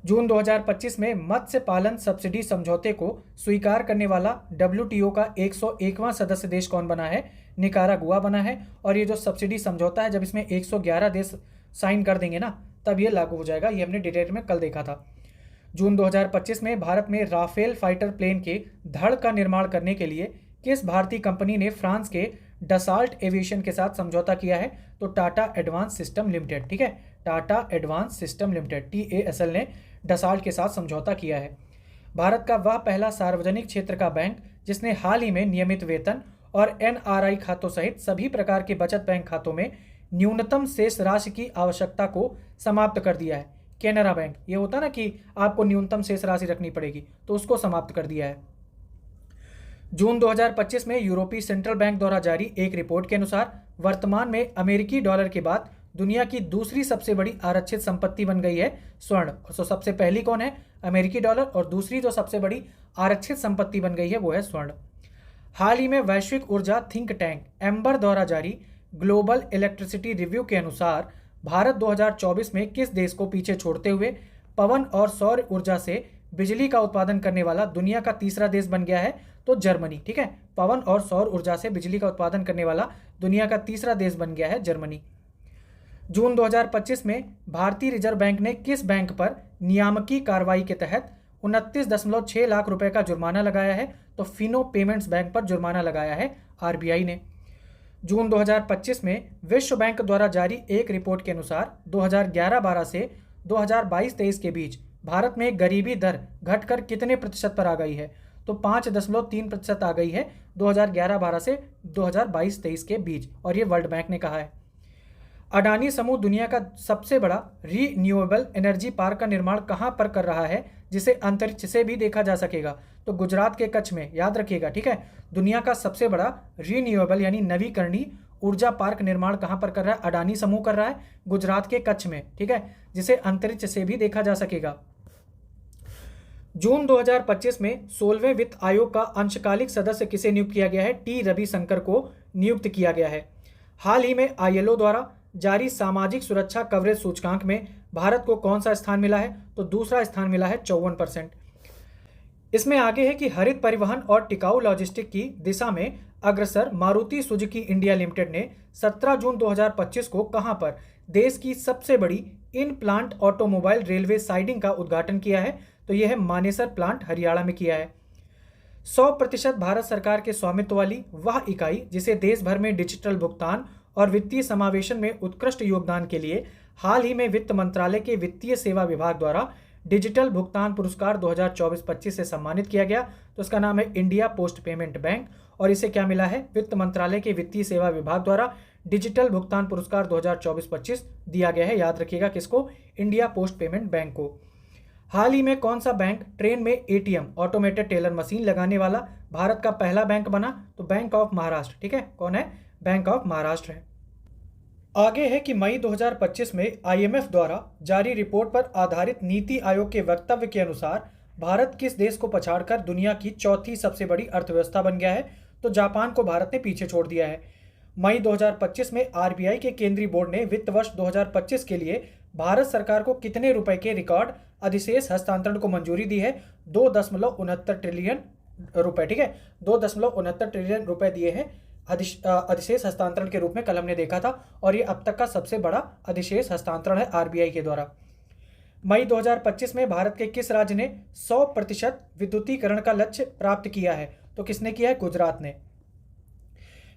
जून 2025 में मत्स्य पालन सब्सिडी समझौते को स्वीकार करने वाला डब्ल्यूटीओ का 101वां सदस्य देश कौन बना है? निकारागुआ बना है। और ये जो सब्सिडी समझौता है, जब इसमें 111 देश साइन कर देंगे ना, तब ये लागू हो जाएगा। ये हमने डिटेल में कल देखा था। जून 2025 में भारत में राफेल फाइटर प्लेन के धड़ का निर्माण करने के लिए किस भारतीय कंपनी ने फ्रांस के डसाल्ट एविएशन के साथ समझौता किया है? तो टाटा एडवांस सिस्टम लिमिटेड, ठीक है। Tata advance system limited TASL ने डसाल्ट के साथ समझौता किया है। भारत का वह पहला सार्वजनिक क्षेत्र का बैंक जिसने हाल ही में नियमित वेतन और NRI खातों सहित सभी प्रकार के बचत बैंक खातों में न्यूनतम शेष राशि की आवश्यकता को समाप्त कर दिया है, केनरा बैंक। ये होता ना कि आपको न्यूनतम शेष राशि रखनी पड़ेगी, तो उसको समाप्त कर दिया है। जून 2025 में यूरोपीय सेंट्रल बैंक द्वारा जारी एक रिपोर्ट के अनुसार वर्तमान में अमेरिकी डॉलर के बाद दुनिया की दूसरी सबसे बड़ी आरक्षित संपत्ति बन गई है स्वर्ण। तो सबसे पहली कौन है? अमेरिकी डॉलर। और दूसरी जो सबसे बड़ी आरक्षित संपत्ति बन गई है वो है स्वर्ण। हाल ही में वैश्विक ऊर्जा थिंक टैंक एम्बर द्वारा जारी ग्लोबल इलेक्ट्रिसिटी रिव्यू के अनुसार भारत 2024 में किस देश को पीछे छोड़ते हुए पवन और सौर ऊर्जा से बिजली का उत्पादन करने वाला दुनिया का तीसरा देश बन गया है? तो जर्मनी, ठीक है। पवन और सौर ऊर्जा से बिजली का उत्पादन करने वाला दुनिया का तीसरा देश बन गया है जर्मनी। जून 2025 में भारतीय रिजर्व बैंक ने किस बैंक पर नियामकी कार्रवाई के तहत 29.6 लाख रुपए का जुर्माना लगाया है? तो फिनो पेमेंट्स बैंक पर जुर्माना लगाया है आरबीआई ने। जून 2025 में विश्व बैंक द्वारा जारी एक रिपोर्ट के अनुसार 2011-12 से 2022-23 के बीच भारत में गरीबी दर घटकर कितने प्रतिशत पर आ गई है? तो 5.3% आ गई है 2011-12 से 2022-23 के बीच, और ये वर्ल्ड बैंक ने कहा है। अडानी समूह दुनिया का सबसे बड़ा रीन्यूएबल एनर्जी पार्क का निर्माण कहां पर कर रहा है जिसे अंतरिक्ष से भी देखा जा सकेगा? तो गुजरात के कच्छ में, याद रखिएगा, ठीक है। दुनिया का सबसे बड़ा रीन्यूएबल यानी नवीकरणीय ऊर्जा पार्क निर्माण कहां पर कर रहा है? अडानी समूह कर रहा है गुजरात के कच्छ में, ठीक है, जिसे अंतरिक्ष से भी देखा जा सकेगा। जून 2025 में 16वें वित्त आयोग का अंशकालिक सदस्य किसे नियुक्त किया गया है? टी रविशंकर को नियुक्त किया गया है। हाल ही में ILO द्वारा जारी सामाजिक सुरक्षा कवरेज सूचकांक में भारत को कौन सा स्थान मिला है? तो दूसरा स्थान मिला है 54%। इसमें आगे है कि हरित परिवहन और टिकाऊ लॉजिस्टिक की दिशा में अग्रसर मारुति सुजुकी इंडिया लिमिटेड ने 17 जून 2025 को कहां पर देश की सबसे बड़ी in plant automobile railway siding का उद्घाटन किया है? तो यह है मानेसर प्लांट, हरियाणा में किया है। 100% भारत सरकार के स्वामित्व वाली वह इकाई जिसे देश भर में डिजिटल भुगतान और वित्तीय समावेशन में उत्कृष्ट योगदान के लिए हाल ही में वित्त मंत्रालय के वित्तीय सेवा विभाग द्वारा डिजिटल भुगतान पुरस्कार 2024-25 से सम्मानित किया गया। तो इसका नाम है इंडिया पोस्ट पेमेंट बैंक, और इसे क्या मिला है? वित्त मंत्रालय के वित्तीय सेवा विभाग द्वारा डिजिटल भुगतान पुरस्कार 2024-25 दिया गया है। याद रखिएगा किसको? इंडिया पोस्ट पेमेंट बैंक को। हाल ही में कौन सा बैंक ट्रेन में एटीएम ऑटोमेटेड टेलर मशीन लगाने वाला भारत का पहला बैंक बना? तो बैंक ऑफ महाराष्ट्र। ठीक है, कौन है? बैंक ऑफ महाराष्ट्र है। आगे है कि मई 2025 में आईएमएफ द्वारा जारी रिपोर्ट पर आधारित नीति आयोग के वक्तव्य के अनुसार भारत किस देश को पछाड़कर दुनिया की चौथी सबसे बड़ी अर्थव्यवस्था बन गया है? तो जापान को भारत ने पीछे छोड़ दिया है। मई 2025 में आरबीआई के केंद्रीय बोर्ड ने वित्त वर्ष 2025 के लिए भारत सरकार को कितने रुपए के रिकॉर्ड अधिशेष हस्तांतरण को मंजूरी दी है? 2.69 ट्रिलियन रुपए। ठीक है, 2.69 ट्रिलियन रुपए दिए हैं अधिशेष हस्तांतरण के रूप में कल हमने देखा था, और ये अब तक का सबसे बड़ा अधिशेष हस्तांतरण है आरबीआई के द्वारा। मई 2025 में भारत के किस राज्य ने 100% विद्युतीकरण का लक्ष्य प्राप्त किया है? तो किसने किया है? गुजरात ने।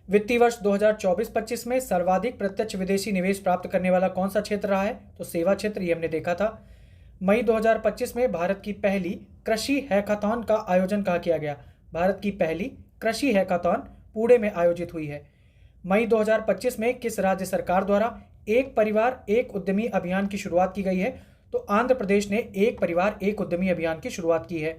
वित्तीय वर्ष 2024-25 में सर्वाधिक प्रत्यक्ष विदेशी निवेश प्राप्त करने वाला कौन सा क्षेत्र रहा है? तो सेवा क्षेत्र, ये हमने देखा था। मई 2025 में भारत की पहली कृषि हैकाथॉन का आयोजन कहाँ किया गया? भारत की पहली कृषि हैकाथॉन पुणे में आयोजित हुई है। मई 2025 में किस राज्य सरकार द्वारा एक परिवार एक उद्यमी अभियान की शुरुआत की गई है? तो आंध्र प्रदेश ने एक परिवार एक उद्यमी अभियान की शुरुआत की है।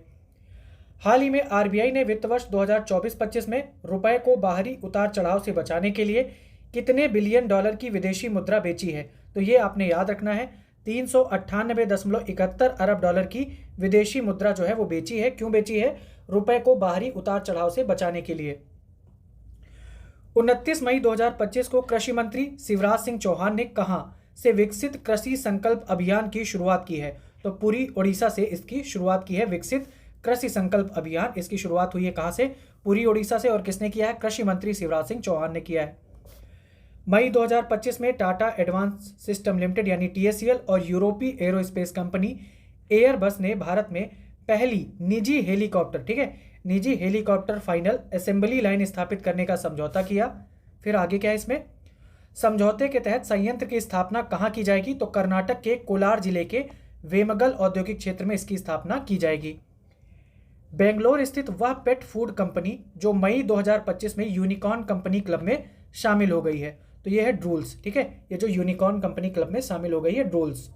हाल ही में आरबीआई ने वित्त वर्ष 2024-25 में रुपए को बाहरी उतार चढ़ाव से बचाने के लिए कितने बिलियन डॉलर की विदेशी मुद्रा बेची है? तो ये आपने याद रखना है, 398.71 अरब डॉलर की विदेशी मुद्रा जो है वो बेची है। क्यों बेची है? रुपए को बाहरी उतार चढ़ाव से बचाने के लिए। 29 मई 2025 को कृषि मंत्री शिवराज सिंह चौहान ने कहां से विकसित कृषि संकल्प अभियान की शुरुआत की है? तो पूरी ओडिशा से इसकी शुरुआत की है। विकसित कृषि संकल्प अभियान, इसकी शुरुआत हुई है कहां से? पूरी ओडिशा से। और किसने किया है? कृषि मंत्री शिवराज सिंह चौहान ने किया है। मई 2025 में टाटा एडवांस सिस्टम लिमिटेड यानी टीएससीएल और यूरोपीय एरोस्पेस कंपनी एयरबस ने भारत में पहली निजी हेलीकॉप्टर, ठीक है, निजी हेलीकॉप्टर फाइनल असेंबली लाइन स्थापित करने का समझौता किया। फिर आगे क्या है इसमें? समझौते के तहत संयंत्र की स्थापना कहां की जाएगी? तो कर्नाटक के कोलार जिले के वेमगल औद्योगिक क्षेत्र में इसकी स्थापना की जाएगी। बेंगलोर स्थित वह पेट फूड कंपनी जो मई 2025 में यूनिकॉर्न कंपनी क्लब में शामिल हो गई है, तो यह है ड्रूल्स। ठीक है, ये जो यूनिकॉर्न कंपनी क्लब में शामिल हो गई है ड्रूल्स।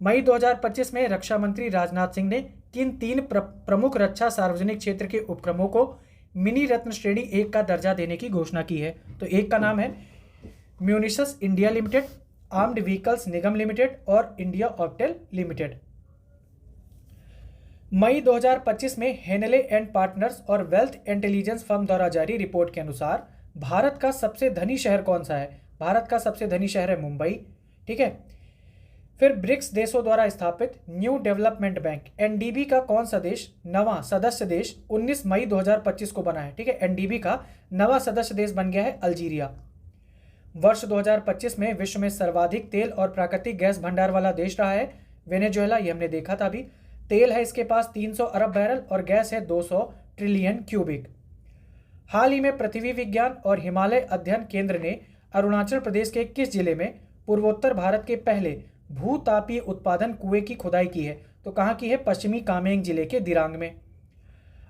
मई 2025 में रक्षा मंत्री राजनाथ सिंह ने किन 3 प्रमुख रक्षा सार्वजनिक क्षेत्र के उपक्रमों को मिनी रत्न श्रेणी 1 का दर्जा देने की घोषणा की है? तो एक का नाम है म्यूनिशस इंडिया लिमिटेड, आर्म्ड व्हीकल्स निगम लिमिटेड और इंडिया ऑप्टेल लिमिटेड। मई 2025 में हेनले एंड पार्टनर्स और वेल्थ इंटेलिजेंस फर्म द्वारा जारी रिपोर्ट के अनुसार भारत का सबसे धनी शहर कौन सा है? भारत का सबसे धनी शहर है मुंबई। ठीक है, फिर ब्रिक्स देशों द्वारा स्थापित न्यू डेवलपमेंट बैंक एनडीबी का कौन सा देश नवा सदस्य देश 19 मई 2025 को बना है? ठीक है, एनडीबी का नवा सदस्य देश बन गया है अल्जीरिया। वर्ष 2025 में विश्व में सर्वाधिक तेल और प्राकृतिक गैस भंडार वाला देश रहा है वेनेजुएला, ये हमने देखा था अभी। तेल है इसके पास 300 अरब बैरल और गैस है 200 ट्रिलियन क्यूबिक। हाल ही में पृथ्वी विज्ञान और हिमालय अध्ययन केंद्र ने अरुणाचल प्रदेश के किस जिले में पूर्वोत्तर भारत के पहले भूतापीय उत्पादन कुएं की खुदाई की है? तो कहाँ की है? पश्चिमी कामेंग जिले के दिरांग में।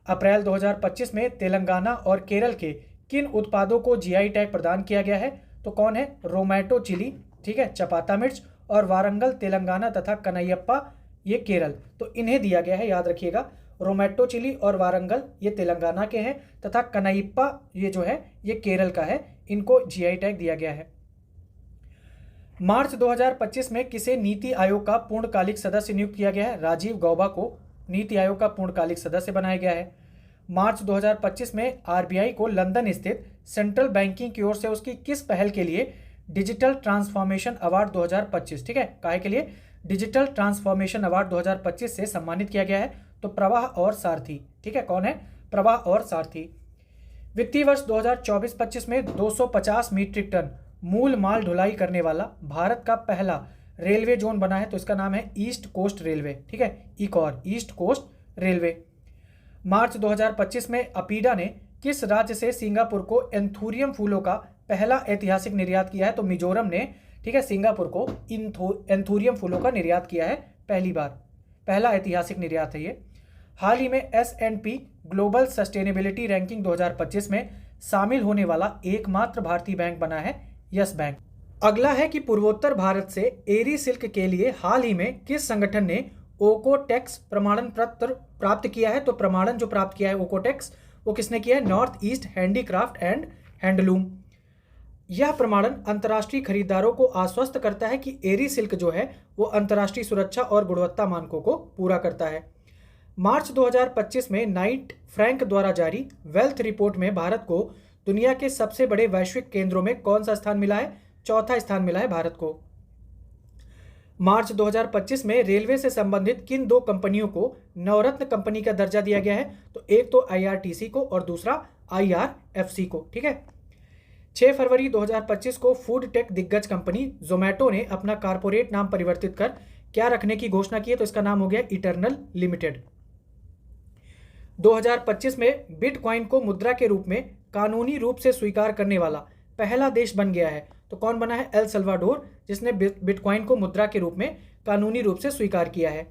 अप्रैल 2025 में तेलंगाना और केरल के किन उत्पादों को जीआई टैग प्रदान किया गया है? तो कौन है? रोमैटो चिली, ठीक है, चपाता मिर्च, और वारंगल तेलंगाना तथा कनैयप्पा ये केरल, तो इन्हें दिया गया है, याद रखिएगा। रोमैटो चिली और वारंगल ये तेलंगाना के हैं तथा कनैयप्पा ये जो है ये केरल का है, इनको जीआई टैग दिया गया है। मार्च 2025 में किसे नीति आयोग का पूर्णकालिक सदस्य नियुक्त किया गया है? राजीव गौबा को नीति आयोग का पूर्णकालिक सदस्य बनाया गया है। मार्च 2025 में आरबीआई को लंदन स्थित सेंट्रल बैंकिंग की ओर से उसकी किस पहल के लिए डिजिटल ट्रांसफॉर्मेशन अवार्ड 2025, ठीक है, काहे के लिए? डिजिटल ट्रांसफॉर्मेशन अवार्ड 2025 से सम्मानित किया गया है? तो प्रवाह और सारथी, ठीक है, कौन है? प्रवाह और सारथी। वित्तीय वर्ष 2024-25 में 250 मीट्रिक टन मूल माल ढुलाई करने वाला भारत का पहला रेलवे जोन बना है, तो इसका नाम है ईस्ट कोस्ट रेलवे। ठीक है, ECoR, east coast railway. March 2025 में अपीडा ने किस राज्य से सिंगापुर को एंथूरियम फूलों का पहला ऐतिहासिक निर्यात किया है? तो मिजोरम ने, ठीक है, सिंगापुर को एंथूरियम फूलों का निर्यात किया है पहली बार, पहला ऐतिहासिक निर्यात है ये। हाल ही में S&P ग्लोबल सस्टेनेबिलिटी रैंकिंग 2025 में शामिल होने वाला एकमात्र भारतीय बैंक बना है यस बैंक। अगला है कि पूर्वोत्तर भारत से एरी सिल्क के लिए हाल ही में किस संगठन ने ओकोटेक्स प्रमाणन पत्र प्राप्त किया है? तो प्रमाणन जो प्राप्त किया है ओकोटेक्स, वो किसने किया है? North east handicraft and handloom. यह प्रमाणन अंतर्राष्ट्रीय खरीदारों को आश्वस्त करता है कि एरी सिल्क जो है वो अंतर्राष्ट्रीय सुरक्षा और गुणवत्ता मानकों को पूरा करता है। मार्च 2025 में नाइट फ्रैंक द्वारा जारी वेल्थ रिपोर्ट में भारत को दुनिया के सबसे बड़े वैश्विक केंद्रों में कौन सा स्थान मिला है? चौथा स्थान मिला है भारत को। मार्च 2025 में रेलवे से संबंधित किन दो कंपनियों को नवरत्न कंपनी का दर्जा दिया गया है? तो एक तो IRTC को और दूसरा IRFC को। ठीक है। 6 फरवरी 2025 को फूड टेक दिग्गज कंपनी जोमैटो ने अपना कारपोरेट नाम परिवर्तित कर क्या रखने की घोषणा की है? तो इसका नाम हो गया इटर्नल लिमिटेड। 2025 में बिटकॉइन को मुद्रा के रूप में कानूनी रूप से स्वीकार करने वाला पहला देश बन गया है। तो कौन बना है? एल सल्वाडोर, जिसने बिटकॉइन को मुद्रा के रूप में कानूनी रूप से स्वीकार किया है।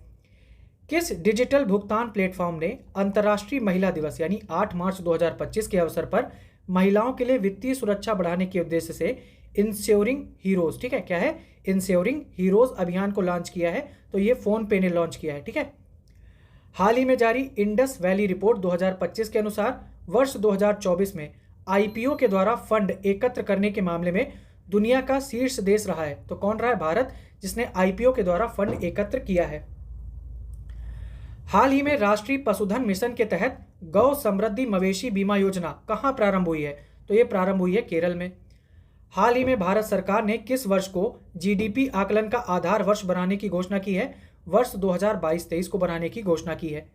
किस डिजिटल भुगतान प्लेटफॉर्म ने अंतर्राष्ट्रीय महिला दिवस यानी 8 मार्च 2025 के अवसर पर महिलाओं के लिए वित्तीय सुरक्षा बढ़ाने के उद्देश्य से इंश्योरिंग हीरोज, ठीक है, क्या है? इंश्योरिंग हीरोज अभियान को लॉन्च किया है? तो ये फोन पे ने लॉन्च किया है। ठीक है। हाल ही में जारी इंडस वैली रिपोर्ट 2025 के अनुसार वर्ष 2024 में IPO के द्वारा फंड एकत्र करने के मामले में दुनिया का शीर्ष देश रहा है। तो कौन रहा है? भारत, जिसने IPO के द्वारा फंड एकत्र किया है। हाल ही में राष्ट्रीय पशुधन मिशन के तहत गौ समृद्धि मवेशी बीमा योजना कहां प्रारंभ हुई है? तो ये प्रारंभ हुई है केरल में। हाल ही में भारत सरकार ने किस वर्ष को GDP आकलन का आधार वर्ष बनाने की घोषणा की है? वर्ष 2022-23 को बनाने की घोषणा की है।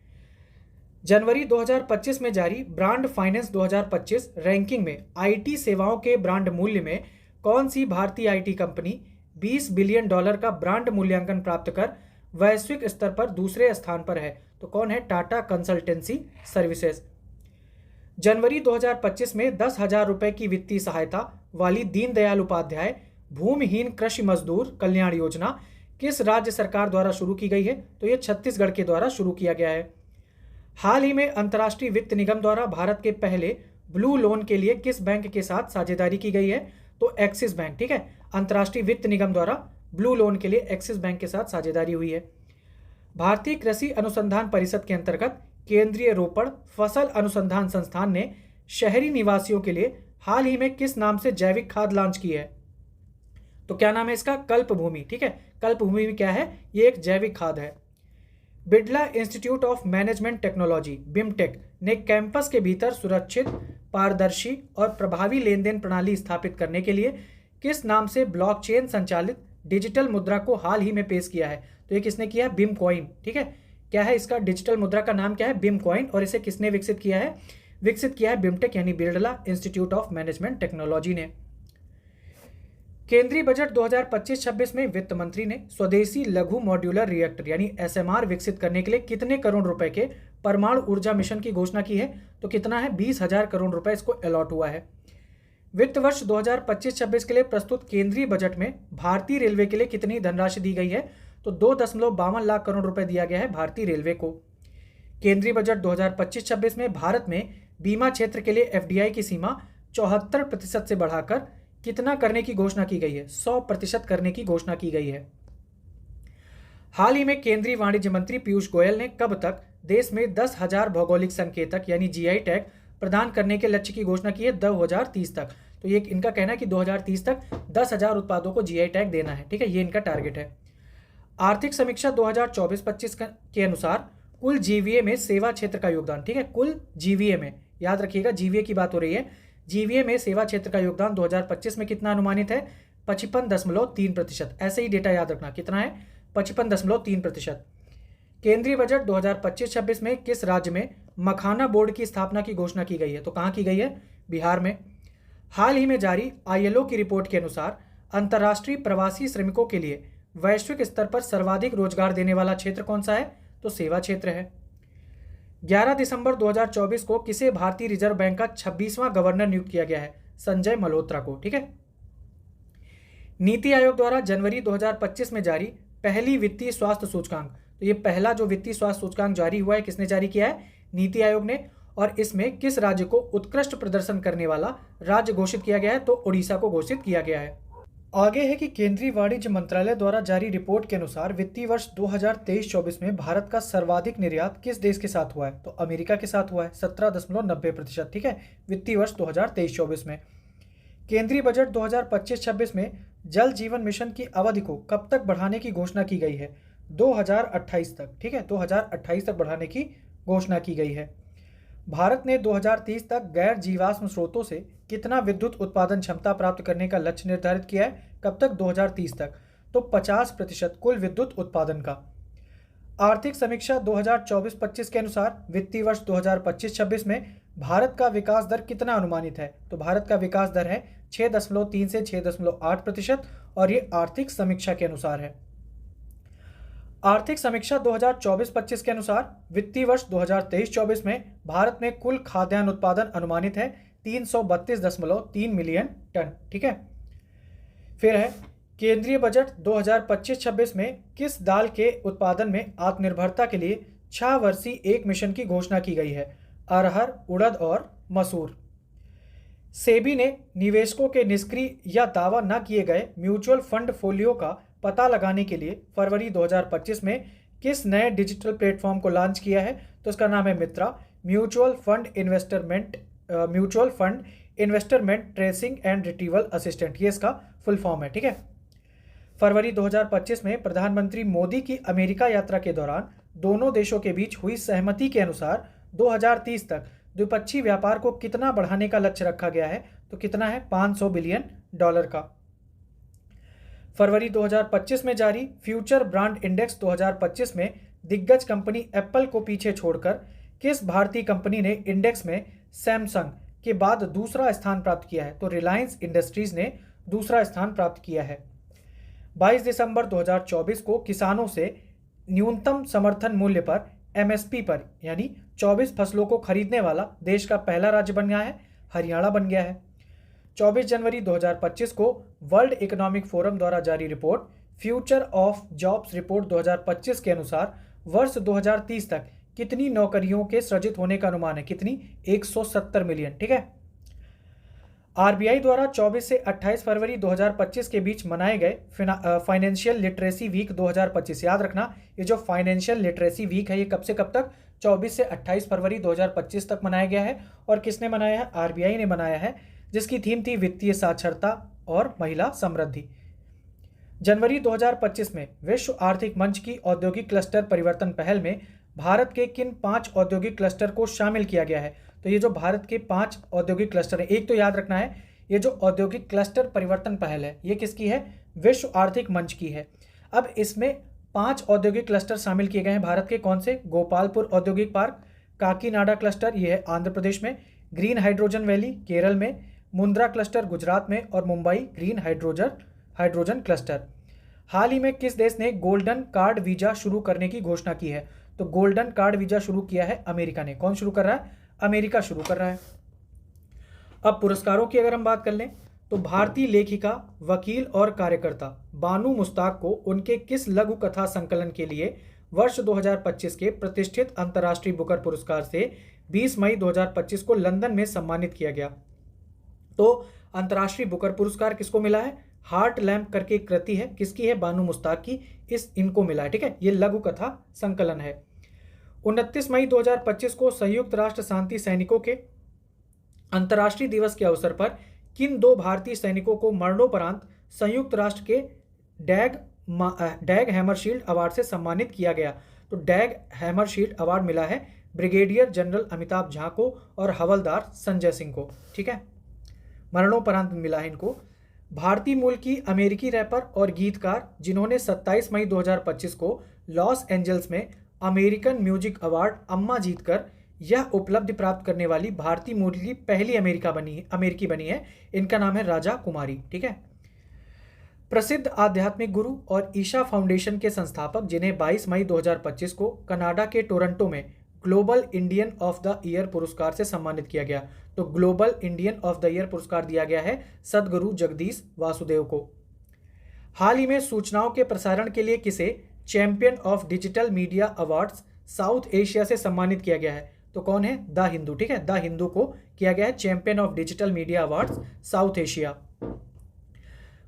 जनवरी 2025 में जारी ब्रांड फाइनेंस 2025 रैंकिंग में IT सेवाओं के ब्रांड मूल्य में कौन सी भारतीय IT कंपनी $20 बिलियन का ब्रांड मूल्यांकन प्राप्त कर वैश्विक स्तर पर दूसरे स्थान पर है? तो कौन है? Tata consultancy services. जनवरी 2025 में 10,000 रुपए की वित्तीय सहायता वाली दीनदयाल उपाध्याय भूमिहीन कृषि मजदूर कल्याण योजना किस राज्य सरकार द्वारा शुरू की गई है? तो ये छत्तीसगढ़ के द्वारा शुरू किया गया है। हाल ही में अंतर्राष्ट्रीय वित्त निगम द्वारा भारत के पहले ब्लू लोन के लिए किस बैंक के साथ साझेदारी की गई है? तो एक्सिस बैंक। ठीक है। अंतर्राष्ट्रीय वित्त निगम द्वारा ब्लू लोन के लिए एक्सिस बैंक के साथ साझेदारी हुई है। भारतीय कृषि अनुसंधान परिषद के अंतर्गत केंद्रीय रोपड़ फसल अनुसंधान संस्थान ने शहरी निवासियों के लिए हाल ही में किस नाम से जैविक खाद लॉन्च की है? तो क्या नाम है इसका? कल्प भूमि। ठीक है। कल्प भूमि में क्या है? ये एक जैविक खाद है। Birla institute of management technology BIMTECH ने कैंपस के भीतर सुरक्षित, पारदर्शी और प्रभावी लेन देन प्रणाली स्थापित करने के लिए किस नाम से ब्लॉकचेन संचालित डिजिटल मुद्रा को हाल ही में पेश किया है? तो ये किसने किया है? बिम कॉइन। ठीक है। क्या है इसका डिजिटल मुद्रा का नाम? क्या है? बिम कॉइन। और इसे किसने विकसित किया है? विकसित किया है बिमटेक यानी Birla institute of management technology ने। केंद्रीय बजट 2025-26 में वित्त मंत्री ने स्वदेशी लघु मॉड्यूलर रिएक्टर यानी SMR विकसित करने के लिए कितने करोड़ रुपए के परमाणु ऊर्जा मिशन की घोषणा की है? तो कितना है? 20,000 करोड़ रुपए इसको अलॉट हुआ है। वित्त वर्ष 2025-26 के लिए प्रस्तुत केंद्रीय बजट में भारतीय रेलवे के लिए कितनी धनराशि दी गई है? तो 2.52 लाख करोड़ रुपए दिया गया है भारतीय रेलवे को। केंद्रीय बजट 2025-26 में भारत में बीमा क्षेत्र के लिए FDI की सीमा 74% से बढ़ाकर कितना करने की घोषणा की गई है? 100% करने की घोषणा की गई है। हाल ही में केंद्रीय वाणिज्य मंत्री पीयूष गोयल ने कब तक देश में 10,000 भौगोलिक संकेतक यानी GI टैग प्रदान करने के लक्ष्य की घोषणा की है? 2030 तक। तो ये इनका कहना है कि 2030 तक 10,000 उत्पादों को GI टैग देना है। ठीक है। ये इनका टारगेट है। आर्थिक समीक्षा 2024-25 के अनुसार कुल GVA में सेवा क्षेत्र का योगदान, ठीक है, कुल GVA में, याद रखिएगा GVA की बात हो रही है, GVA में सेवा क्षेत्र का योगदान 2025 में कितना अनुमानित है? 55.3%। ऐसे ही डेटा याद रखना, कितना है? 55.3%। केंद्रीय बजट 2025-26 में किस राज्य में मखाना बोर्ड की स्थापना की घोषणा की गई है? तो कहाँ की गई है? बिहार में। हाल ही में जारी ILO की रिपोर्ट के अनुसार अंतर्राष्ट्रीय प्रवासी श्रमिकों के लिए वैश्विक स्तर पर सर्वाधिक रोजगार देने वाला क्षेत्र कौन सा है? तो सेवा क्षेत्र है। 11 दिसंबर 2024 को किसे भारतीय रिजर्व बैंक का 26वां गवर्नर नियुक्त किया गया है? संजय मल्होत्रा को। ठीक है। नीति आयोग द्वारा जनवरी 2025 में जारी पहली वित्तीय स्वास्थ्य सूचकांक, तो ये पहला जो वित्तीय स्वास्थ्य सूचकांक जारी हुआ है किसने जारी किया है? नीति आयोग ने। और इसमें किस राज्य को उत्कृष्ट प्रदर्शन करने वाला राज्य घोषित किया गया है? तो उड़ीसा को घोषित किया गया है। आगे है कि केंद्रीय वाणिज्य मंत्रालय द्वारा जारी रिपोर्ट के अनुसार वित्तीय वर्ष 2023-24 में भारत का सर्वाधिक निर्यात किस देश के साथ हुआ है? तो अमेरिका के साथ हुआ है 17.90%। ठीक है, वित्तीय वर्ष 2023-24 में। केंद्रीय बजट 2025-26 में जल जीवन मिशन की अवधि को कब तक बढ़ाने की घोषणा की गई है? 2028 तक। ठीक है, 2028 तक बढ़ाने की घोषणा की गई है। भारत ने 2030 तक गैर जीवाश्म स्रोतों से कितना विद्युत उत्पादन क्षमता प्राप्त करने का लक्ष्य निर्धारित किया है? कब तक? 2030 तक। तो 50% कुल विद्युत उत्पादन का। आर्थिक समीक्षा 2024-25 के अनुसार वित्तीय वर्ष 2025-26 में भारत का विकास दर कितना अनुमानित है? तो भारत का विकास दर है 6.3 से 6.8% और ये आर्थिक समीक्षा के अनुसार है। आर्थिक समीक्षा 2024-25 के अनुसार वित्तीय वर्ष 2023-24 में भारत में कुल खाद्यान्न उत्पादन अनुमानित है 332.3 मिलियन टन। ठीक है, फिर है केंद्रीय बजट 2025-26 में किस दाल के उत्पादन में आत्मनिर्भरता के लिए 6 वर्षीय एक मिशन की घोषणा की गई है? अरहर, उड़द और मसूर। सेबी ने निवेशकों के निष्क्रिय या दावा न किए गए म्यूचुअल फंड फोलियो का पता लगाने के लिए फरवरी 2025 में किस नए डिजिटल प्लेटफॉर्म को लॉन्च किया है? तो इसका नाम है MITRA, mutual fund investment tracing and retrieval assistant, ये इसका फुल फॉर्म है। ठीक है, फरवरी 2025 में प्रधानमंत्री मोदी की अमेरिका यात्रा के दौरान दोनों देशों के बीच हुई सहमति के अनुसार 2030 तक द्विपक्षीय व्यापार को कितना बढ़ाने का लक्ष्य रखा गया है? तो कितना है? $500 बिलियन का। फरवरी 2025 में जारी फ्यूचर ब्रांड इंडेक्स 2025 में दिग्गज कंपनी एप्पल को पीछे छोड़कर किस भारतीय कंपनी ने इंडेक्स में सैमसंग के बाद दूसरा स्थान प्राप्त किया है? तो रिलायंस इंडस्ट्रीज ने दूसरा स्थान प्राप्त किया है। 22 दिसंबर 2024 को किसानों से न्यूनतम समर्थन मूल्य पर एमएसपी पर यानी 24 फसलों को खरीदने वाला देश का पहला राज्य बन गया है, हरियाणा बन गया है। 24 जनवरी 2025 को वर्ल्ड इकोनॉमिक फोरम द्वारा जारी report future of jobs report 2025 के अनुसार वर्ष 2030 तक कितनी नौकरियों के सृजित होने का अनुमान है? कितनी? 170 मिलियन। ठीक है, आरबीआई द्वारा 24 से 28 फरवरी 2025 के बीच मनाए गए फाइनेंशियल लिटरेसी वीक 2025, याद रखना ये जो फाइनेंशियल लिटरेसी वीक है ये कब से कब तक? 24 से 28 फरवरी 2025 तक मनाया गया है। और किसने मनाया है? आरबीआई ने मनाया है, जिसकी थीम थी वित्तीय साक्षरता और महिला समृद्धि। जनवरी 2025 में विश्व आर्थिक मंच की औद्योगिक क्लस्टर परिवर्तन पहल में भारत के किन 5 औद्योगिक क्लस्टर को शामिल किया गया है? तो ये जो भारत के 5 औद्योगिक क्लस्टर है, एक तो याद रखना है ये जो औद्योगिक क्लस्टर परिवर्तन पहल है ये किसकी है? विश्व आर्थिक मंच की है। अब इसमें 5 औद्योगिक क्लस्टर शामिल किए गए हैं भारत के। कौन से? गोपालपुर औद्योगिक पार्क, काकीनाडा क्लस्टर ये है आंध्र प्रदेश में, ग्रीन हाइड्रोजन वैली केरल में, मुंद्रा क्लस्टर गुजरात में और मुंबई ग्रीन हाइड्रोजन क्लस्टर। हाल ही में किस देश ने गोल्डन कार्ड वीजा शुरू करने की घोषणा की है? तो गोल्डन कार्ड वीजा शुरू किया है अमेरिका ने। कौन शुरू कर रहा है? अमेरिका शुरू कर रहा है। अब पुरस्कारों की अगर हम बात कर लें तो भारतीय लेखिका, वकील और कार्यकर्ता बानू मुश्ताक को उनके किस लघु कथा संकलन के लिए वर्ष 2025 के प्रतिष्ठित अंतर्राष्ट्रीय बुकर पुरस्कार से 20 मई 2025 को लंदन में सम्मानित किया गया? तो अंतर्राष्ट्रीय बुकर पुरस्कार किसको मिला है? हार्ट लैम्प करके एक कृति है, किसकी है? बानू मुश्ताक की, इनको मिला है। ठीक है, ये लघु कथा संकलन है। 29 मई 2025 को संयुक्त राष्ट्र शांति सैनिकों के अंतर्राष्ट्रीय दिवस के अवसर पर किन 2 भारतीय सैनिकों को मरणोपरांत संयुक्त राष्ट्र के डैग हैमरशील्ड अवार्ड से सम्मानित किया गया? तो डैग हैमरशील्ड अवार्ड मिला है ब्रिगेडियर जनरल अमिताभ झा को और हवलदार संजय सिंह को। ठीक है, मरणोपरांत मिला है इनको। भारतीय मूल की अमेरिकी रैपर और गीतकार जिन्होंने 27 मई 2025 को लॉस एंजल्स में अमेरिकन म्यूजिक अवार्ड अम्मा जीतकर यह उपलब्धि प्राप्त करने वाली भारतीय मूल की पहली अमेरिकी बनी है। इनका नाम है राजा कुमारी। ठीक है, प्रसिद्ध आध्यात्मिक गुरु और ईशा फाउंडेशन के संस्थापक जिन्हें 22 मई 2025 को कनाडा के टोरंटो में global Indian of the year पुरस्कार से सम्मानित किया गया। तो global Indian of the year पुरस्कार दिया गया है सदगुरु जगदीश वासुदेव को। हाल ही में सूचनाओं के प्रसारण के लिए किसे champion of digital media awards South Asia से सम्मानित किया गया है? तो कौन है? द हिंदू। ठीक है, द हिंदू को किया गया है champion of digital media awards South Asia.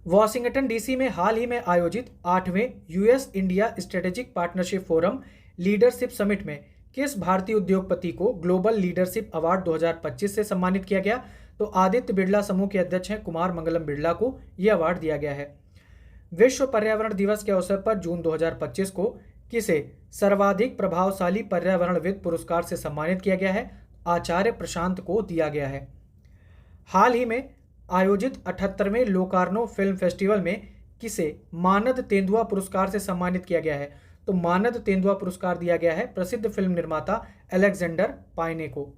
Washington DC में हाल ही में आयोजित 8वें US India strategic partnership forum leadership summit में किस भारतीय उद्योगपति को ग्लोबल लीडरशिप अवार्ड 2025 से सम्मानित किया गया? तो आदित्य बिड़ला समूह के अध्यक्ष हैं कुमार मंगलम बिड़ला को यह अवार्ड दिया गया है। विश्व पर्यावरण दिवस के अवसर पर जून 2025 को किसे सर्वाधिक प्रभावशाली पर्यावरणविद पुरस्कार से सम्मानित किया गया है? आचार्य प्रशांत को दिया गया है। हाल ही में आयोजित 78वें लोकार्नो फिल्म फेस्टिवल में किसे मानद तेंदुआ पुरस्कार से सम्मानित किया गया है? तो मानद तेंदुआ पुरस्कार दिया गया है प्रसिद्ध फिल्म निर्माता अलेक्जेंडर पाइने को।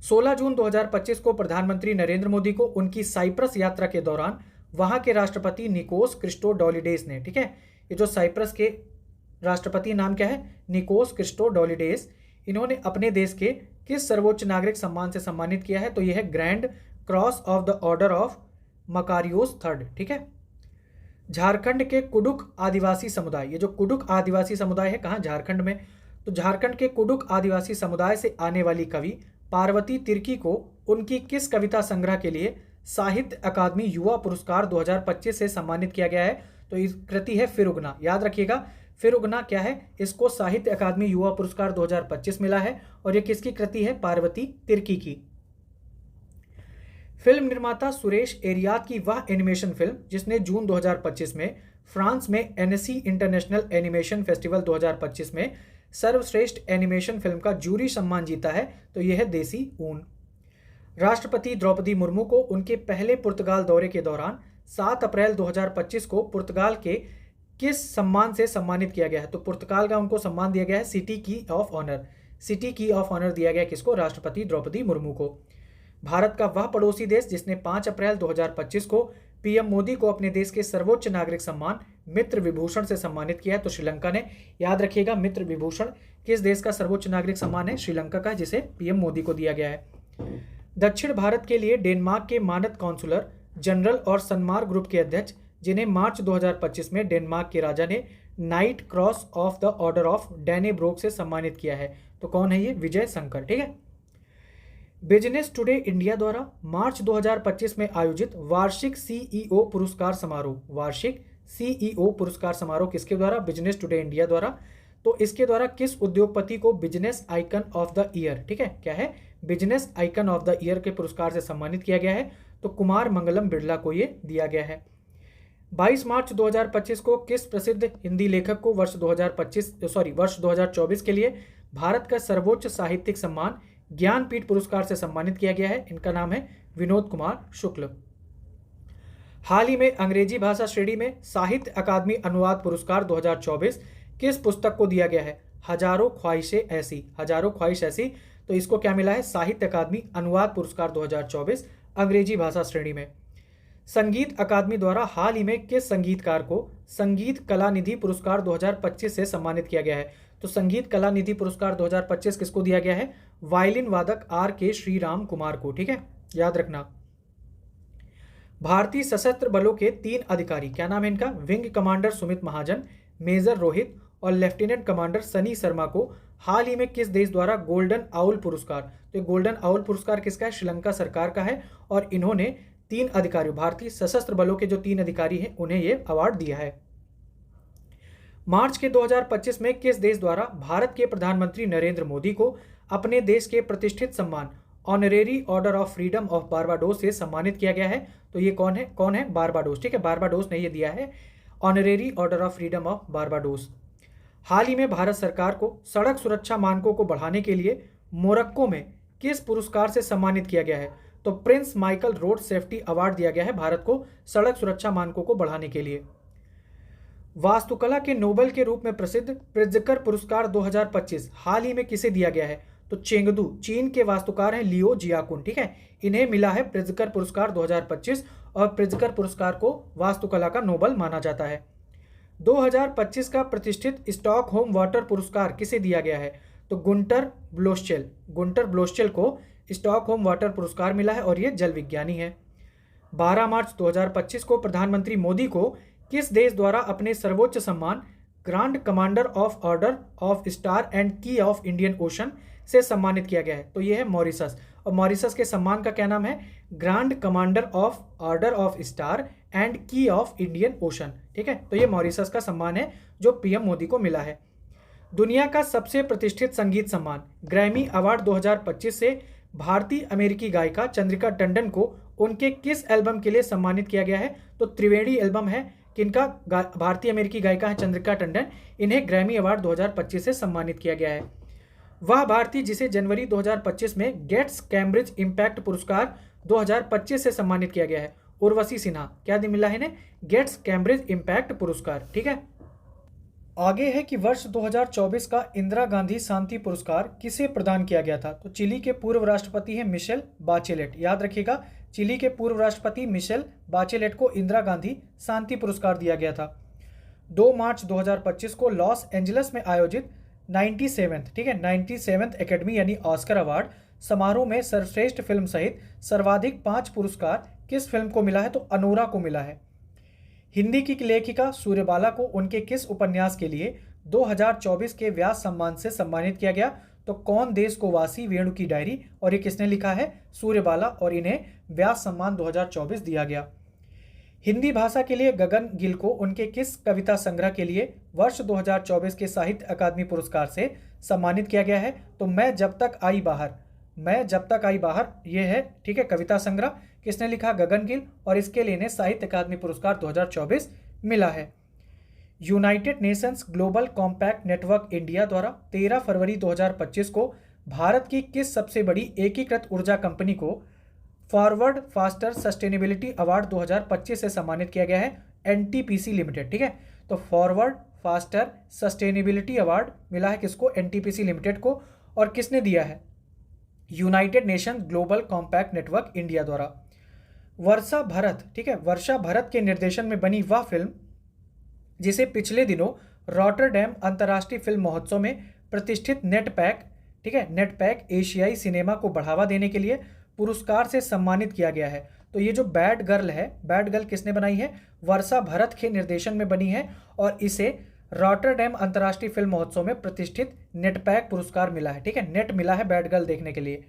16 जून 2025 को प्रधानमंत्री नरेंद्र मोदी को उनकी साइप्रस यात्रा के दौरान वहां के राष्ट्रपति निकोस क्रिस्टोडोलिडेस ने, ठीक है, ये जो साइप्रस के राष्ट्रपति नाम क्या है? निकोस क्रिस्टोडोलिडेस, इन्होंने अपने देश के किस सर्वोच्च नागरिक सम्मान से सम्मानित किया है? तो यह है grand cross of the order of Makarios III, ठीक है। झारखंड के कुडुख आदिवासी समुदाय, ये जो कुडुख आदिवासी समुदाय है कहाँ? झारखंड में। तो झारखंड के कुडुख आदिवासी समुदाय से आने वाली कवि पार्वती तिर्की को उनकी किस कविता संग्रह के लिए साहित्य अकादमी युवा पुरस्कार 2025 से सम्मानित किया गया है? तो इस कृति है फिर उगना। याद रखिएगा, फिर उगना क्या है? इसको साहित्य अकादमी युवा पुरस्कार 2025 मिला है और ये किसकी कृति है? पार्वती तिर्की की। फिल्म निर्माता सुरेश एरियात की वह एनिमेशन फिल्म जिसने जून 2025 में फ्रांस में एनएससी इंटरनेशनल एनिमेशन फेस्टिवल 2025 में सर्वश्रेष्ठ एनिमेशन फिल्म का जूरी सम्मान जीता है, तो यह है देसी ऊन। राष्ट्रपति द्रौपदी मुर्मू को उनके पहले पुर्तगाल दौरे के दौरान 7 अप्रैल 2025 को पुर्तगाल के किस सम्मान से सम्मानित किया गया है? तो पुर्तगाल का उनको सम्मान दिया गया है सिटी की ऑफ ऑनर। सिटी की ऑफ ऑनर दिया गया किसको? राष्ट्रपति द्रौपदी मुर्मू को। भारत का वह पड़ोसी देश जिसने 5 अप्रैल 2025 को पीएम मोदी को अपने देश के सर्वोच्च नागरिक सम्मान मित्र विभूषण से सम्मानित किया है, तो श्रीलंका ने। याद रखिएगा, मित्र विभूषण किस देश का सर्वोच्च नागरिक सम्मान है? श्रीलंका का, जिसे पीएम मोदी को दिया गया है। दक्षिण भारत के लिए डेनमार्क के मानद कॉन्सुलर जनरल और सनमार्ग ग्रुप के अध्यक्ष, जिन्हें मार्च 2025 में डेनमार्क के राजा ने knight cross of the order of Dannebrog से सम्मानित किया है, तो कौन है ये? विजय शंकर, ठीक है। बिजनेस टुडे इंडिया द्वारा मार्च 2025 में आयोजित वार्षिक सीईओ पुरस्कार समारोह, वार्षिक सीईओ पुरस्कार समारोह किसके द्वारा? बिजनेस टुडे इंडिया द्वारा। तो इसके द्वारा किस उद्योगपति को business icon of the year, ठीक है, क्या है? Business icon of the year के पुरस्कार से सम्मानित किया गया है, तो कुमार मंगलम बिड़ला को ये दिया गया है। 22 मार्च 2025 को किस प्रसिद्ध हिंदी लेखक को वर्ष 2024 के लिए भारत का सर्वोच्च साहित्यिक सम्मान ज्ञानपीठ पुरस्कार से सम्मानित किया गया है? इनका नाम है विनोद कुमार शुक्ल। हाल ही में अंग्रेजी भाषा श्रेणी में साहित्य अकादमी अनुवाद पुरस्कार 2024 किस पुस्तक को दिया गया है? हजारों ख्वाहिशें ऐसी, हजारों ख्वाहिश ऐसी, तो इसको क्या मिला है? साहित्य अकादमी अनुवाद पुरस्कार 2024 अंग्रेजी भाषा श्रेणी में। संगीत अकादमी द्वारा हाल ही में किस संगीतकार को संगीत कला निधि पुरस्कार 2025 से सम्मानित किया गया है? तो संगीत कला निधि पुरस्कार 2025 किसको दिया गया है? वायलिन वादक RK श्रीराम कुमार को, ठीक है, याद रखना। भारतीय सशस्त्र बलों के 3 अधिकारी, क्या नाम है इनका? विंग कमांडर सुमित महाजन, मेजर रोहित और लेफ्टिनेंट कमांडर सनी शर्मा को हाल ही में किस देश द्वारा गोल्डन आउल पुरस्कार, तो गोल्डन आउल पुरस्कार किसका है? श्रीलंका सरकार का है और इन्होंने 3 अधिकारियों, भारतीय सशस्त्र बलों के जो 3 अधिकारी हैं उन्हें ये अवार्ड दिया है। मार्च के 2025 में किस देश द्वारा भारत के प्रधानमंत्री नरेंद्र मोदी को अपने देश के प्रतिष्ठित सम्मान honorary order of freedom of Barbados से सम्मानित किया गया है? तो ये कौन है? कौन है? बारबाडोस, ठीक है, बारबाडोस ने ये दिया है honorary order of freedom of Barbados. हाल ही में भारत सरकार को सड़क सुरक्षा मानकों को बढ़ाने के लिए मोरक्को में किस पुरस्कार से सम्मानित किया गया है? तो Prince Michael road safety award दिया गया है भारत को सड़क सुरक्षा मानकों को बढ़ाने के लिए। वास्तुकला के नोबेल के रूप में प्रसिद्ध प्रित्जकर पुरस्कार 2025 हाल ही में किसे दिया गया है? तो चेंगदू, चीन के वास्तुकार हैं लियो जियाकुन, ठीक है, इन्हें मिला है प्रित्जकर पुरस्कार 2025 और प्रित्जकर पुरस्कार को वास्तुकला का नोबेल माना जाता है। 2025 का प्रतिष्ठित स्टॉकहोम वाटर पुरस्कार किसे दिया गया है? तो गुंटर ब्लोश्चेल को स्टॉकहोम वाटर पुरस्कार मिला है और ये जल विज्ञानी है। 12 मार्च 2025 को प्रधानमंत्री मोदी को किस देश द्वारा अपने सर्वोच्च सम्मान grand commander of order of star and की ऑफ इंडियन ओशन से सम्मानित किया गया है? तो ये है मॉरिशस, और मॉरिशस के सम्मान का क्या नाम है? Grand commander of order of star and की ऑफ इंडियन ओशन। ठीक है, तो ये मॉरिशस का सम्मान है जो पीएम मोदी को मिला है। दुनिया का सबसे प्रतिष्ठित संगीत सम्मान ग्रैमी अवार्ड 2025 से भारतीय अमेरिकी गायिका चंद्रिका टंडन को उनके किस एल्बम के लिए सम्मानित किया गया है? तो त्रिवेणी एल्बम है किनका? भारतीय अमेरिकी गायिका है चंद्रिका टंडन, इन्हें ग्रैमी अवार्ड 2025 से सम्मानित किया गया है। वह भारतीय जिसे जनवरी 2025 में गेट्स कैम्ब्रिज इम्पैक्ट पुरस्कार 2025 से सम्मानित किया गया है, उर्वशी सिन्हा। क्या मिला है इन्हें? गेट्स कैम्ब्रिज इम्पैक्ट पुरस्कार। ठीक है, आगे है कि वर्ष 2024 का इंदिरा गांधी शांति पुरस्कार किसे प्रदान किया गया था? तो चिली के पूर्व राष्ट्रपति हैं मिशेल बाचेलेट। याद रखिएगा, चिली के पूर्व राष्ट्रपति मिशेल बाचेलेट को इंदिरा गांधी शांति पुरस्कार दिया गया था। 2 मार्च 2025 को लॉस एंजलिस में आयोजित 97th, ठीक है, 97th एकेडमी यानी ऑस्कर अवार्ड समारोह में सर्वश्रेष्ठ फिल्म सहित सर्वाधिक 5 पुरस्कार किस फिल्म को मिला है? तो अनोरा को मिला है। हिंदी की लेखिका सूर्यबाला को उनके किस उपन्यास के लिए 2024 के व्यास सम्मान से सम्मानित किया गया? तो कौन देश को वासी वेणु की डायरी, और ये किसने लिखा है? सूर्यबाला, और इन्हें व्यास सम्मान 2024 दिया गया। हिंदी भाषा के लिए गगन गिल को उनके किस कविता संग्रह के लिए वर्ष 2024 के साहित्य अकादमी पुरस्कार से सम्मानित किया गया है? तो मैं जब तक आई बाहर, मैं जब तक आई बाहर, ये है, ठीक है, कविता संग्रह। किसने लिखा? गगन गिल, और इसके लिए इन्हें साहित्य अकादमी पुरस्कार 2024 मिला है। United Nations global compact network India द्वारा 13 फरवरी 2025 को भारत की किस सबसे बड़ी एकीकृत ऊर्जा कंपनी को फॉरवर्ड फास्टर सस्टेनेबिलिटी अवार्ड 2025 से सम्मानित किया गया है? NTPC limited. ठीक है, तो फॉरवर्ड फास्टर सस्टेनेबिलिटी अवार्ड मिला है किसको? एनटीपीसी लिमिटेड को। और किसने दिया है? United nation global compact network India द्वारा। वर्षा भरत, ठीक है, वर्षा भरत के निर्देशन में बनी वह फिल्म जिसे पिछले दिनों रॉटरडैम अंतर्राष्ट्रीय फिल्म महोत्सव में प्रतिष्ठित नेटपैक, ठीक है, नेटपैक एशियाई सिनेमा को बढ़ावा देने के लिए पुरस्कार से सम्मानित किया गया है। तो ये जो बैड गर्ल है, बैड गर्ल किसने बनाई है? वर्षा भरत के निर्देशन में बनी है, और इसे रॉटरडैम अंतर्राष्ट्रीय फिल्म महोत्सव में प्रतिष्ठित नेटपैक पुरस्कार मिला है। ठीक है, नेट मिला है बैड गर्ल देखने के लिए।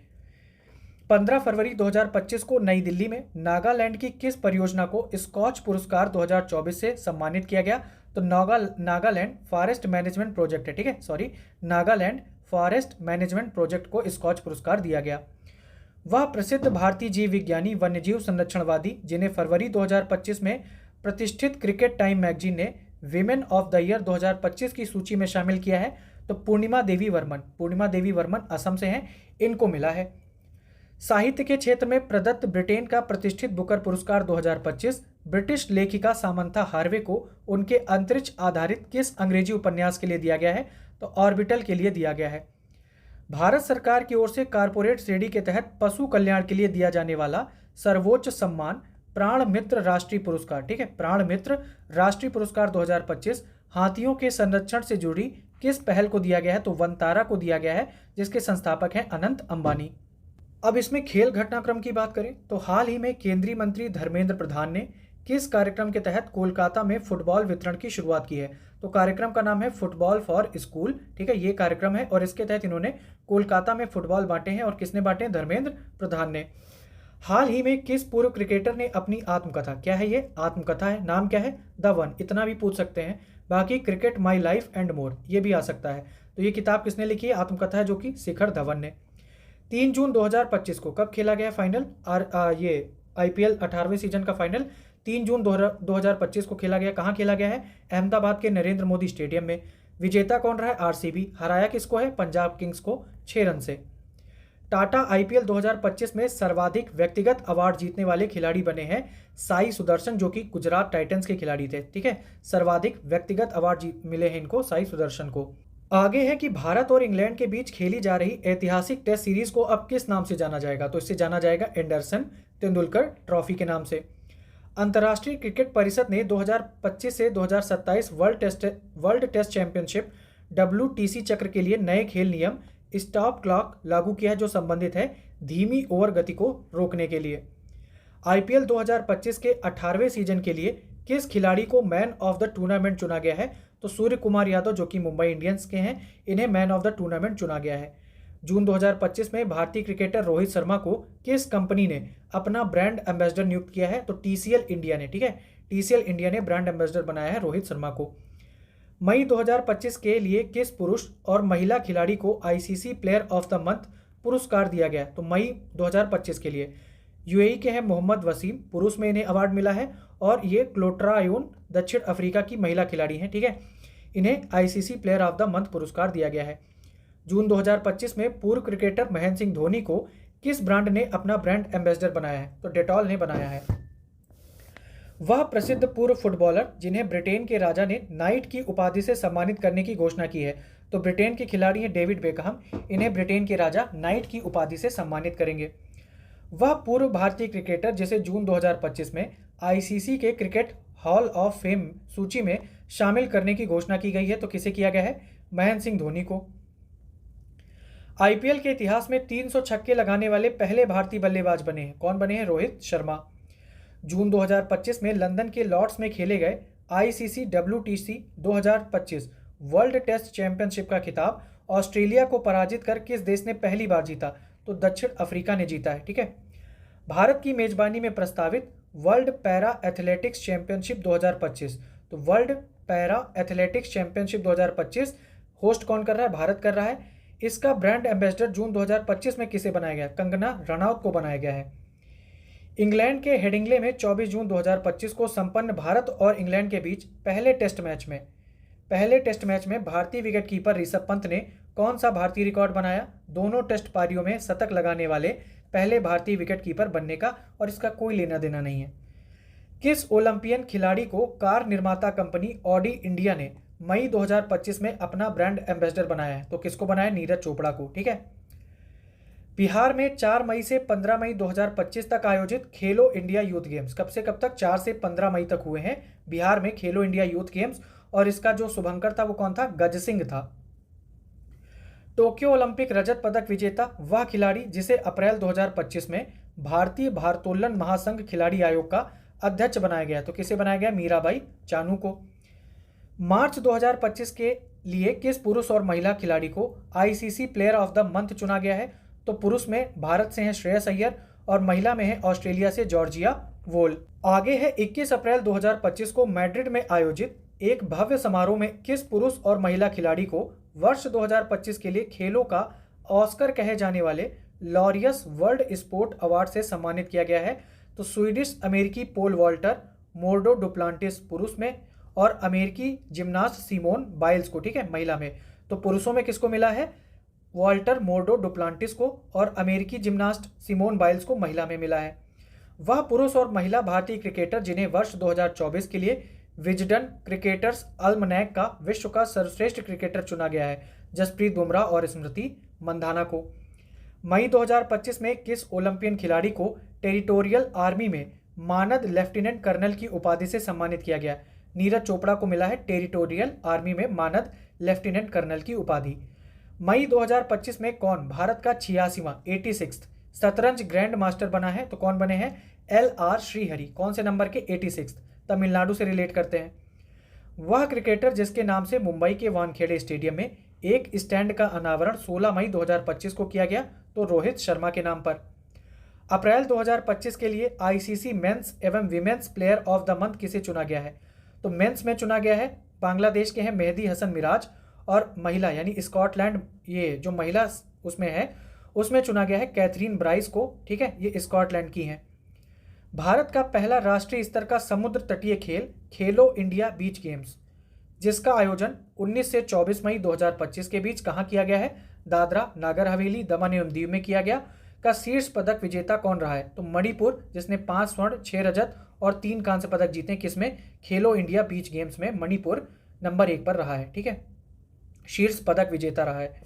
15 फरवरी 2025 को नई दिल्ली में नागालैंड की किस परियोजना को स्कॉच पुरस्कार 2024 से सम्मानित किया गया? तो नागालैंड फॉरेस्ट मैनेजमेंट प्रोजेक्ट है, ठीक है, sorry, Nagaland forest management project को स्कॉच पुरस्कार दिया गया। वह प्रसिद्ध भारतीय जीव विज्ञानी वन्यजीव संरक्षणवादी जिन्हें फरवरी 2025 में प्रतिष्ठित क्रिकेट टाइम मैगजीन ने विमेन ऑफ द ईयर 2025 की सूची में शामिल किया है? तो पूर्णिमा देवी वर्मन। पूर्णिमा देवी वर्मन असम से हैं, इनको मिला है। साहित्य के क्षेत्र में प्रदत्त ब्रिटेन का प्रतिष्ठित बुकर पुरस्कार 2025 ब्रिटिश लेखिका सामंथा हार्वे को उनके अंतरिक्ष आधारित किस अंग्रेजी उपन्यास के लिए दिया गया है? तो ऑर्बिटल के लिए दिया गया है। भारत सरकार की ओर से कारपोरेट श्रेणी के तहत पशु कल्याण के लिए दिया जाने वाला सर्वोच्च सम्मान प्राण मित्र राष्ट्रीय पुरस्कार, ठीक है, प्राण मित्र राष्ट्रीय पुरस्कार 2025 हाथियों के संरक्षण से जुड़ी किस पहल को दिया गया है? तो वनतारा को दिया गया है, जिसके संस्थापक हैं अनंत अंबानी। अब इसमें खेल घटनाक्रम की बात करें तो हाल ही में केंद्रीय मंत्री धर्मेंद्र प्रधान ने किस कार्यक्रम के तहत कोलकाता में फुटबॉल वितरण की शुरुआत की है? तो कार्यक्रम का नाम है फुटबॉल फॉर स्कूल, ठीक है, ये कार्यक्रम है, और इसके तहत इन्होंने कोलकाता में फुटबॉल बांटे हैं। और किसने बांटे हैं? धर्मेंद्र प्रधान ने। हाल ही में किस पूर्व क्रिकेटर ने अपनी आत्मकथा, क्या है ये? आत्मकथा है, नाम क्या है? The one. इतना भी पूछ सकते हैं। बाकी cricket my life and more, ये भी आ सकता है। तो ये किताब किसने लिखी है? आत्मकथा है, जो कि शिखर धवन ने। 3 जून 2025 को कब खेला गया फाइनल? ये IPL 18वें सीजन का फाइनल 3 जून 2025 को खेला गया। कहाँ खेला गया है? अहमदाबाद के नरेंद्र मोदी स्टेडियम में। विजेता कौन रहा है? RCB। हराया किसको है? पंजाब किंग्स को 6 रन से। टाटा IPL 2025 में सर्वाधिक व्यक्तिगत अवार्ड जीतने वाले खिलाड़ी बने हैं साई सुदर्शन, जो कि गुजरात टाइटंस के खिलाड़ी थे, ठीक है। सर्वाधिक व्यक्तिगत अवार्ड मिले हैं इनको, साई सुदर्शन को। आगे है कि भारत और इंग्लैंड के बीच खेली जा रही ऐतिहासिक टेस्ट सीरीज को अब किस नाम से जाना जाएगा? तो इससे जाना जाएगा एंडरसन तेंदुलकर ट्रॉफी के नाम से। अंतर्राष्ट्रीय क्रिकेट परिषद ने 2025 से 2027 वर्ल्ड टेस्ट चैंपियनशिप WTC चक्र के लिए नए खेल नियम स्टॉप क्लॉक लागू किया है, जो संबंधित है धीमी ओवर गति को रोकने के लिए। IPL 2025 के 18वें सीजन के लिए किस खिलाड़ी को मैन ऑफ द टूर्नामेंट चुना गया है? तो सूर्य कुमार यादव, जो कि मुंबई इंडियंस के हैं, इन्हें मैन ऑफ द टूर्नामेंट चुना गया है। जून 2025 में भारतीय क्रिकेटर रोहित शर्मा को किस कंपनी ने अपना ब्रांड एम्बेसडर नियुक्त किया है? तो टीसीएल इंडिया ने, ठीक है, टीसीएल इंडिया ने ब्रांड एम्बेसडर बनाया है रोहित शर्मा को। मई 2025 के लिए किस पुरुष और महिला खिलाड़ी को ICC player of the month पुरस्कार दिया गया? तो मई 2025 के लिए यूएई के हैं मोहम्मद वसीम, पुरुष में इन्हें अवार्ड मिला है, और ये क्लोट्रायून दक्षिण अफ्रीका की महिला खिलाड़ी हैं, ठीक है। इन्हें ICC player of the month पुरस्कार दिया गया है। जून 2025 में पूर्व क्रिकेटर महेंद्र सिंह धोनी को किस ब्रांड ने अपना ब्रांड एम्बेसडर बनाया है? तो डेटॉल ने बनाया है। वह प्रसिद्ध पूर्व फुटबॉलर जिन्हें ब्रिटेन के राजा ने नाइट की उपाधि से सम्मानित करने की घोषणा की है? तो ब्रिटेन के खिलाड़ी हैं डेविड बेकहम, इन्हें ब्रिटेन के राजा नाइट की उपाधि से सम्मानित करेंगे। वह पूर्व भारतीय क्रिकेटर जिसे जून 2025 में आईसीसी के क्रिकेट हॉल ऑफ फेम सूची में शामिल करने की घोषणा की गई है, तो किसे किया गया है? महेंद्र सिंह धोनी को। आईपीएल के इतिहास में 300 छक्के लगाने वाले पहले भारतीय बल्लेबाज बने हैं, कौन बने हैं? रोहित शर्मा। जून 2025 में लंदन के लॉर्ड्स में खेले गए ICC WTC 2025 world test championship का खिताब ऑस्ट्रेलिया को पराजित कर किस देश ने पहली बार जीता? तो दक्षिण अफ्रीका ने जीता है, ठीक है। भारत की मेजबानी में प्रस्तावित वर्ल्ड पैरा एथलेटिक्स चैंपियनशिप 2025, तो world para athletics championship 2025 host कौन कर रहा है? भारत कर रहा है। इसका ब्रांड एम्बेसडर जून 2025 में किसे बनाया गया? कंगना रनौत को बनाया गया है। इंग्लैंड के हेडिंग्ले में 24 जून 2025 को संपन्न भारत और इंग्लैंड के बीच पहले टेस्ट मैच में भारतीय विकेटकीपर ऋषभ पंत ने कौन सा भारतीय रिकॉर्ड बनाया? दोनों टेस्ट पारियों में शतक लगाने वाले पहले भारतीय विकेटकीपर बनने का, और इसका कोई लेना देना नहीं है। किस ओलंपियन खिलाड़ी को कार निर्माता कंपनी ऑडी इंडिया ने मई 2025 में अपना ब्रांड एम्बेसडर बनाया है? तो किसको बनाया? नीरज चोपड़ा को, ठीक है। बिहार में 4 मई से 15 मई 2025 तक आयोजित खेलो इंडिया यूथ गेम्स कब से कब तक? 4 से 15 मई तक हुए हैं बिहार में खेलो इंडिया यूथ गेम्स, और इसका जो शुभंकर था वो कौन था? गज सिंह था। टोक्यो ओलंपिक रजत पदक विजेता वह खिलाड़ी जिसे अप्रैल 2025 में भारतीय भारोत्तोलन महासंघ खिलाड़ी आयोग का अध्यक्ष बनाया गया, तो किसे बनाया गया? मीराबाई चानू को। मार्च 2025 के लिए किस पुरुष और महिला खिलाड़ी को ICC player of the month चुना गया है? तो पुरुष में भारत से हैं श्रेयस अय्यर, और महिला में है ऑस्ट्रेलिया से जॉर्जिया वोल। आगे है 21 अप्रैल 2025 को मैड्रिड में आयोजित एक भव्य समारोह में किस पुरुष और महिला खिलाड़ी को वर्ष 2025 के लिए खेलों का ऑस्कर कहे जाने वाले लॉरियस वर्ल्ड स्पोर्ट अवार्ड से सम्मानित किया गया है? तो स्वीडिश अमेरिकी पोल वॉल्टर मोर्डो डुप्लांटिस पुरुष में, और अमेरिकी जिम्नास्ट सिमोन बाइल्स को, ठीक है, महिला में। तो पुरुषों में किसको मिला है? वॉल्टर मोर्डो डुप्लांटिस को, और अमेरिकी जिम्नास्ट सिमोन बाइल्स को महिला में मिला है। वह पुरुष और महिला भारतीय क्रिकेटर जिन्हें वर्ष 2024 के लिए विजडन क्रिकेटर्स अल्मनैक का विश्व का सर्वश्रेष्ठ क्रिकेटर चुना गया है? जसप्रीत बुमराह और स्मृति मंधाना को। मई 2025 में किस ओलंपियन खिलाड़ी को टेरिटोरियल आर्मी में मानद लेफ्टिनेंट कर्नल की उपाधि से सम्मानित किया गया? नीरज चोपड़ा को मिला है टेरिटोरियल आर्मी में मानद लेफ्टिनेंट कर्नल की उपाधि। मई 2025 में कौन भारत का 86वां 86th शतरंज ग्रैंड मास्टर बना है? तो कौन बने हैं? LR श्रीहरि। कौन से नंबर के? 86th, तमिलनाडु से रिलेट करते हैं। वह क्रिकेटर जिसके नाम से मुंबई के वानखेड़े स्टेडियम में एक स्टैंड का अनावरण 16 मई 2025 को किया गया, तो रोहित शर्मा के नाम पर। अप्रैल 2025 के लिए आईसीसी मेंस एवं women's player of the month किसे चुना गया है? तो मेंस में चुना गया है बांग्लादेश के हैं मेहदी हसन मिराज, और महिला यानी स्कॉटलैंड, ये जो महिला उसमें है उसमें चुना गया है कैथरीन ब्राइस को, ठीक है, ये स्कॉटलैंड की हैं। भारत का पहला राष्ट्रीय स्तर का समुद्र तटीय खेल खेलो इंडिया बीच गेम्स, जिसका आयोजन 19 से 24 मई 2025 के बीच कहाँ किया गया है? दादरा नागर हवेली दमन एवं दीव में किया गया। का शीर्ष पदक विजेता कौन रहा है? तो मणिपुर, जिसने 5 स्वर्ण 6 रजत और 3 कांस्य पदक जीते। किसमें? खेलो इंडिया बीच गेम्स में मणिपुर नंबर 1 पर रहा है, ठीक है, शीर्ष पदक विजेता रहा है।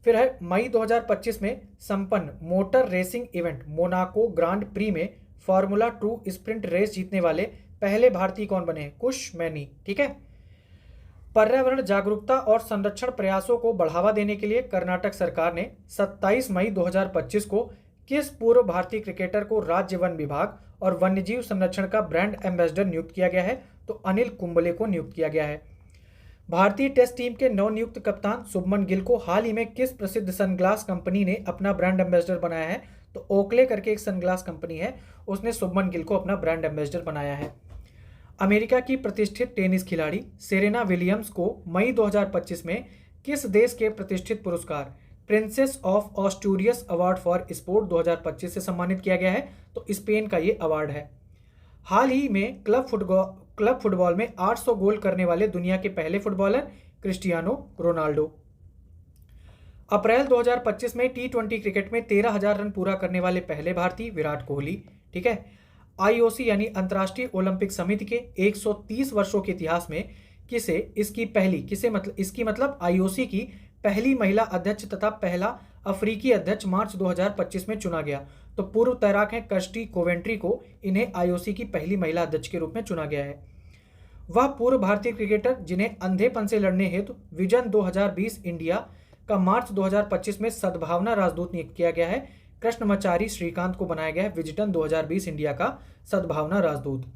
फिर है मई 2025 में संपन्न motor racing event Monaco grand pre में फार्मूला 2 स्प्रिंट रेस जीतने वाले पहले भारतीय कौन बने? कुश मैनी, ठीक है। पर्यावरण जागरूकता और संरक्षण प्रयासों को बढ़ावा देने के लिए कर्नाटक सरकार ने 27 मई 2025 को किस पूर्व भारतीय क्रिकेटर को राज्य वन विभाग और वन्यजीव संरक्षण का ब्रांड एम्बेसडर नियुक्त किया गया है? तो अनिल कुंबले को नियुक्त किया गया है। भारतीय टेस्ट टीम के नवनियुक्त कप्तान शुभमन गिल को हाल ही में किस प्रसिद्ध सनग्लास कंपनी ने अपना ब्रांड एम्बेसडर बनाया है? तो ओकले करके एक सनग्लास कंपनी है, उसने शुभमन गिल को अपना ब्रांड एम्बेसडर बनाया है। अमेरिका की प्रतिष्ठित टेनिस खिलाड़ी सेरेना विलियम्स को मई 2025 में किस देश के प्रतिष्ठित पुरस्कार princess of Asturias award for sport 2025 से सम्मानित किया गया है? तो स्पेन का ये अवार्ड है। हाल ही में क्लब फुटबॉल में 800 गोल करने वाले दुनिया के पहले फुटबॉलर क्रिस्टियानो रोनाल्डो। अप्रैल 2025 में टी20 क्रिकेट में 13,000 रन पूरा करने वाले पहले भारतीय विराट कोहली। ठीक है। आईओसी यानी अंतर्राष्ट्रीय ओलंपिक समिति के 130 वर्षों के इतिहास में इसकी मतलब आईओसी की पहली महिला अध्यक्ष तथा पहला अफ्रीकी अध्यक्ष मार्च 2025 में चुना गया। तो पूर्व तैराक हैं कर्स्टी कोवेंट्री को इन्हें आईओसी की पहली महिला अध्यक्ष के रूप में चुना गया है। वह पूर्व भारतीय क्रिकेटर जिन्हें अंधेपन से लड़ने हेतु विजन 2020 इंडिया का मार्च 2025 में सद्भावना राजदूत नियुक्त किया गया है। कृष्णमचारी श्रीकांत को बनाया गया है विजन 2020 इंडिया का सद्भावना राजदूत।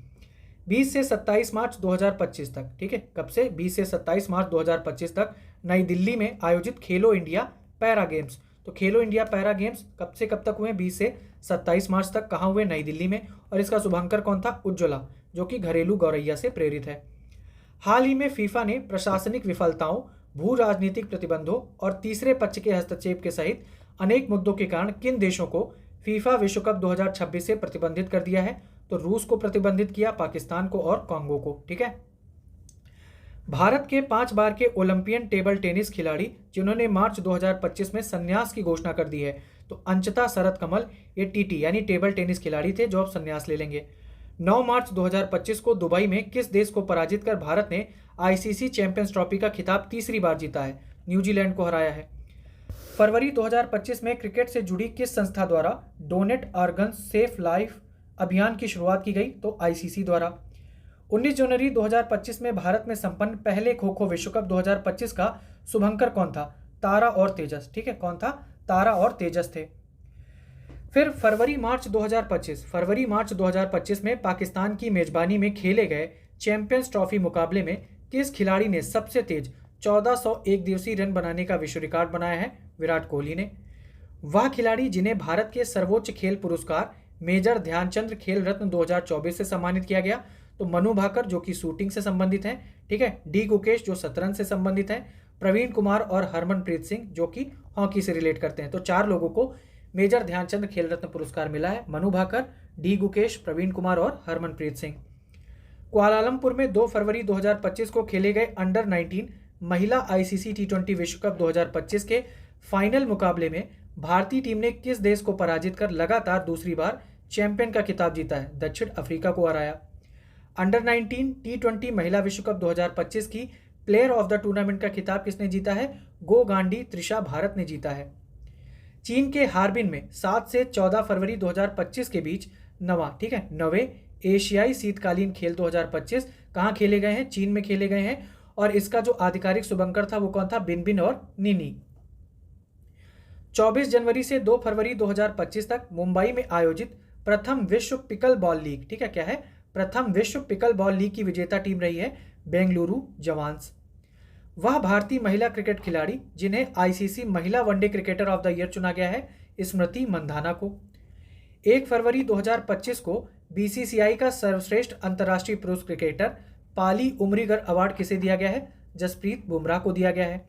20 से 27 मार्च 2025 तक, ठीक है, कब से 20 से 27 मार्च 2025 तक नई दिल्ली में आयोजित खेलो इंडिया पैरा गेम्स। तो खेलो इंडिया पैरा गेम्स कब से कब तक हुए? 20 से 27 मार्च तक। कहाँ हुए? नई दिल्ली में। और इसका शुभांकर कौन था? उज्ज्वला, जो कि घरेलू गौरैया से प्रेरित है। हाल ही में फीफा ने प्रशासनिक विफलताओं, भू राजनीतिक प्रतिबंधों और तीसरे पक्ष के हस्तक्षेप के सहित अनेक मुद्दों के कारण किन देशों को फीफा विश्व कप 2026 से प्रतिबंधित कर दिया है? तो रूस को प्रतिबंधित किया, पाकिस्तान को और कांगो को। ठीक है। भारत के 5 बार के ओलंपियन टेबल टेनिस खिलाड़ी जिन्होंने मार्च 2025 में संन्यास की घोषणा कर दी है, तो अंचिता शरत कमल ये टीटी यानी टेबल टेनिस खिलाड़ी थे जो अब संन्यास ले लेंगे। 9 मार्च 2025 को दुबई में किस देश को पराजित कर भारत ने आईसीसी चैंपियंस ट्रॉफी का खिताब तीसरी बार जीता है? न्यूजीलैंड को हराया है। फरवरी 2025 में क्रिकेट से जुड़ी किस संस्था द्वारा डोनेट ऑर्गन्स सेफ लाइफ अभियान की शुरुआत की गई? तो आईसीसी द्वारा। 19 जनवरी 2025 में भारत में संपन्न पहले खो खो विश्व कप 2025 का शुभंकर कौन था? तारा और तेजस। ठीक है, कौन था? तारा और तेजस थे। फिर फरवरी मार्च 2025 में पाकिस्तान की मेजबानी में खेले गए चैंपियंस ट्रॉफी मुकाबले में किस खिलाड़ी ने सबसे तेज 1400 एक दिवसीय रन बनाने का विश्व रिकॉर्ड बनाया है? विराट कोहली ने। वह खिलाड़ी जिन्हें भारत के सर्वोच्च खेल पुरस्कार मेजर ध्यानचंद खेल रत्न 2024 से सम्मानित किया गया, तो मनु भाकर जो कि शूटिंग से संबंधित हैं, ठीक है, डी गुकेश जो शतरंज से संबंधित हैं, प्रवीण कुमार और हरमनप्रीत सिंह जो कि हॉकी से रिलेट करते हैं। तो 4 लोगों को मेजर ध्यानचंद खेल रत्न पुरस्कार मिला है, मनु भाकर, डी गुकेश, प्रवीण कुमार और हरमनप्रीत सिंह। कुआलालंपुर में 2 फरवरी 2025 को खेले गए अंडर 19 महिला आईसीसी टी20 विश्व कप 2025 के फाइनल मुकाबले में भारतीय टीम ने किस देश को पराजित कर लगातार दूसरी बार चैंपियन का खिताब जीता है? दक्षिण अफ्रीका को हराया। अंडर 19 टी20 महिला विश्व कप 2025 की प्लेयर ऑफ द टूर्नामेंट का खिताब किसने जीता है? गो गांडी त्रिशा भारत ने जीता है। चीन के हार्बिन में 7 से 14 फरवरी 2025 के बीच नवे एशियाई शीतकालीन खेल 2025 कहाँ खेले गए हैं? चीन में खेले गए हैं। और इसका जो आधिकारिक शुभंकर था वो कौन था? बिनबिन और निनी। 24 जनवरी से 2 फरवरी 2025 तक मुंबई में आयोजित प्रथम विश्व पिकल बॉल लीग, ठीक है, क्या है? प्रथम विश्व पिकल बॉल लीग की विजेता टीम रही है बेंगलुरु जवान्स। वह भारतीय महिला क्रिकेट खिलाड़ी जिन्हें आईसीसी महिला one day cricketer of the year चुना गया है स्मृति मंधाना को। 1 फरवरी 2025 को बीसीसीआई का सर्वश्रेष्ठ अंतर्राष्ट्रीय पुरुष क्रिकेटर पाली उमरीगर अवार्ड किसे दिया गया है? जसप्रीत बुमराह को दिया गया है।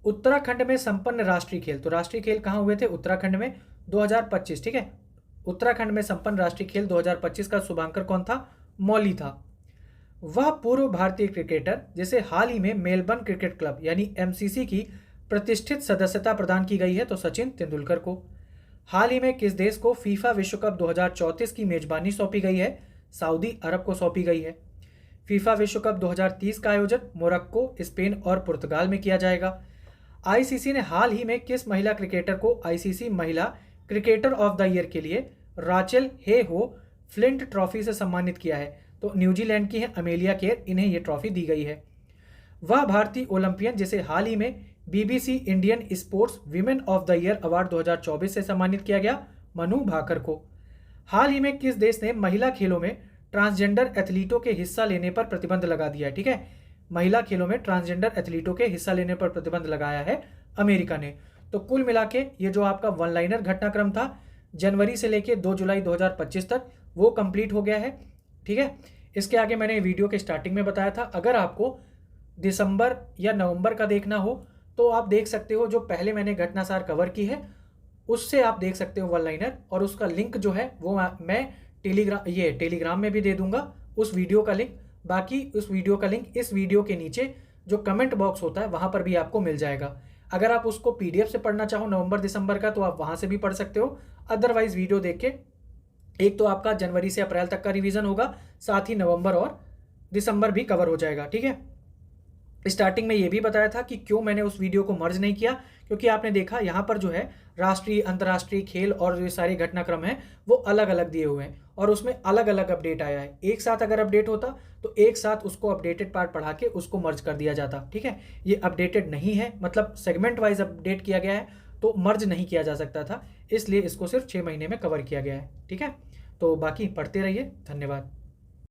उत्तराखंड में संपन्न राष्ट्रीय खेल, तो राष्ट्रीय खेल कहाँ हुए थे? उत्तराखंड में 2025, ठीक है, उत्तराखंड में संपन्न राष्ट्रीय खेल 2025 का शुभांकर कौन था? मौली था। वह पूर्व भारतीय क्रिकेटर जिसे हाल ही में मेलबर्न क्रिकेट क्लब यानी एमसीसी की प्रतिष्ठित सदस्यता प्रदान की गई है, तो सचिन तेंदुलकर को। हाल ही में किस देश को फीफा विश्व कप 2034 की मेजबानी सौंपी गई है? सऊदी अरब को सौंपी गई है। फीफा विश्व कप 2030 का आयोजन मोरक्को, स्पेन और पुर्तगाल में किया जाएगा। आईसीसी ने हाल ही में किस महिला क्रिकेटर को आईसीसी महिला क्रिकेटर ऑफ द ईयर के लिए राचेल हे हो फ्लिंट ट्रॉफी से सम्मानित किया है? तो न्यूजीलैंड की है अमेलिया केर, इन्हें यह ट्रॉफी दी गई है। वह भारतीय ओलंपियन जिसे हाल ही में BBC Indian sports women of the year award 2024 से सम्मानित किया गया? मनु भाकर को। हाल ही में किस देश ने महिला खेलों में ट्रांसजेंडर एथलीटों के हिस्सा लेने पर प्रतिबंध लगा दिया है? ठीक है, महिला खेलों में ट्रांसजेंडर एथलीटों के हिस्सा लेने पर प्रतिबंध लगाया है अमेरिका ने। तो कुल मिला के ये जो आपका वन लाइनर घटनाक्रम था जनवरी से लेके 2 जुलाई 2025 तक वो कंप्लीट हो गया है। ठीक है, इसके आगे मैंने वीडियो के स्टार्टिंग में बताया था, अगर आपको दिसंबर या नवंबर का देखना हो तो आप देख सकते हो, जो पहले मैंने घटनासार कवर की है उससे आप देख सकते हो वन लाइनर, और उसका लिंक जो है वो मैं टेलीग्राम में भी दे दूंगा उस वीडियो का लिंक। बाकी उस वीडियो का लिंक इस वीडियो के नीचे जो कमेंट बॉक्स होता है वहाँ पर भी आपको मिल जाएगा। अगर आप उसको पीडीएफ से पढ़ना चाहो नवंबर दिसंबर का तो आप वहाँ से भी पढ़ सकते हो, अदरवाइज वीडियो देख के एक तो आपका जनवरी से अप्रैल तक का रिवीजन होगा, साथ ही नवंबर और दिसंबर भी कवर हो जाएगा। ठीक है, स्टार्टिंग में ये भी बताया था कि क्यों मैंने उस वीडियो को मर्ज नहीं किया, क्योंकि आपने देखा यहाँ पर जो है राष्ट्रीय अंतर्राष्ट्रीय खेल और जो सारे घटनाक्रम हैं वो अलग अलग दिए हुए हैं और उसमें अलग अलग अपडेट आया है। एक साथ अगर अपडेट होता तो एक साथ उसको अपडेटेड पार्ट पढ़ा के उसको मर्ज कर दिया जाता। ठीक है, ये अपडेटेड नहीं है, मतलब सेगमेंट वाइज अपडेट किया गया है तो मर्ज नहीं किया जा सकता था, इसलिए इसको सिर्फ 6 महीने में कवर किया गया है। ठीक है, तो बाकी पढ़ते रहिए, धन्यवाद।